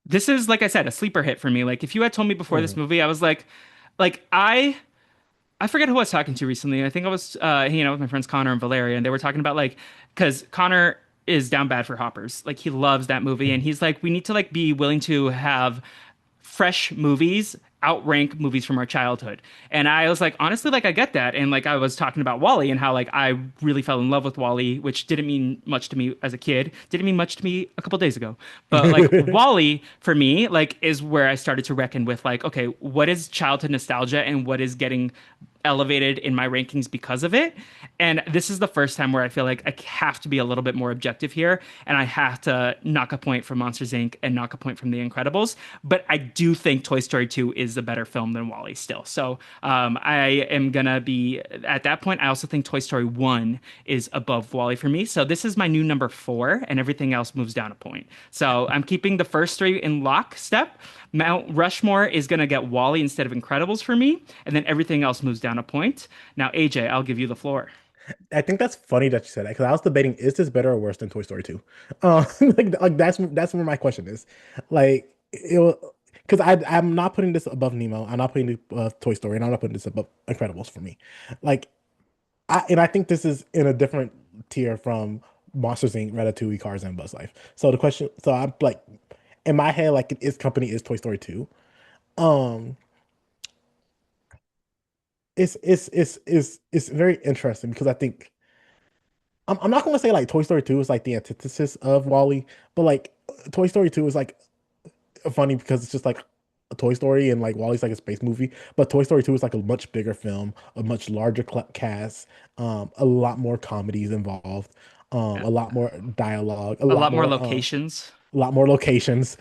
this is like I said, a sleeper hit for me. Like if you had told me before this
Hmm.
movie, I was like I forget who I was talking to recently. I think I was hanging out with my friends Connor and Valeria, and they were talking about like because Connor is down bad for Hoppers. Like he loves that movie, and he's like, we need to like be willing to have fresh movies outrank movies from our childhood. And I was like, honestly, like I get that. And like I was talking about Wally and how like I really fell in love with Wally, which didn't mean much to me as a kid, didn't mean much to me a couple days ago. But like Wally for me, like is where I started to reckon with like, okay, what is childhood nostalgia and what is getting elevated in my rankings because of it. And this is the first time where I feel like I have to be a little bit more objective here, and I have to knock a point from Monsters Inc. and knock a point from The Incredibles. But I do think Toy Story 2 is a better film than Wall-E still. So I am gonna be at that point. I also think Toy Story 1 is above Wall-E for me. So this is my new number 4, and everything else moves down a point. So I'm keeping the first three in lockstep. Mount Rushmore is going to get Wall-E instead of Incredibles for me, and then everything else moves down a point. Now, AJ, I'll give you the floor.
I think that's funny that you said that because I was debating, is this better or worse than Toy Story 2? Like that's where my question is. Like it because I'm not putting this above Nemo, I'm not putting it above Toy Story, and I'm not putting this above Incredibles for me. Like I think this is in a different tier from Monsters Inc., Ratatouille, Cars, and Buzz Life. So the question, so I'm like in my head, like its company is Toy Story 2. Um, it's very interesting because I think I'm not going to say like Toy Story 2 is like the antithesis of Wall-E, but like Toy Story 2 is like funny because it's just like a Toy Story and like Wall-E's like a space movie, but Toy Story 2 is like a much bigger film, a much larger cast, a lot more comedies involved,
Yeah.
a lot more dialogue,
A lot more locations.
a lot more locations.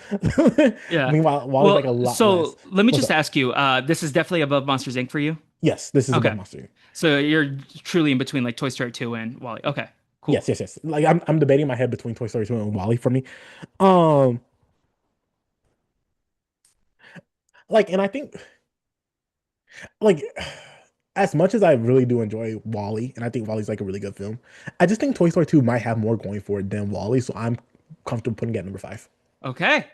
Yeah.
Meanwhile, Wall-E's like
Well,
a lot less.
so let me
What's
just
up?
ask you, this is definitely above Monsters Inc. for you?
Yes, this is above
Okay.
Monster.
So you're truly in between like Toy Story 2 and Wall-E. Okay, cool.
Yes. Like I'm debating my head between Toy Story 2 and Wall-E for me. Um, and I think like as much as I really do enjoy Wall-E, and I think Wall-E's like a really good film, I just think Toy Story 2 might have more going for it than Wall-E, so I'm comfortable putting it at number five.
Okay.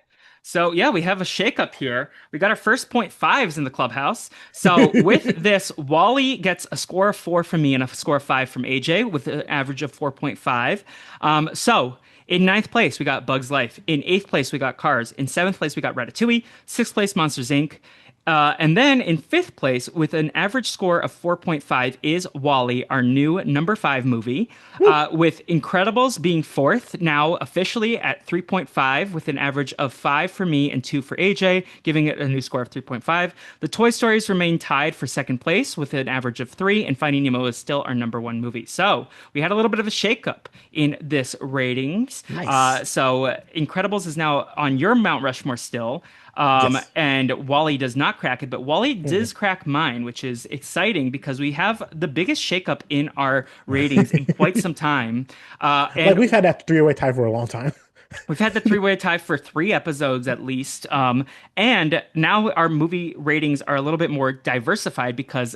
So yeah, we have a shakeup here. We got our first point fives in the clubhouse. So with this, Wally gets a score of 4 from me and a score of 5 from AJ with an average of 4.5. So in ninth place, we got Bugs Life. In eighth place, we got Cars. In seventh place, we got Ratatouille. Sixth place, Monsters Inc. And then in fifth place, with an average score of 4.5, is Wally, our new number 5 movie,
Woo!
with Incredibles being fourth, now officially at 3.5, with an average of 5 for me and 2 for AJ, giving it a new score of 3.5. The Toy Stories remain tied for second place with an average of 3, and Finding Nemo is still our number 1 movie. So we had a little bit of a shakeup in this ratings.
Nice.
Incredibles is now on your Mount Rushmore still.
Yes.
And Wally does not crack it, but Wally
Mhm.
does crack mine, which is exciting because we have the biggest shakeup in our ratings in quite some time.
Like
And
we've had that three-way tie for a long time.
we've had the three-way tie for 3 episodes at least. And now our movie ratings are a little bit more diversified because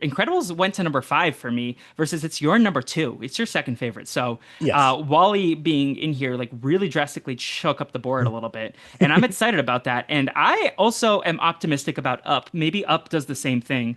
Incredibles went to number 5 for me versus it's your number 2. It's your second favorite. So
Yes.
Wally being in here like really drastically shook up the board a little bit. And I'm excited about that. And I also am optimistic about Up. Maybe Up does the same thing.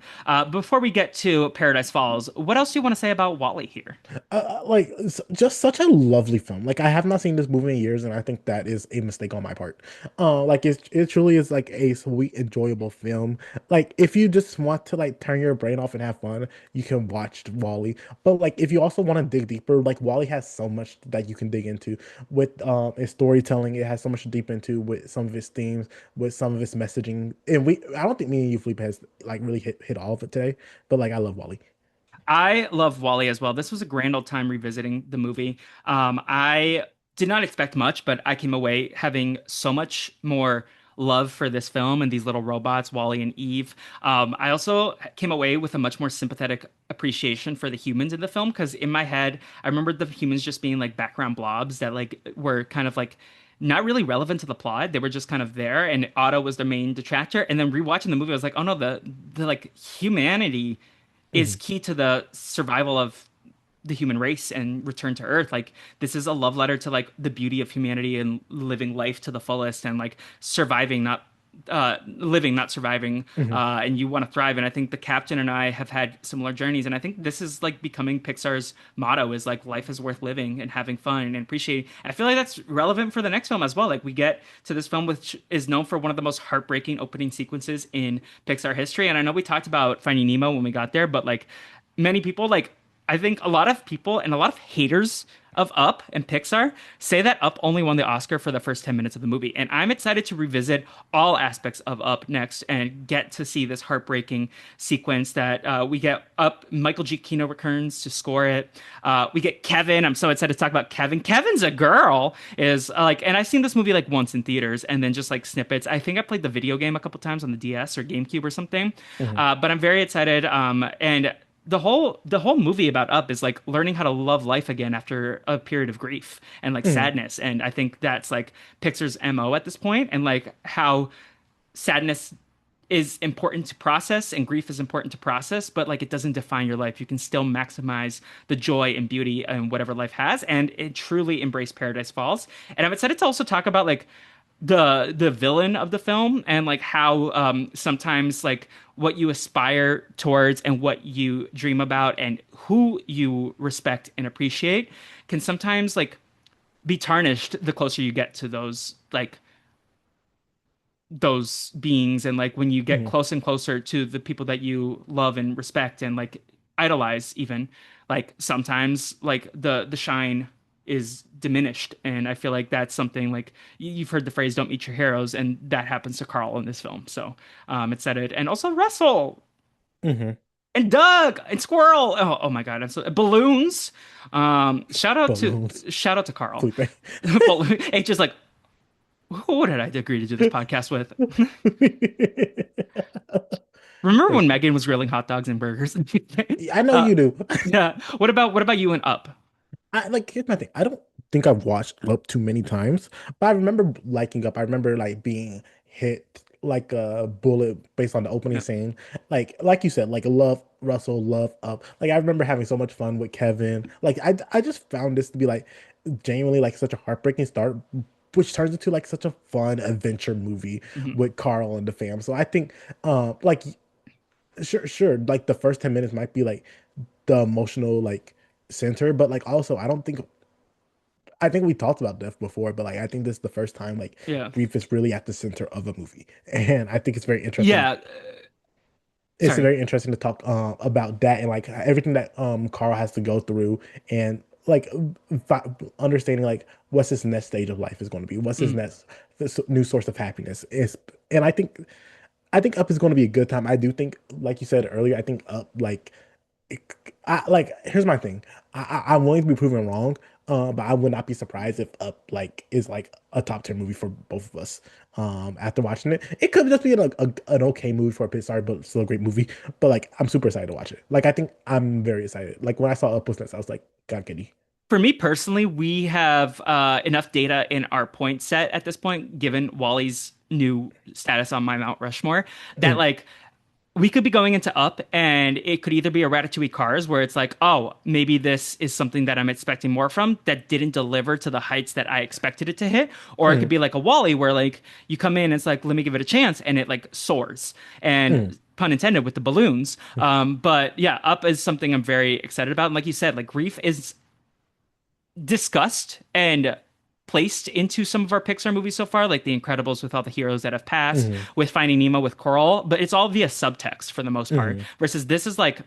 Before we get to Paradise Falls, what else do you want to say about Wally here?
It's just such a lovely film. Like I have not seen this movie in years, and I think that is a mistake on my part. Like it truly is like a sweet, enjoyable film. Like if you just want to like turn your brain off and have fun, you can watch Wall-E. But like if you also want to dig deeper, like Wall-E has so much that you can dig into with its storytelling. It has so much to deep into with some of its themes, with some of its messaging. And I don't think me and you, Felipe, has like really hit all of it today. But like I love Wall-E.
I love Wally as well. This was a grand old time revisiting the movie. I did not expect much, but I came away having so much more love for this film and these little robots, Wally and Eve. I also came away with a much more sympathetic appreciation for the humans in the film because in my head, I remember the humans just being like background blobs that like were kind of like not really relevant to the plot. They were just kind of there, and Otto was the main detractor. And then rewatching the movie, I was like, oh no, the like humanity is
Mhm.
key to the survival of the human race and return to Earth. Like this is a love letter to like the beauty of humanity and living life to the fullest and like surviving, not living, not surviving.
Mhm.
And you want to thrive. And I think the captain and I have had similar journeys. And I think this is like becoming Pixar's motto is like life is worth living and having fun and appreciating. I feel like that's relevant for the next film as well. Like we get to this film, which is known for one of the most heartbreaking opening sequences in Pixar history. And I know we talked about Finding Nemo when we got there, but like many people like I think a lot of people and a lot of haters of Up and Pixar say that Up only won the Oscar for the first 10 minutes of the movie. And I'm excited to revisit all aspects of Up next and get to see this heartbreaking sequence that we get Up. Michael G. Kino returns to score it. We get Kevin. I'm so excited to talk about Kevin. Kevin's a girl is and I've seen this movie like once in theaters and then just like snippets. I think I played the video game a couple times on the DS or GameCube or something.
Mhm.
But I'm very excited. And the whole movie about Up is like learning how to love life again after a period of grief and like
Mhm.
sadness. And I think that's like Pixar's MO at this point, and like how sadness is important to process and grief is important to process, but like it doesn't define your life. You can still maximize the joy and beauty and whatever life has, and it truly embrace Paradise Falls. And I'm excited to also talk about like the villain of the film and like how sometimes like what you aspire towards and what you dream about and who you respect and appreciate can sometimes like be tarnished the closer you get to those beings, and like when you get
Mhm.
close and closer to the people that you love and respect and like idolize even, like sometimes like the shine is diminished. And I feel like that's something like you've heard the phrase "don't meet your heroes," and that happens to Carl in this film. So it's said it. And also Russell
Mhm.
and Doug and Squirrel. Oh my God, I'm so balloons. Shout out to
Balloons.
Carl.
Felipe.
It's just like, who did I agree to do this podcast with? Remember when
Thank you.
Megan was grilling hot dogs and burgers?
I know
uh,
you do.
yeah. What about you and Up?
I like here's my thing. I don't think I've watched Up too many times, but I remember liking Up. I remember like being hit like a bullet based on the opening
Yeah.
scene. Like you said, like love Russell, love Up. Like I remember having so much fun with Kevin. Like I just found this to be like genuinely like such a heartbreaking start, which turns into like such a fun adventure movie
Mhm.
with Carl and the fam. So I think like sure, like the first 10 minutes might be like the emotional like center, but like also I think we talked about death before, but like I think this is the first time like
Yeah.
grief is really at the center of a movie, and I think it's very interesting.
Yeah.
It's
Sorry.
very interesting to talk about that and like everything that Carl has to go through, and like understanding like what's his next stage of life is going to be, what's his
Mm.
next this new source of happiness is, and I think Up is going to be a good time. I do think, like you said earlier, I think Up like here's my thing. I'm willing to be proven wrong, but I would not be surprised if Up like is like a top 10 movie for both of us. After watching it, it could just be like an okay movie for a Pixar, but still a great movie. But like, I'm super excited to watch it. Like, I think I'm very excited. Like when I saw Up was next, I was like, God, giddy.
For me personally, we have enough data in our point set at this point, given Wally's new status on my Mount Rushmore, that
Mm,
like we could be going into Up and it could either be a Ratatouille Cars where it's like, oh, maybe this is something that I'm expecting more from that didn't deliver to the heights that I expected it to hit. Or it could
mm,
be like a Wally where like you come in and it's like, let me give it a chance, and it like soars. And
mm,
pun intended with the balloons. But yeah, Up is something I'm very excited about. And like you said, like grief is discussed and placed into some of our Pixar movies so far, like The Incredibles with all the heroes that have passed,
mm,
with Finding Nemo with Coral, but it's all via subtext for the most part.
mm.
Versus this is like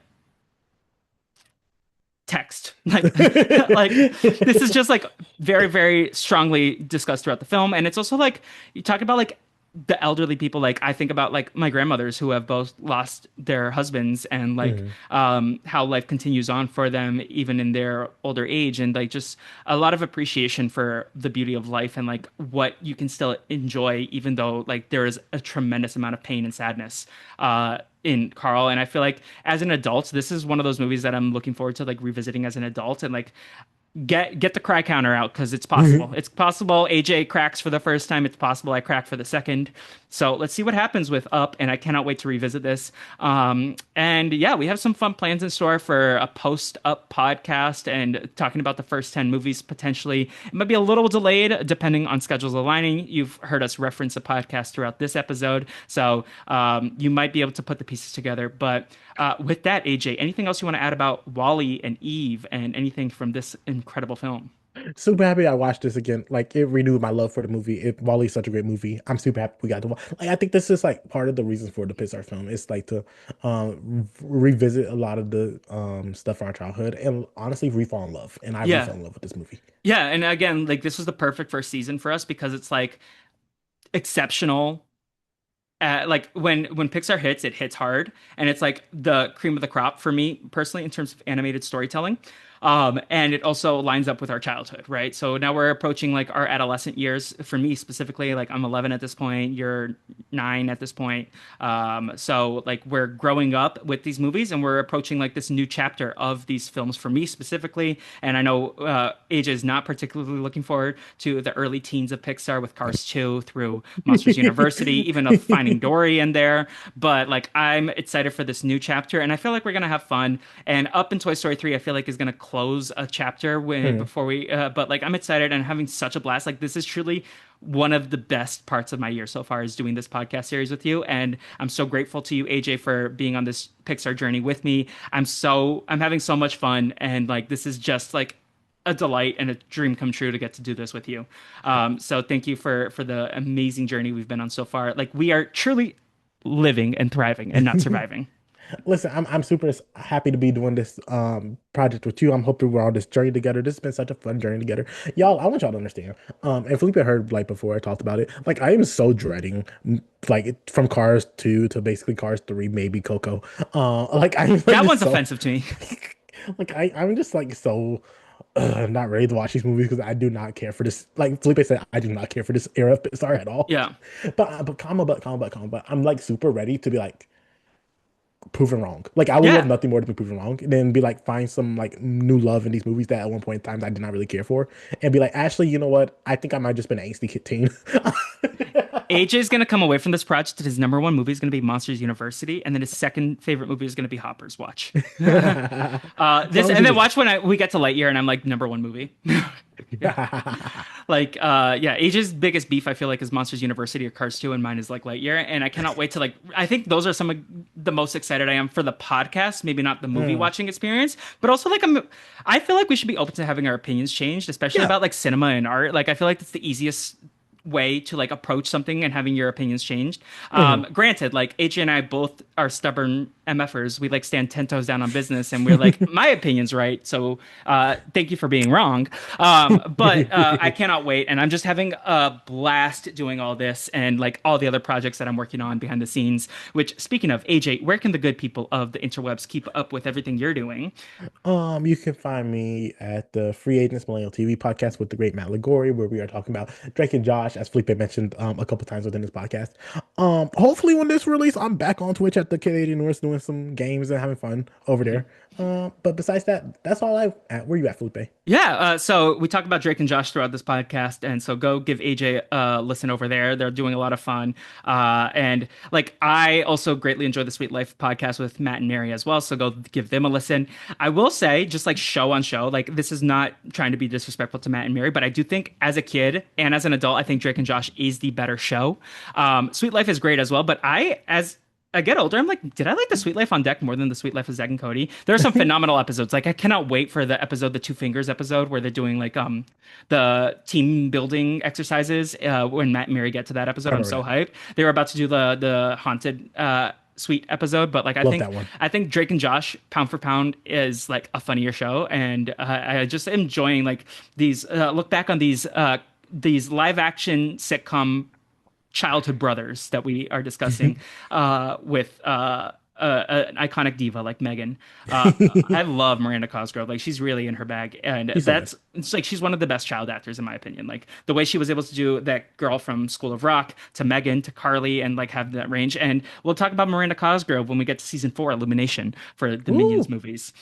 text, like this is just like very, very strongly discussed throughout the film, and it's also like you talk about like the elderly people. Like I think about like my grandmothers who have both lost their husbands, and like
Mm,
how life continues on for them even in their older age, and like just a lot of appreciation for the beauty of life and like what you can still enjoy even though like there is a tremendous amount of pain and sadness in Carl. And I feel like as an adult, this is one of those movies that I'm looking forward to like revisiting as an adult and like get the cry counter out because it's possible.
mm.
It's possible AJ cracks for the first time. It's possible I crack for the second. So let's see what happens with Up, and I cannot wait to revisit this. And yeah, we have some fun plans in store for a post Up podcast and talking about the first 10 movies potentially. It might be a little delayed depending on schedules aligning. You've heard us reference a podcast throughout this episode, so you might be able to put the pieces together. But with that, AJ, anything else you want to add about Wally and Eve and anything from this incredible film?
Super happy I watched this again. Like it renewed my love for the movie. Wally's such a great movie. I'm super happy we got to watch. Like I think this is like part of the reason for the Pixar film. It's like to revisit a lot of the stuff from our childhood and honestly re-fall in love. And I
Yeah.
re-fell in love with this movie.
Yeah, and again, like this was the perfect first season for us because it's like exceptional. Like when Pixar hits, it hits hard, and it's like the cream of the crop for me personally in terms of animated storytelling. And it also lines up with our childhood, right? So now we're approaching like our adolescent years. For me specifically, like I'm 11 at this point, you're 9 at this point. So like we're growing up with these movies, and we're approaching like this new chapter of these films for me specifically. And I know AJ is not particularly looking forward to the early teens of Pixar with Cars 2 through Monsters University, even a Finding Dory in there. But like I'm excited for this new chapter, and I feel like we're gonna have fun. And Up in Toy Story 3, I feel like is gonna close a chapter when
Hmm.
before we. But like I'm excited and having such a blast. Like this is truly one of the best parts of my year so far is doing this podcast series with you, and I'm so grateful to you, AJ, for being on this Pixar journey with me. I'm having so much fun, and like this is just like a delight and a dream come true to get to do this with you. So thank you for the amazing journey we've been on so far. Like we are truly living and thriving and not surviving.
Listen, I'm super happy to be doing this project with you. I'm hoping we're on this journey together. This has been such a fun journey together. Y'all, I want y'all to understand. And Felipe heard like before I talked about it. Like I am so dreading like from Cars 2 to basically Cars 3, maybe Coco. Like I'm like
That
just
one's
so
offensive to me.
like I'm just like so not ready to watch these movies because I do not care for this. Like Felipe said, I do not care for this era of Pixar at all.
Yeah.
But I'm like super ready to be like proven wrong. Like I would love
Yeah.
nothing more to be proven wrong, and then be like find some like new love in these movies that at one point in time I did not really care for, and be like, Ashley, you know what? I think I might just been an angsty kid teen.
AJ is going to come away from this project. His number one movie is going to be Monsters University, and then his second favorite movie is going to be Hopper's Watch.
As
This
long as
and
you
then
do
watch when we get to Lightyear, and I'm like number one movie. Yeah.
that.
Like yeah, AJ's biggest beef I feel like is Monsters University or Cars 2, and mine is like Lightyear, and I cannot wait to like I think those are some of the most excited I am for the podcast, maybe not the movie
Mm,
watching experience, but also like I feel like we should be open to having our opinions changed, especially
yeah.
about like cinema and art. Like I feel like that's the easiest way to like approach something and having your opinions changed.
Mhm.
Granted, like AJ and I both are stubborn MFers. We like stand 10 toes down on business, and we're like, my opinion's right. So thank you for being wrong. But I cannot wait. And I'm just having a blast doing all this and like all the other projects that I'm working on behind the scenes. Which, speaking of AJ, where can the good people of the interwebs keep up with everything you're doing?
You can find me at the Free Agents Millennial TV podcast with the great Matt Ligori, where we are talking about Drake and Josh, as Felipe mentioned a couple times within this podcast. Hopefully when this release, I'm back on Twitch at the Canadian North doing some games and having fun over there. But besides that, that's all I at. Where you at, Felipe?
Yeah, so we talk about Drake and Josh throughout this podcast, and so go give AJ a listen over there. They're doing a lot of fun, and like I also greatly enjoy the Sweet Life podcast with Matt and Mary as well. So go give them a listen. I will say, just like show on show, like this is not trying to be disrespectful to Matt and Mary, but I do think as a kid and as an adult, I think Drake and Josh is the better show. Sweet Life is great as well, but as I get older, I'm like, did I like the Sweet Life on Deck more than the Sweet Life of Zack and Cody? There are some phenomenal episodes. Like I cannot wait for the episode, the Two Fingers episode, where they're doing like the team building exercises. When Matt and Mary get to that
I
episode, I'm
remember
so
that.
hyped. They were about to do the haunted suite episode, but like
Love that one.
I think Drake and Josh pound for pound is like a funnier show, and I just enjoying like these look back on these live action sitcom childhood brothers that we are discussing with an iconic diva like Megan. I love Miranda Cosgrove. Like she's really in her bag, and
He's so good.
that's it's like she's one of the best child actors in my opinion. Like the way she was able to do that girl from School of Rock to Megan to Carly and like have that range. And we'll talk about Miranda Cosgrove when we get to season 4, Illumination for the Minions
Woo!
movies.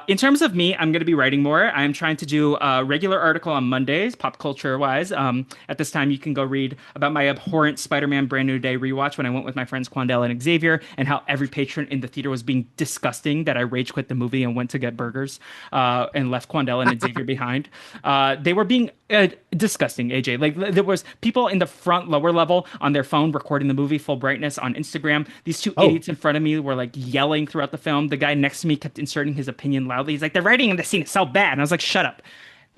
In terms of me, I'm going to be writing more. I'm trying to do a regular article on Mondays, pop culture wise. At this time, you can go read about my abhorrent Spider-Man Brand New Day rewatch when I went with my friends Quandel and Xavier, and how every patron in the theater was being disgusting that I rage quit the movie and went to get burgers and left Quandel and Xavier behind. They were being disgusting, AJ. Like there was people in the front lower level on their phone recording the movie full brightness on Instagram. These two
Oh,
idiots in front of me were like yelling throughout the film. The guy next to me kept inserting his opinion loudly. He's like, the writing in the scene is so bad. And I was like, shut up.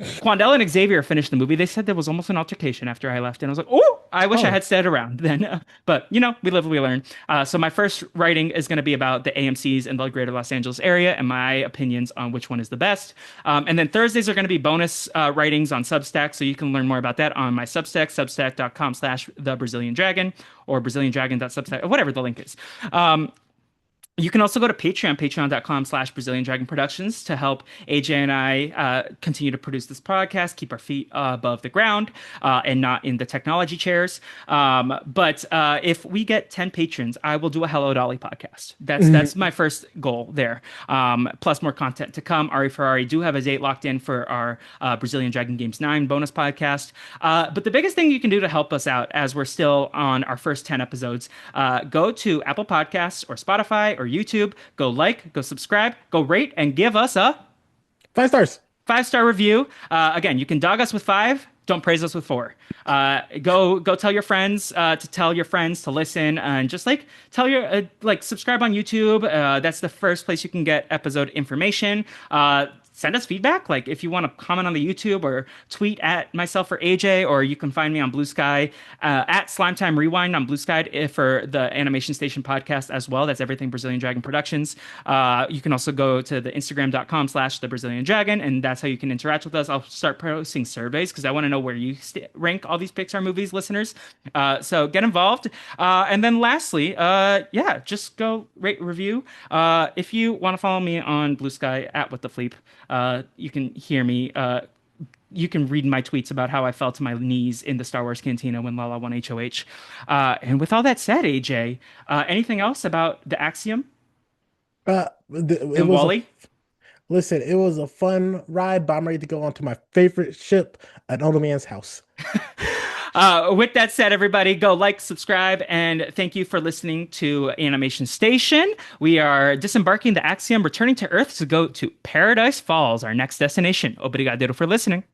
Quandel and Xavier finished the movie. They said there was almost an altercation after I left, and I was like, "Oh, I wish I
Oh,
had stayed around then." But we live, we learn. So my first writing is going to be about the AMC's in the greater Los Angeles area and my opinions on which one is the best. And then Thursdays are going to be bonus writings on Substack, so you can learn more about that on my Substack, substack.com/the Brazilian Dragon or BrazilianDragon.substack, whatever the link is. You can also go to Patreon, patreon.com/Brazilian Dragon Productions to help AJ and I continue to produce this podcast, keep our feet above the ground and not in the technology chairs. But if we get 10 patrons, I will do a Hello Dolly podcast. That's
mhm.
my first goal there. Plus more content to come. Ari Ferrari do have a date locked in for our Brazilian Dragon Games 9 bonus podcast. But the biggest thing you can do to help us out as we're still on our first 10 episodes, go to Apple Podcasts or Spotify or YouTube, go like, go subscribe, go rate, and give us a
5 stars.
5-star review. Again, you can dog us with five. Don't praise us with four. Go tell your friends to tell your friends to listen and just like tell your subscribe on YouTube. That's the first place you can get episode information. Send us feedback. Like if you want to comment on the YouTube or tweet at myself or AJ, or you can find me on Blue Sky at Slimetime Rewind on Blue Sky for the Animation Station podcast as well. That's everything Brazilian Dragon Productions. You can also go to the Instagram.com/the Brazilian Dragon, and that's how you can interact with us. I'll start posting surveys because I want to know where you rank all these Pixar movies, listeners. So get involved. And then lastly, yeah, just go rate, review. If you want to follow me on Blue Sky at What the Fleep, you can hear me. You can read my tweets about how I fell to my knees in the Star Wars Cantina when Lala won HOH. And with all that said, AJ, anything else about the Axiom
It
and
was a
Wally?
listen. It was a fun ride, but I'm ready to go on to my favorite ship, an older man's house.
With that said, everybody, go like, subscribe, and thank you for listening to Animation Station. We are disembarking the Axiom, returning to Earth to go to Paradise Falls, our next destination. Obrigado for listening.